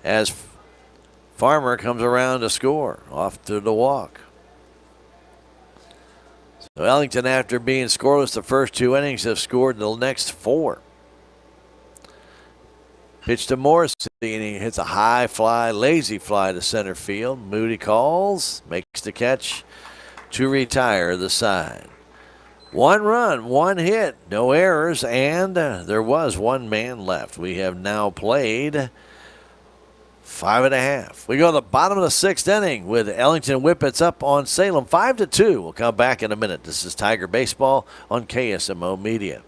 Speaker 2: As Farmer comes around to score off to the walk. Ellington, after being scoreless the first 2 innings, have scored the next 4. Pitch to Morrissey, and he hits a high fly, lazy fly to center field. Moody calls, makes the catch to retire the side. 1 run, 1 hit, no errors, and there was 1 man left. We have now played 5.5. We go to the bottom of the 6th inning with Ellington Whippets up on Salem 5-2. We'll come back in a minute. This is Tiger Baseball on KSMO Media.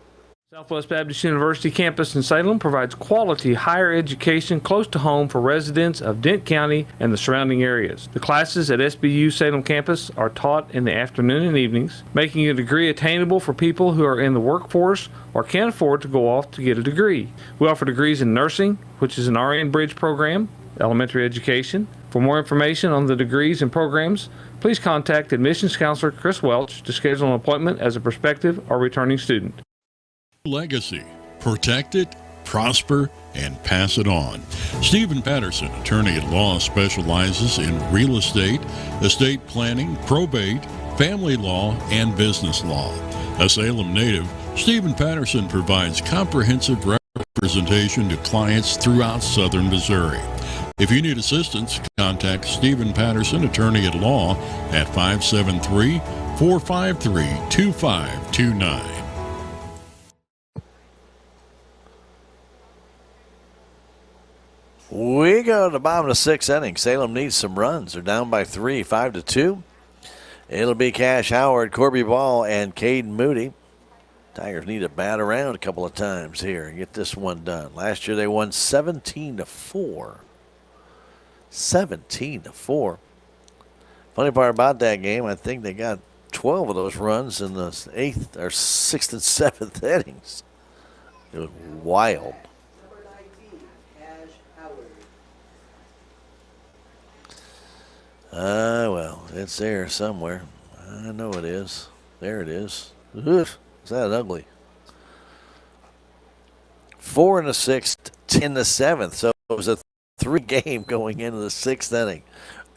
Speaker 15: Southwest Baptist University campus in Salem provides quality higher education close to home for residents of Dent County and the surrounding areas. The classes at SBU Salem campus are taught in the afternoon and evenings, making a degree attainable for people who are in the workforce or can't afford to go off to get a degree. We offer degrees in nursing, which is an RN Bridge program, elementary education. For more information on the degrees and programs, please contact admissions counselor Chris Welch to schedule an appointment as a prospective or returning student.
Speaker 1: Legacy. Protect it, prosper, and pass it on. Stephen Patterson, attorney at law, specializes in real estate, estate planning, probate, family law, and business law. A Salem native, Stephen Patterson provides comprehensive representation to clients throughout southern Missouri. If you need assistance, contact Stephen Patterson, attorney at law, at 573-453-2529.
Speaker 2: We go to the bottom of the 6th inning. Salem needs some runs. They're down by 3, 5-2. It'll be Cash Howard, Corby Ball, and Caden Moody. Tigers need to bat around a couple of times here and get this one done. Last year they won 17-4. 17-4. Funny part about that game, I think they got 12 of those runs in the 8th or 6th and 7th innings. It was wild. Well, it's there somewhere. I know it is. There it is. Oof, is that ugly? 4 in the 6th, 10 in the 7th. So it was a 3 game going into the 6th inning.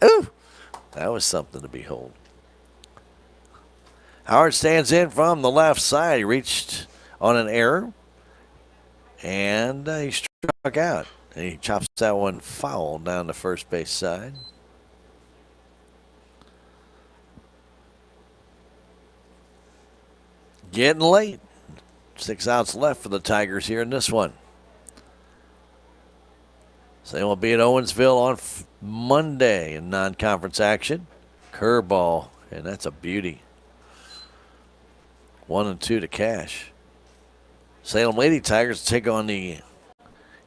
Speaker 2: Ooh, that was something to behold. Howard stands in from the left side. He reached on an error, and he struck out. And he chops that one foul down the first base side. Getting late. 6 outs left for the Tigers here in this one. So they will be at Owensville on Monday in non-conference action. Curveball, and that's a beauty. 1-2 to Cash. Salem Lady Tigers take on the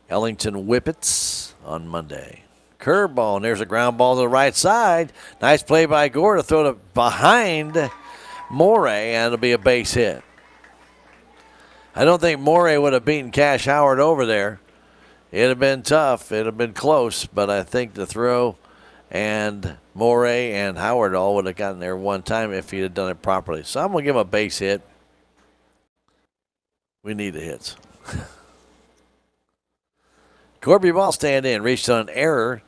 Speaker 2: Ellington Whippets on Monday. Curveball, and there's a ground ball to the right side. Nice play by Gore to throw it behind Moray, and it'll be a base hit. I don't think Moray would have beaten Cash Howard over there. It'd have been tough. It'd have been close, but I think the throw and Moray and Howard all would have gotten there one time if he had done it properly. So I'm going to give him a base hit. We need the hits. Corby Ball stand in, reached on an error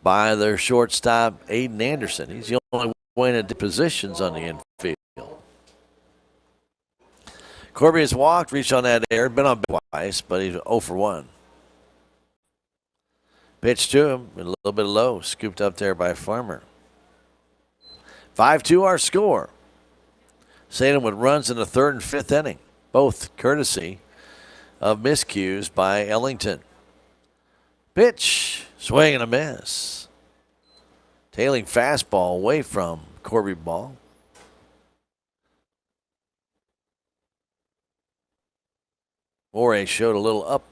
Speaker 2: by their shortstop, Aiden Anderson. He's the only one in the positions on the infield. Corby has walked, reached on that error, been on twice, but he's 0 for 1. Pitch to him, a little bit low, scooped up there by Farmer. 5-2 our score. Salem with runs in the 3rd and 5th inning, both courtesy of miscues by Ellington. Pitch, swing and a miss. Tailing fastball away from Corby Ball. Moray showed a little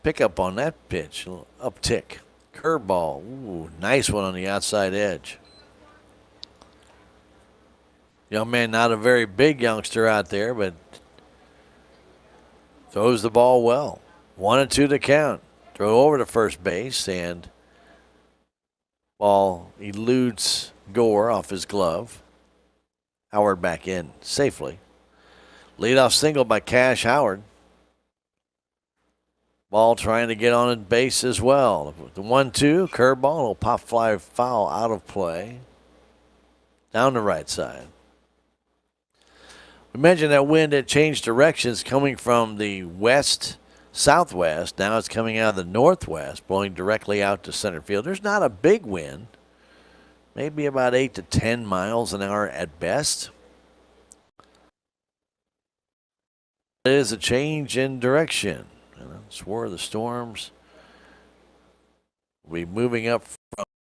Speaker 2: pickup on that pitch, a little uptick. Curveball, ooh, nice one on the outside edge. Young man, not a very big youngster out there, but throws the ball well. 1-2 to count. Throw over to first base, and ball eludes Gore off his glove. Howard back in safely. Leadoff single by Cash Howard. Ball trying to get on a base as well. The 1-2, curveball, will pop fly foul out of play. Down the right side. We mentioned that wind had changed directions coming from the west-southwest. Now it's coming out of the northwest, blowing directly out to center field. There's not a big wind, maybe about 8 to 10 miles an hour at best. It is a change in direction. That's where the storms will be moving up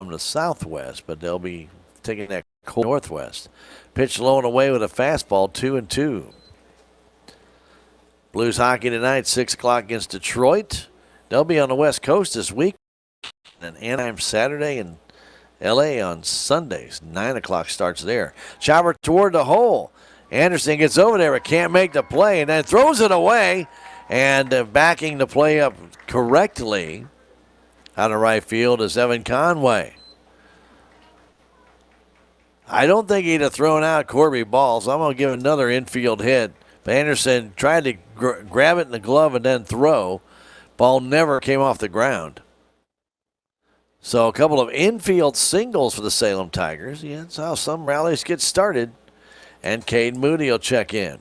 Speaker 2: from the southwest, but they'll be taking that cold northwest. Pitch low and away with a fastball, 2-2. Blues hockey tonight, 6 o'clock against Detroit. They'll be on the West Coast this week. And Anaheim Saturday and L.A. on Sundays. 9 o'clock starts there. Chopper toward the hole. Anderson gets over there but can't make the play and then throws it away. And backing the play up correctly out of right field is Evan Conway. I don't think he'd have thrown out Corby Ball, so I'm going to give another infield hit. But Anderson tried to grab it in the glove and then throw. Ball never came off the ground. So a couple of infield singles for the Salem Tigers. Yeah, that's how some rallies get started. And Cade Moody will check in.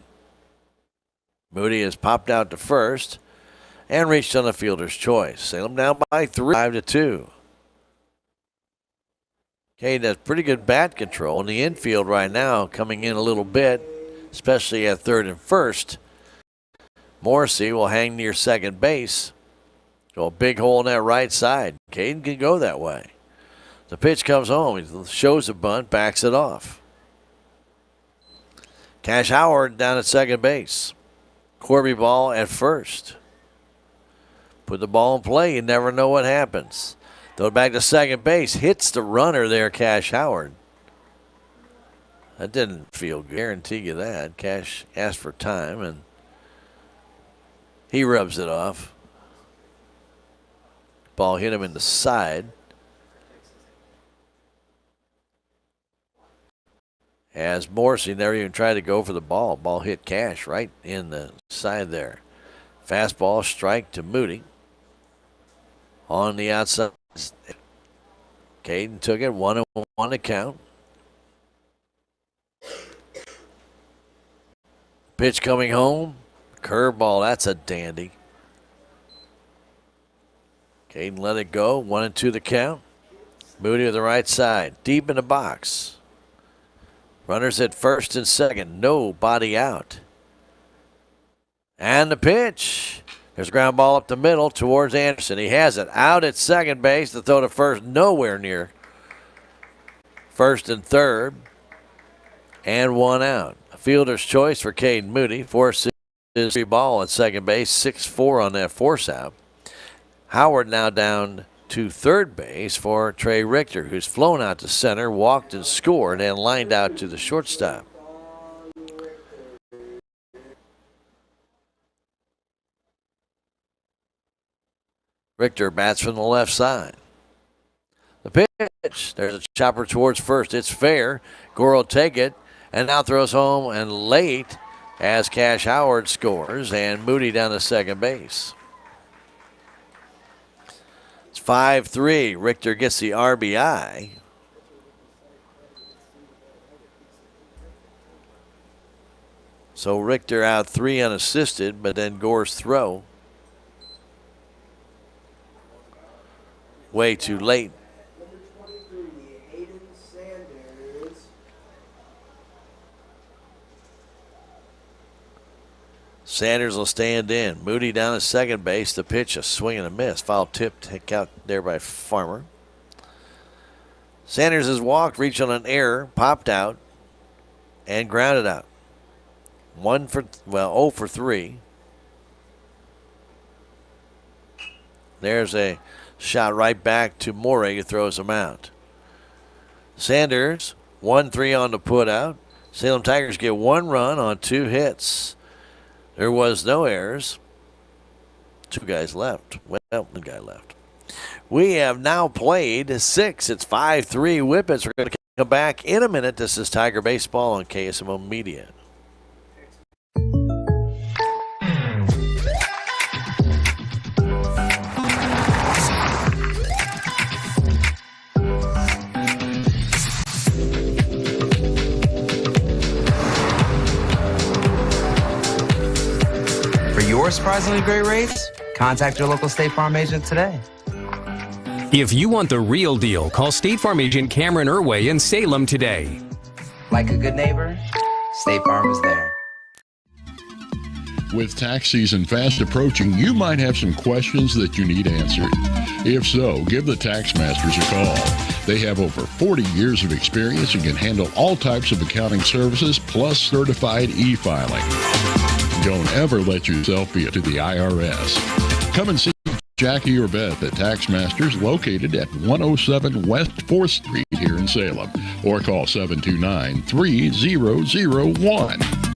Speaker 2: Moody has popped out to first and reached on the fielder's choice. Salem down by 3, 5-2. Cade has pretty good bat control in the infield right now, coming in a little bit, especially at third and first. Morrissey will hang near second base. Go a big hole in that right side. Cade can go that way. The pitch comes home. He shows a bunt, backs it off. Cash Howard down at second base. Corby Ball at first. Put the ball in play. You never know what happens. Throw it back to second base. Hits the runner there, Cash Howard. That didn't feel good. Guarantee you that. Cash asked for time, and he rubs it off. Ball hit him in the side. As Morrissey never even tried to go for the ball. Ball hit Cash right in the side there. Fastball strike to Moody. On the outside. Caden took it 1-1 to count. Pitch coming home. Curveball. That's a dandy. Caden let it go. 1-2 the count. Moody to the right side. Deep in the box. Runners at first and second. Nobody out. And the pitch. There's a ground ball up the middle towards Anderson. He has it out at second base. The throw to first, nowhere near first and third. And 1 out. A fielder's choice for Cade Moody. Forces free ball at second base. 6-4 on that force out. Howard now down to third base for Trey Richter, who's flown out to center, walked and scored, and lined out to the shortstop. Richter bats from the left side. The pitch. There's a chopper towards first. It's fair. Gore will take it and now throws home and late as Cash Howard scores and Moody down to second base. It's 5-3. Richter gets the RBI. So Richter out 3 unassisted, but then Gore's throw way too late. Sanders will stand in. Moody down at second base. The pitch, a swing and a miss. Foul tip take out there by Farmer. Sanders has walked, reached on an error, popped out, and grounded out. 0 for 3. There's a shot right back to Morey, who throws him out. Sanders, 1-3 on the putout. Salem Tigers get 1 run on 2 hits. There was no errors. 2 guys left. Well, 1 guy left. We have now played 6. It's 5-3 Whippets. We're going to come back in a minute. This is Tiger Baseball on KSMO Media.
Speaker 16: your surprisingly great rates, contact your local State Farm agent today.
Speaker 17: If you want the real deal, call State Farm agent Cameron Irway in Salem today.
Speaker 16: Like a good neighbor, State Farm is there.
Speaker 1: With tax season fast approaching, you might have some questions that you need answered. If so, give the Tax Masters a call. They have over 40 years of experience and can handle all types of accounting services plus certified e-filing. Don't ever let yourself be to the IRS. Come and see Jackie or Beth at Tax Masters, located at 107 West 4th Street here in Salem, or call 729-3001.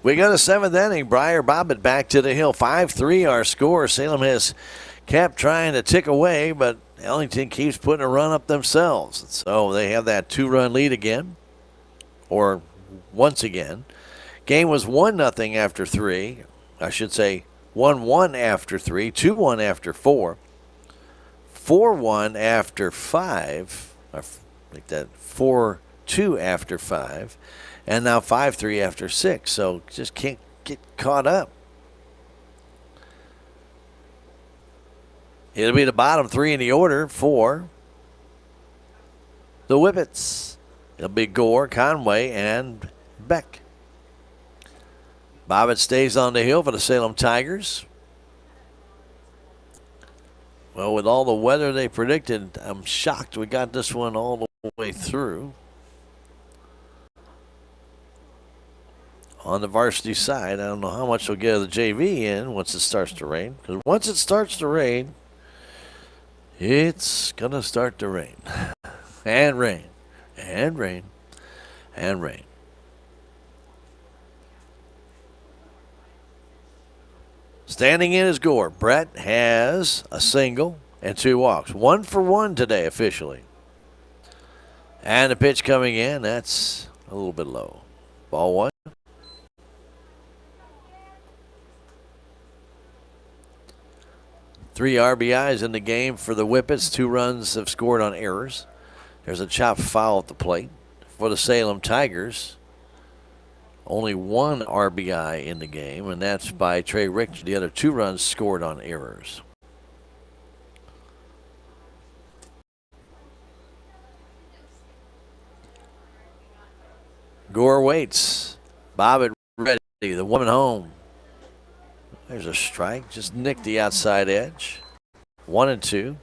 Speaker 2: We go to seventh inning. Briar Bobbitt back to the hill. 5-3 our score. Salem has kept trying to tick away, but Ellington keeps putting a run up themselves. So they have that 2-run lead again, or once again. Game was 1-0 after 3. I should say 1-1 after 3, 2-1 after 4, 4-1 after 5, like that, 4-2 after 5, and now 5-3 after 6. So just can't get caught up. It'll be the bottom 3 in the order for the Whippets. It'll be Gore, Conway, and Beck. Bobbitt stays on the hill for the Salem Tigers. Well, with all the weather they predicted, I'm shocked we got this one all the way through. On the varsity side, I don't know how much they'll get of the JV in once it starts to rain. Because once it starts to rain, it's going to start to rain. And rain. And rain. And rain. Standing in is Gore. Brett has a single and 2 walks. 1 for 1 today officially. And the pitch coming in, that's a little bit low. Ball 1. Three RBIs in the game for the Whippets. 2 runs have scored on errors. There's a chopped foul at the plate. For the Salem Tigers, only 1 RBI in the game, and that's by Trey Richter. The other 2 runs scored on errors. Gore waits. Bobbitt ready. The woman home. There's a strike. Just nicked the outside edge. 1-2.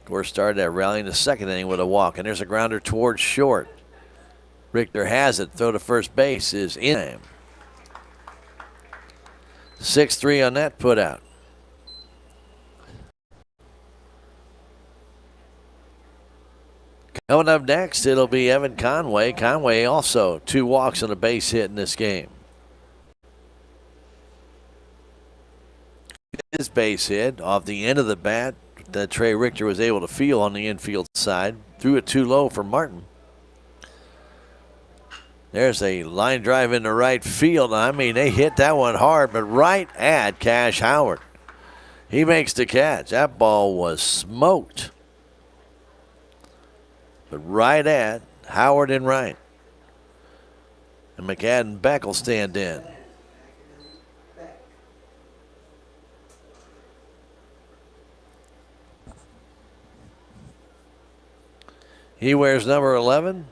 Speaker 2: Gore started that rally in the second inning with a walk, and there's a grounder towards short. Richter has it. Throw to first base is in. 6-3 on that put out. Coming up next, it'll be Evan Conway. Conway also 2 walks and a base hit in this game. His base hit off the end of the bat that Trey Richter was able to feel on the infield side. Threw it too low for Martin. There's a line drive into right field. I mean, they hit that one hard, but right at Cash Howard. He makes the catch. That ball was smoked. But right at Howard and right. And McAdden Beck will stand in. He wears number 11.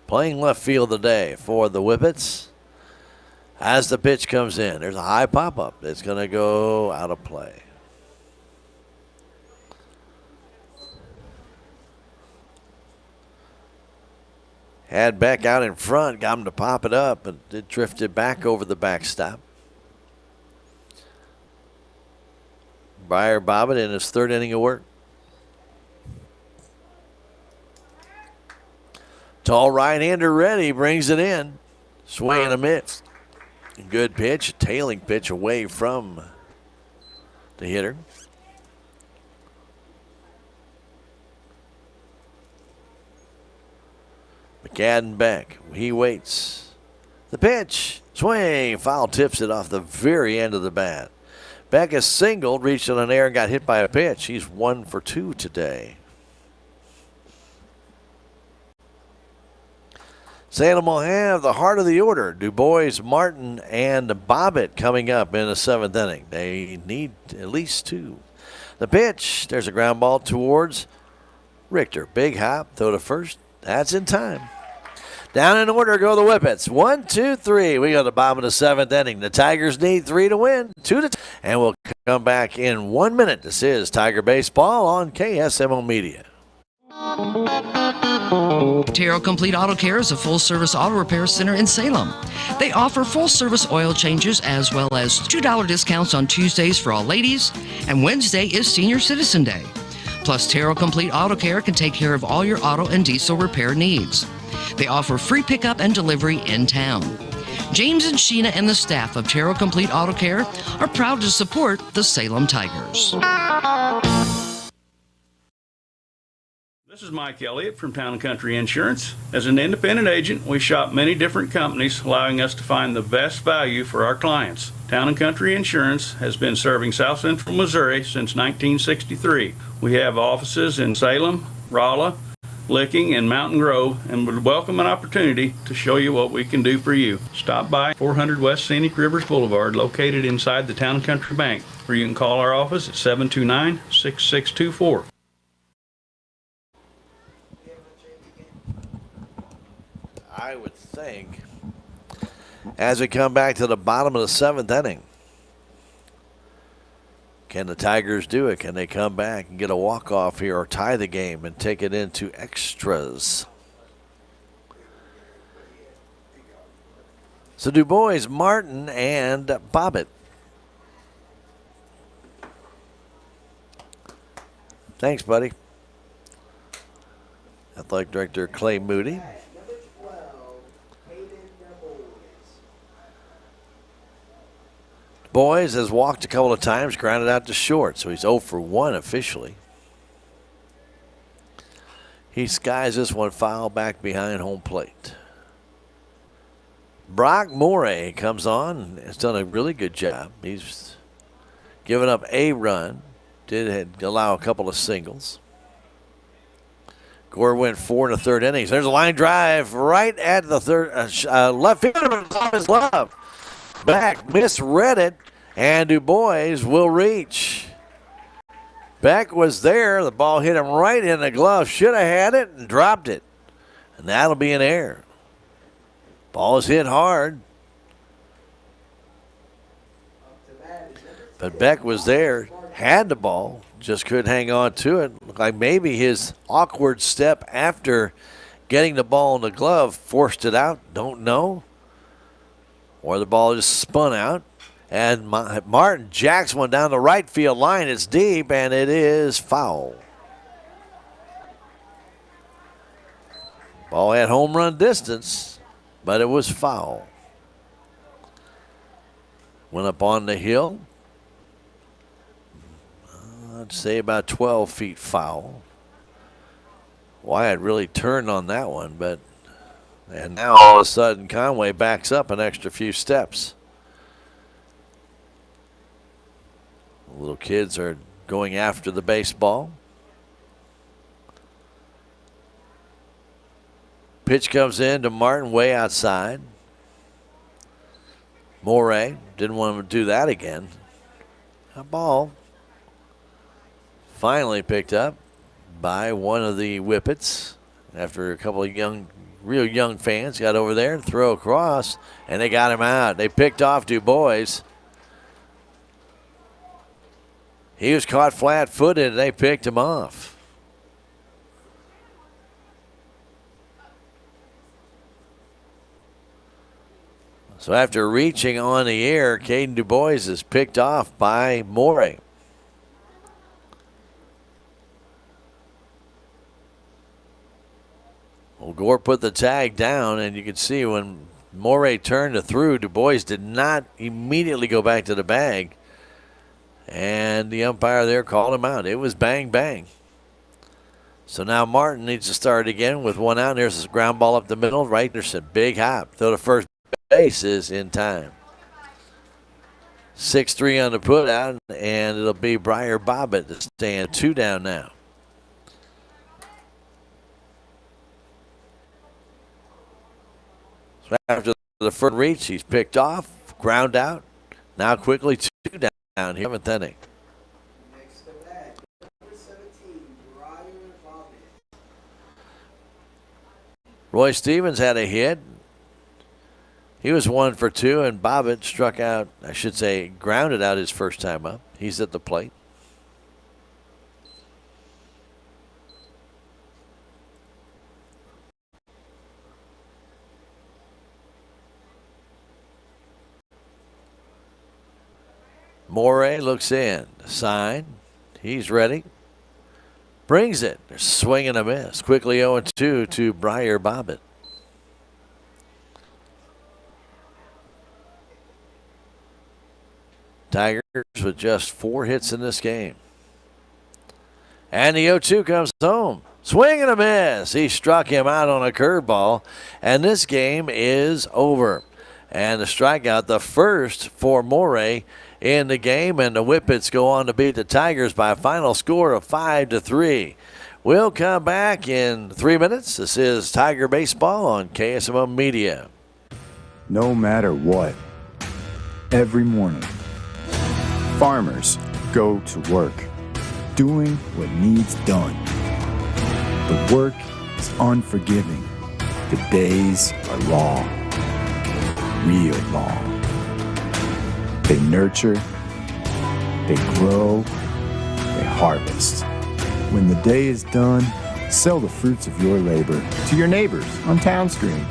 Speaker 2: Playing left field today for the Whippets. As the pitch comes in, there's a high pop-up. It's going to go out of play. Had Beck out in front, got him to pop it up, but it drifted back over the backstop. Briar Bobbitt in his 3rd inning of work. Tall right-hander ready, brings it in. Swing and a miss. Good pitch, tailing pitch away from the hitter. McAdden back. He waits. The pitch. Swing. Foul tips it off the very end of the bat. Beck is singled, reached on an air and got hit by a pitch. He's 1 for 2 today. Salem will have the heart of the order. Du Bois, Martin, and Bobbitt coming up in the 7th inning. They need at least 2. The pitch, there's a ground ball towards Richter. Big hop, throw to first. That's in time. Down in order go the Whippets. 1, 2, 3. We got the bottom of the 7th inning. The Tigers need 3 to win. 2 to 2. And we'll come back in 1 minute. This is Tiger Baseball on KSMO Media.
Speaker 9: Terrell Complete Auto Care is a full-service auto repair center in Salem. They offer full-service oil changes as well as $2 discounts on Tuesdays for all ladies, and Wednesday is Senior Citizen Day. Plus, Terrell Complete Auto Care can take care of all your auto and diesel repair needs. They offer free pickup and delivery in town. James and Sheena and the staff of Terrell Complete Auto Care are proud to support the Salem Tigers.
Speaker 18: This is Mike Elliott from Town & Country Insurance. As an independent agent, we shop many different companies, allowing us to find the best value for our clients. Town & Country Insurance has been serving South Central Missouri since 1963. We have offices in Salem, Rolla, Licking, and Mountain Grove, and would welcome an opportunity to show you what we can do for you. Stop by 400 West Scenic Rivers Boulevard, located inside the Town & Country Bank, or you can call our office at 729-6624.
Speaker 2: I would think, as we come back to the bottom of the 7th inning, can the Tigers do it? Can they come back and get a walk-off here or tie the game and take it into extras? So Du Bois, Martin, and Bobbitt. Thanks, buddy. Athletic Director Clay Moody. Boys has walked a couple of times, grounded out to short, so he's 0 for 1 officially. He skies this one foul back behind home plate. Brock Morey comes on and has done a really good job. He's given up a run, did allow a couple of singles. Gore went 4 in the 3rd innings. There's a line drive right at the left fielder on his glove. Back misread it, and Du Bois will reach. Beck was there. The ball hit him right in the glove. Should have had it and dropped it. And that'll be an error. Ball is hit hard. But Beck was there, had the ball, just couldn't hang on to it. Looked like maybe his awkward step after getting the ball in the glove forced it out. Don't know. Or the ball just spun out. And Martin jacks one down the right field line. It's deep, and it is foul. Ball had home run distance, but it was foul. Went up on the hill. I'd say about 12 feet foul. Wyatt really turned on that one, but and now all of a sudden Conway backs up an extra few steps. The little kids are going after the baseball. Pitch comes in to Martin way outside. Morey didn't want him to do that again. A ball finally picked up by one of the Whippets after a couple of real young fans got over there and throw across, and they got him out. They picked off Du Bois. He was caught flat-footed, and they picked him off. So after reaching on the air, Caden Du Bois is picked off by Morey. Well, Gore put the tag down, and you can see when Morey turned to through, Du Bois did not immediately go back to the bag. And the umpire there called him out. It was bang, bang. So now Martin needs to start again with one out. There's a ground ball up the middle. Right there's a big hop. Throw to first base is in time. 6-3 on the put out, and it'll be Briar Bobbitt to stand 2 down now. So after the first reach, he's picked off, ground out. Now quickly 2 down here, 7th inning. Roy Stevens had a hit. He was 1 for 2, and Bobbitt struck out, I should say, grounded out his first time up. He's at the plate. Morey looks in. Sign. He's ready. Brings it. They're swinging a miss. Quickly 0-2 to Briar Bobbitt. Tigers with just 4 hits in this game. And the 0-2 comes home. Swing and a miss. He struck him out on a curveball. And this game is over. And the strikeout, the first for Morey in the game. And the Whippets go on to beat the Tigers by a final score of 5-3. We'll come back in 3 minutes. This is Tiger Baseball on KSMO Media.
Speaker 19: No matter what, every morning, farmers go to work, doing what needs done. The work is unforgiving. The days are long, real long. They nurture, they grow, they harvest. When the day is done, sell the fruits of your labor to your neighbors on Town Screen.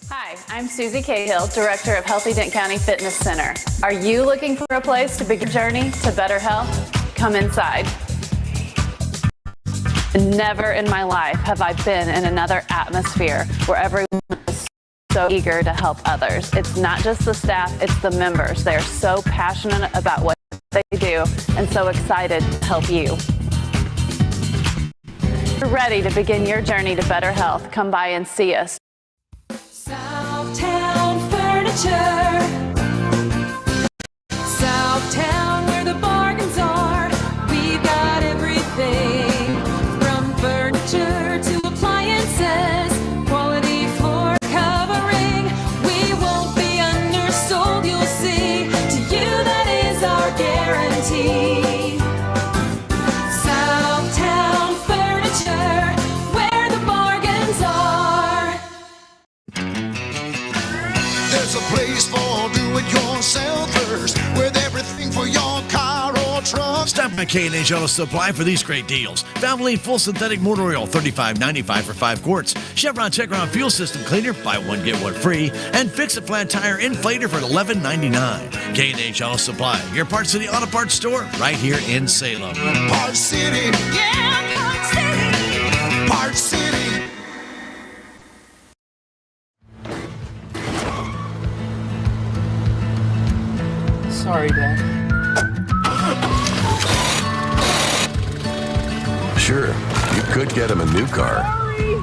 Speaker 20: Hi, I'm Susie Cahill, Director of Healthy Dent County Fitness Center. Are you looking for a place to begin your journey to better health? Come inside. Never in my life have I been in another atmosphere where everyone is so eager to help others. It's not just the staff, it's the members. They are so passionate about what they do and so excited to help you. If you're ready to begin your journey to better health, come by and see us.
Speaker 21: Southtown Furniture. Southtown, where the bargains are. We've got everything from furniture to appliances. Quality floor covering. We won't be undersold, you'll see. To you, that is our guarantee. Southtown Furniture, where the bargains are.
Speaker 3: There's a place for do-it-yourselfers with everything for your car or truck.
Speaker 2: Stop by K&H Auto Supply for these great deals. Valvoline full synthetic motor oil, $35.95 for 5 quarts. Chevron Techron fuel system cleaner, buy one get one free. And Fix-A Flat tire inflator for $11.99. K&H Auto Supply, your Parts City Auto Parts store, right here in Salem.
Speaker 3: Parts City. Yeah, Parts City. Parts City.
Speaker 4: Sorry, Dad.
Speaker 5: Sure, you could get him a new car.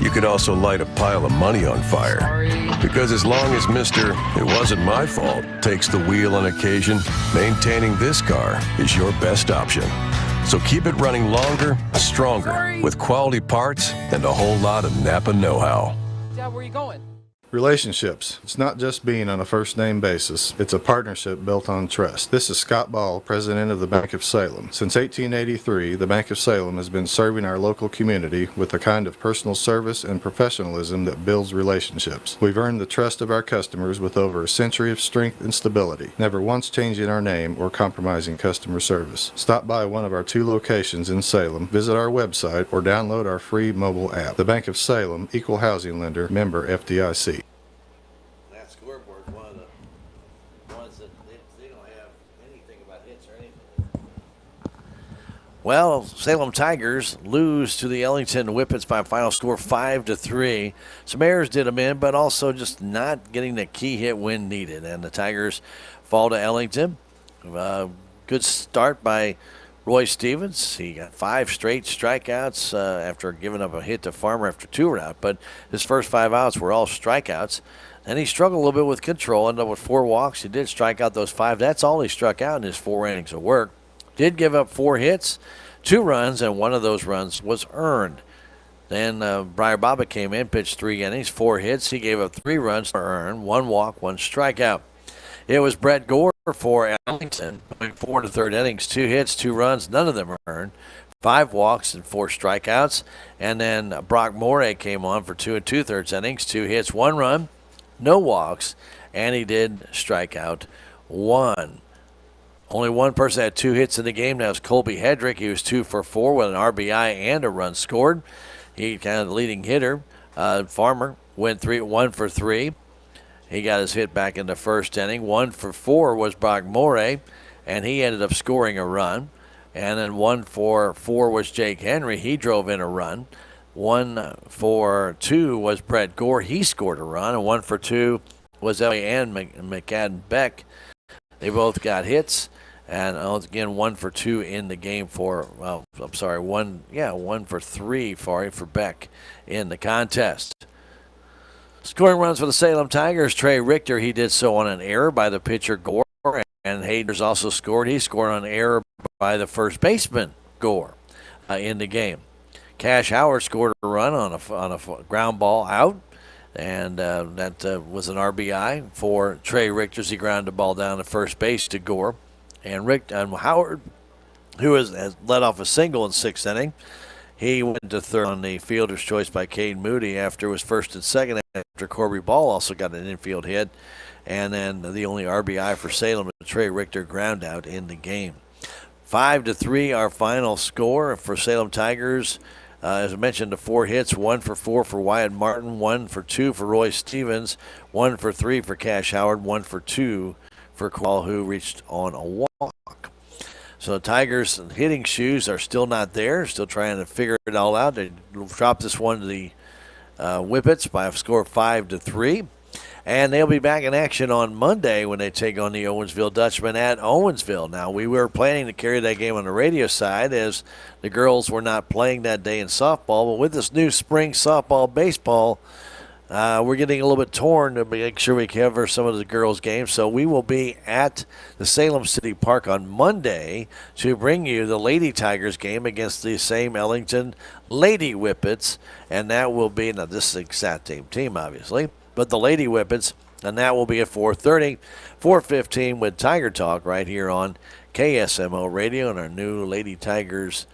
Speaker 5: You could also light a pile of money on fire. Because as long as Mr. It wasn't my fault takes the wheel on occasion, maintaining this car is your best option. So keep it running longer, stronger, with quality parts and a whole lot of Napa know-how.
Speaker 4: Dad, where are you going?
Speaker 6: Relationships. It's not just being on a first name basis. It's a partnership built on trust. This is Scott Ball, President of the Bank of Salem. Since 1883, the Bank of Salem has been serving our local community with the kind of personal service and professionalism that builds relationships. We've earned the trust of our customers with over a century of strength and stability, never once changing our name or compromising customer service. Stop by one of our 2 locations in Salem, visit our website, or download our free mobile app. The Bank of Salem, Equal Housing Lender, member FDIC.
Speaker 2: Well, Salem Tigers lose to the Ellington Whippets by a final score 5-3. Some errors did them in, but also just not getting the key hit when needed. And the Tigers fall to Ellington. Good start by Roy Stevens. He got 5 straight strikeouts after giving up a hit to Farmer after 2 were out. But his first 5 outs were all strikeouts. And he struggled a little bit with control, ended up with 4 walks. He did strike out those 5. That's all he struck out in his 4 innings of work. Did give up 4 hits, 2 runs, and one of those runs was earned. Then Briar Bobbitt came in, pitched 3 innings, 4 hits. He gave up 3 runs to earn, 1 walk, 1 strikeout. It was Brett Gore for Ellington, going 4 to 3rd innings, 2 hits, 2 runs, none of them earned, 5 walks and 4 strikeouts. And then Brock Morey came on for 2 2/3 innings, 2 hits, 1 run, no walks, and he did strike out 1. Only one person had 2 hits in the game. That was Colby Hedrick. He was 2 for 4 with an RBI and a run scored. He kind of the leading hitter. Farmer went 1 for 3. He got his hit back in the first inning. 1 for 4 was Brock Morey, and he ended up scoring a run. And then 1 for 4 was Jake Henry. He drove in a run. 1 for 2 was Brett Gore. He scored a run. And 1 for 2 was Ellie and McAdden Beck. They both got hits. And again, 1 for 2 in the game for, 1 for 3 for Beck in the contest. Scoring runs for the Salem Tigers, Trey Richter, he did so on an error by the pitcher Gore, and Hayden's also scored. He scored on an error by the first baseman Gore in the game. Cash Howard scored a run on a ground ball out, and that was an RBI for Trey Richter as he grounded the ball down to first base to Gore. And Howard, who has led off a single in 6th inning, he went to 3rd on the fielder's choice by Cade Moody after it was 1st and 2nd after Corby Ball also got an infield hit. And then the only RBI for Salem, Trey Richter ground out in the game. 5-3 our final score for Salem Tigers. As I mentioned, the 4 hits, 1 for 4 for Wyatt Martin, 1 for 2 for Roy Stevens, 1 for 3 for Cash Howard, 1 for 2 for Qual, who reached on a walk. So the Tigers' hitting shoes are still not there, still trying to figure it all out. They dropped this one to the Whippets by a score of 5-3. And they'll be back in action on Monday when they take on the Owensville Dutchmen at Owensville. Now, we were planning to carry that game on the radio side as the girls were not playing that day in softball. But with this new spring softball, baseball, we're getting a little bit torn to make sure we cover some of the girls' games. So we will be at the Salem City Park on Monday to bring you the Lady Tigers game against the same Ellington Lady Whippets. And that will be, now this is the exact same team, obviously, but the Lady Whippets, and that will be at 4:30, 4:15 with Tiger Talk right here on KSMO Radio, and our new Lady Tigers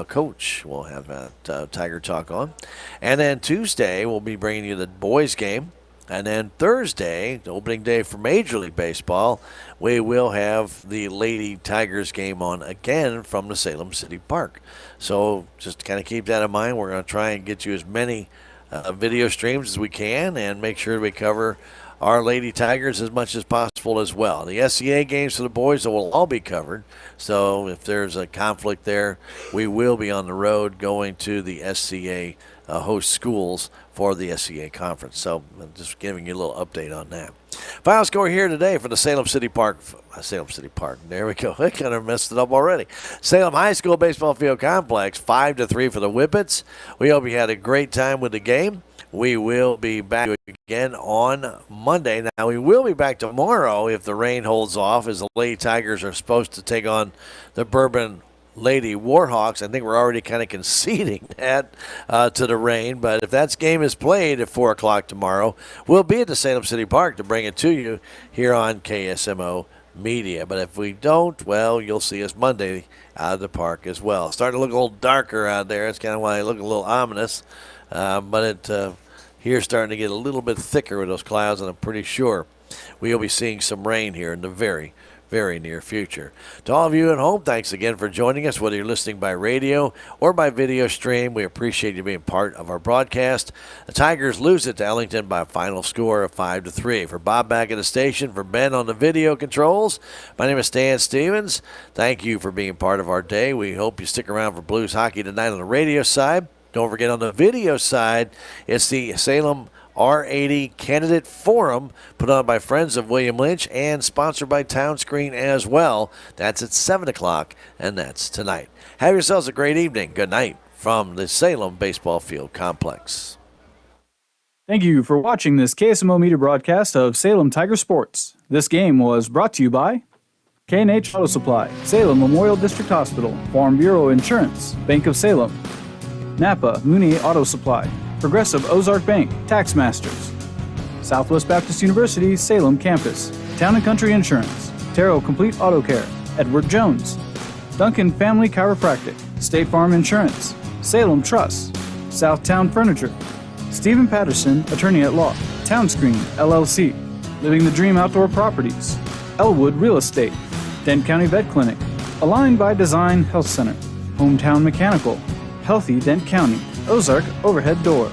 Speaker 2: coach will have that Tiger Talk on. And then Tuesday, we'll be bringing you the boys game. And then Thursday, the opening day for Major League Baseball, we will have the Lady Tigers game on again from the Salem City Park. So just to kind of keep that in mind, we're going to try and get you as many video streams as we can and make sure we cover our Lady Tigers as much as possible as well. The SCA games for the boys will all be covered. So if there's a conflict there, we will be on the road going to the SCA host schools for the SCA conference. So I'm just giving you a little update on that. Final score here today for the Salem City Park. There we go. I kind of messed it up already. Salem High School Baseball Field Complex, 5-3 for the Whippets. We hope you had a great time with the game. We will be back again on Monday. Now, we will be back tomorrow if the rain holds off, as the Lady Tigers are supposed to take on the Bourbon Lady Warhawks. I think we're already kind of conceding that to the rain. But if that game is played at 4 o'clock tomorrow, we'll be at the Salem City Park to bring it to you here on KSMO Media. But if we don't, well, you'll see us Monday out of the park as well. It's starting to look a little darker out there. That's kind of why I look a little ominous. But here's starting to get a little bit thicker with those clouds, and I'm pretty sure we'll be seeing some rain here in the very, very near future. To all of you at home, thanks again for joining us, whether you're listening by radio or by video stream. We appreciate you being part of our broadcast. The Tigers lose it to Ellington by a final score of 5-3. For Bob back at the station, for Ben on the video controls, my name is Stan Stevens. Thank you for being part of our day. We hope you stick around for Blues hockey tonight on the radio side. Don't forget, on the video side, it's the Salem R80 Candidate Forum put on by Friends of William Lynch and sponsored by Townscreen as well. That's at 7 o'clock, and that's tonight. Have yourselves a great evening. Good night from the Salem Baseball Field Complex.
Speaker 7: Thank you for watching this KSMO Media broadcast of Salem Tiger Sports. This game was brought to you by K&H Auto Supply, Salem Memorial District Hospital, Farm Bureau Insurance, Bank of Salem, Napa Mooney Auto Supply, Progressive Ozark Bank, Tax Masters, Southwest Baptist University Salem Campus, Town & Country Insurance, Terrell Complete Auto Care, Edward Jones, Duncan Family Chiropractic, State Farm Insurance, Salem Trust, Southtown Furniture, Stephen Patterson, Attorney at Law, Townscreen, LLC, Living the Dream Outdoor Properties, Elwood Real Estate, Dent County Vet Clinic, Aligned by Design Health Center, Hometown Mechanical, Healthy Dent County, Ozark Overhead Door.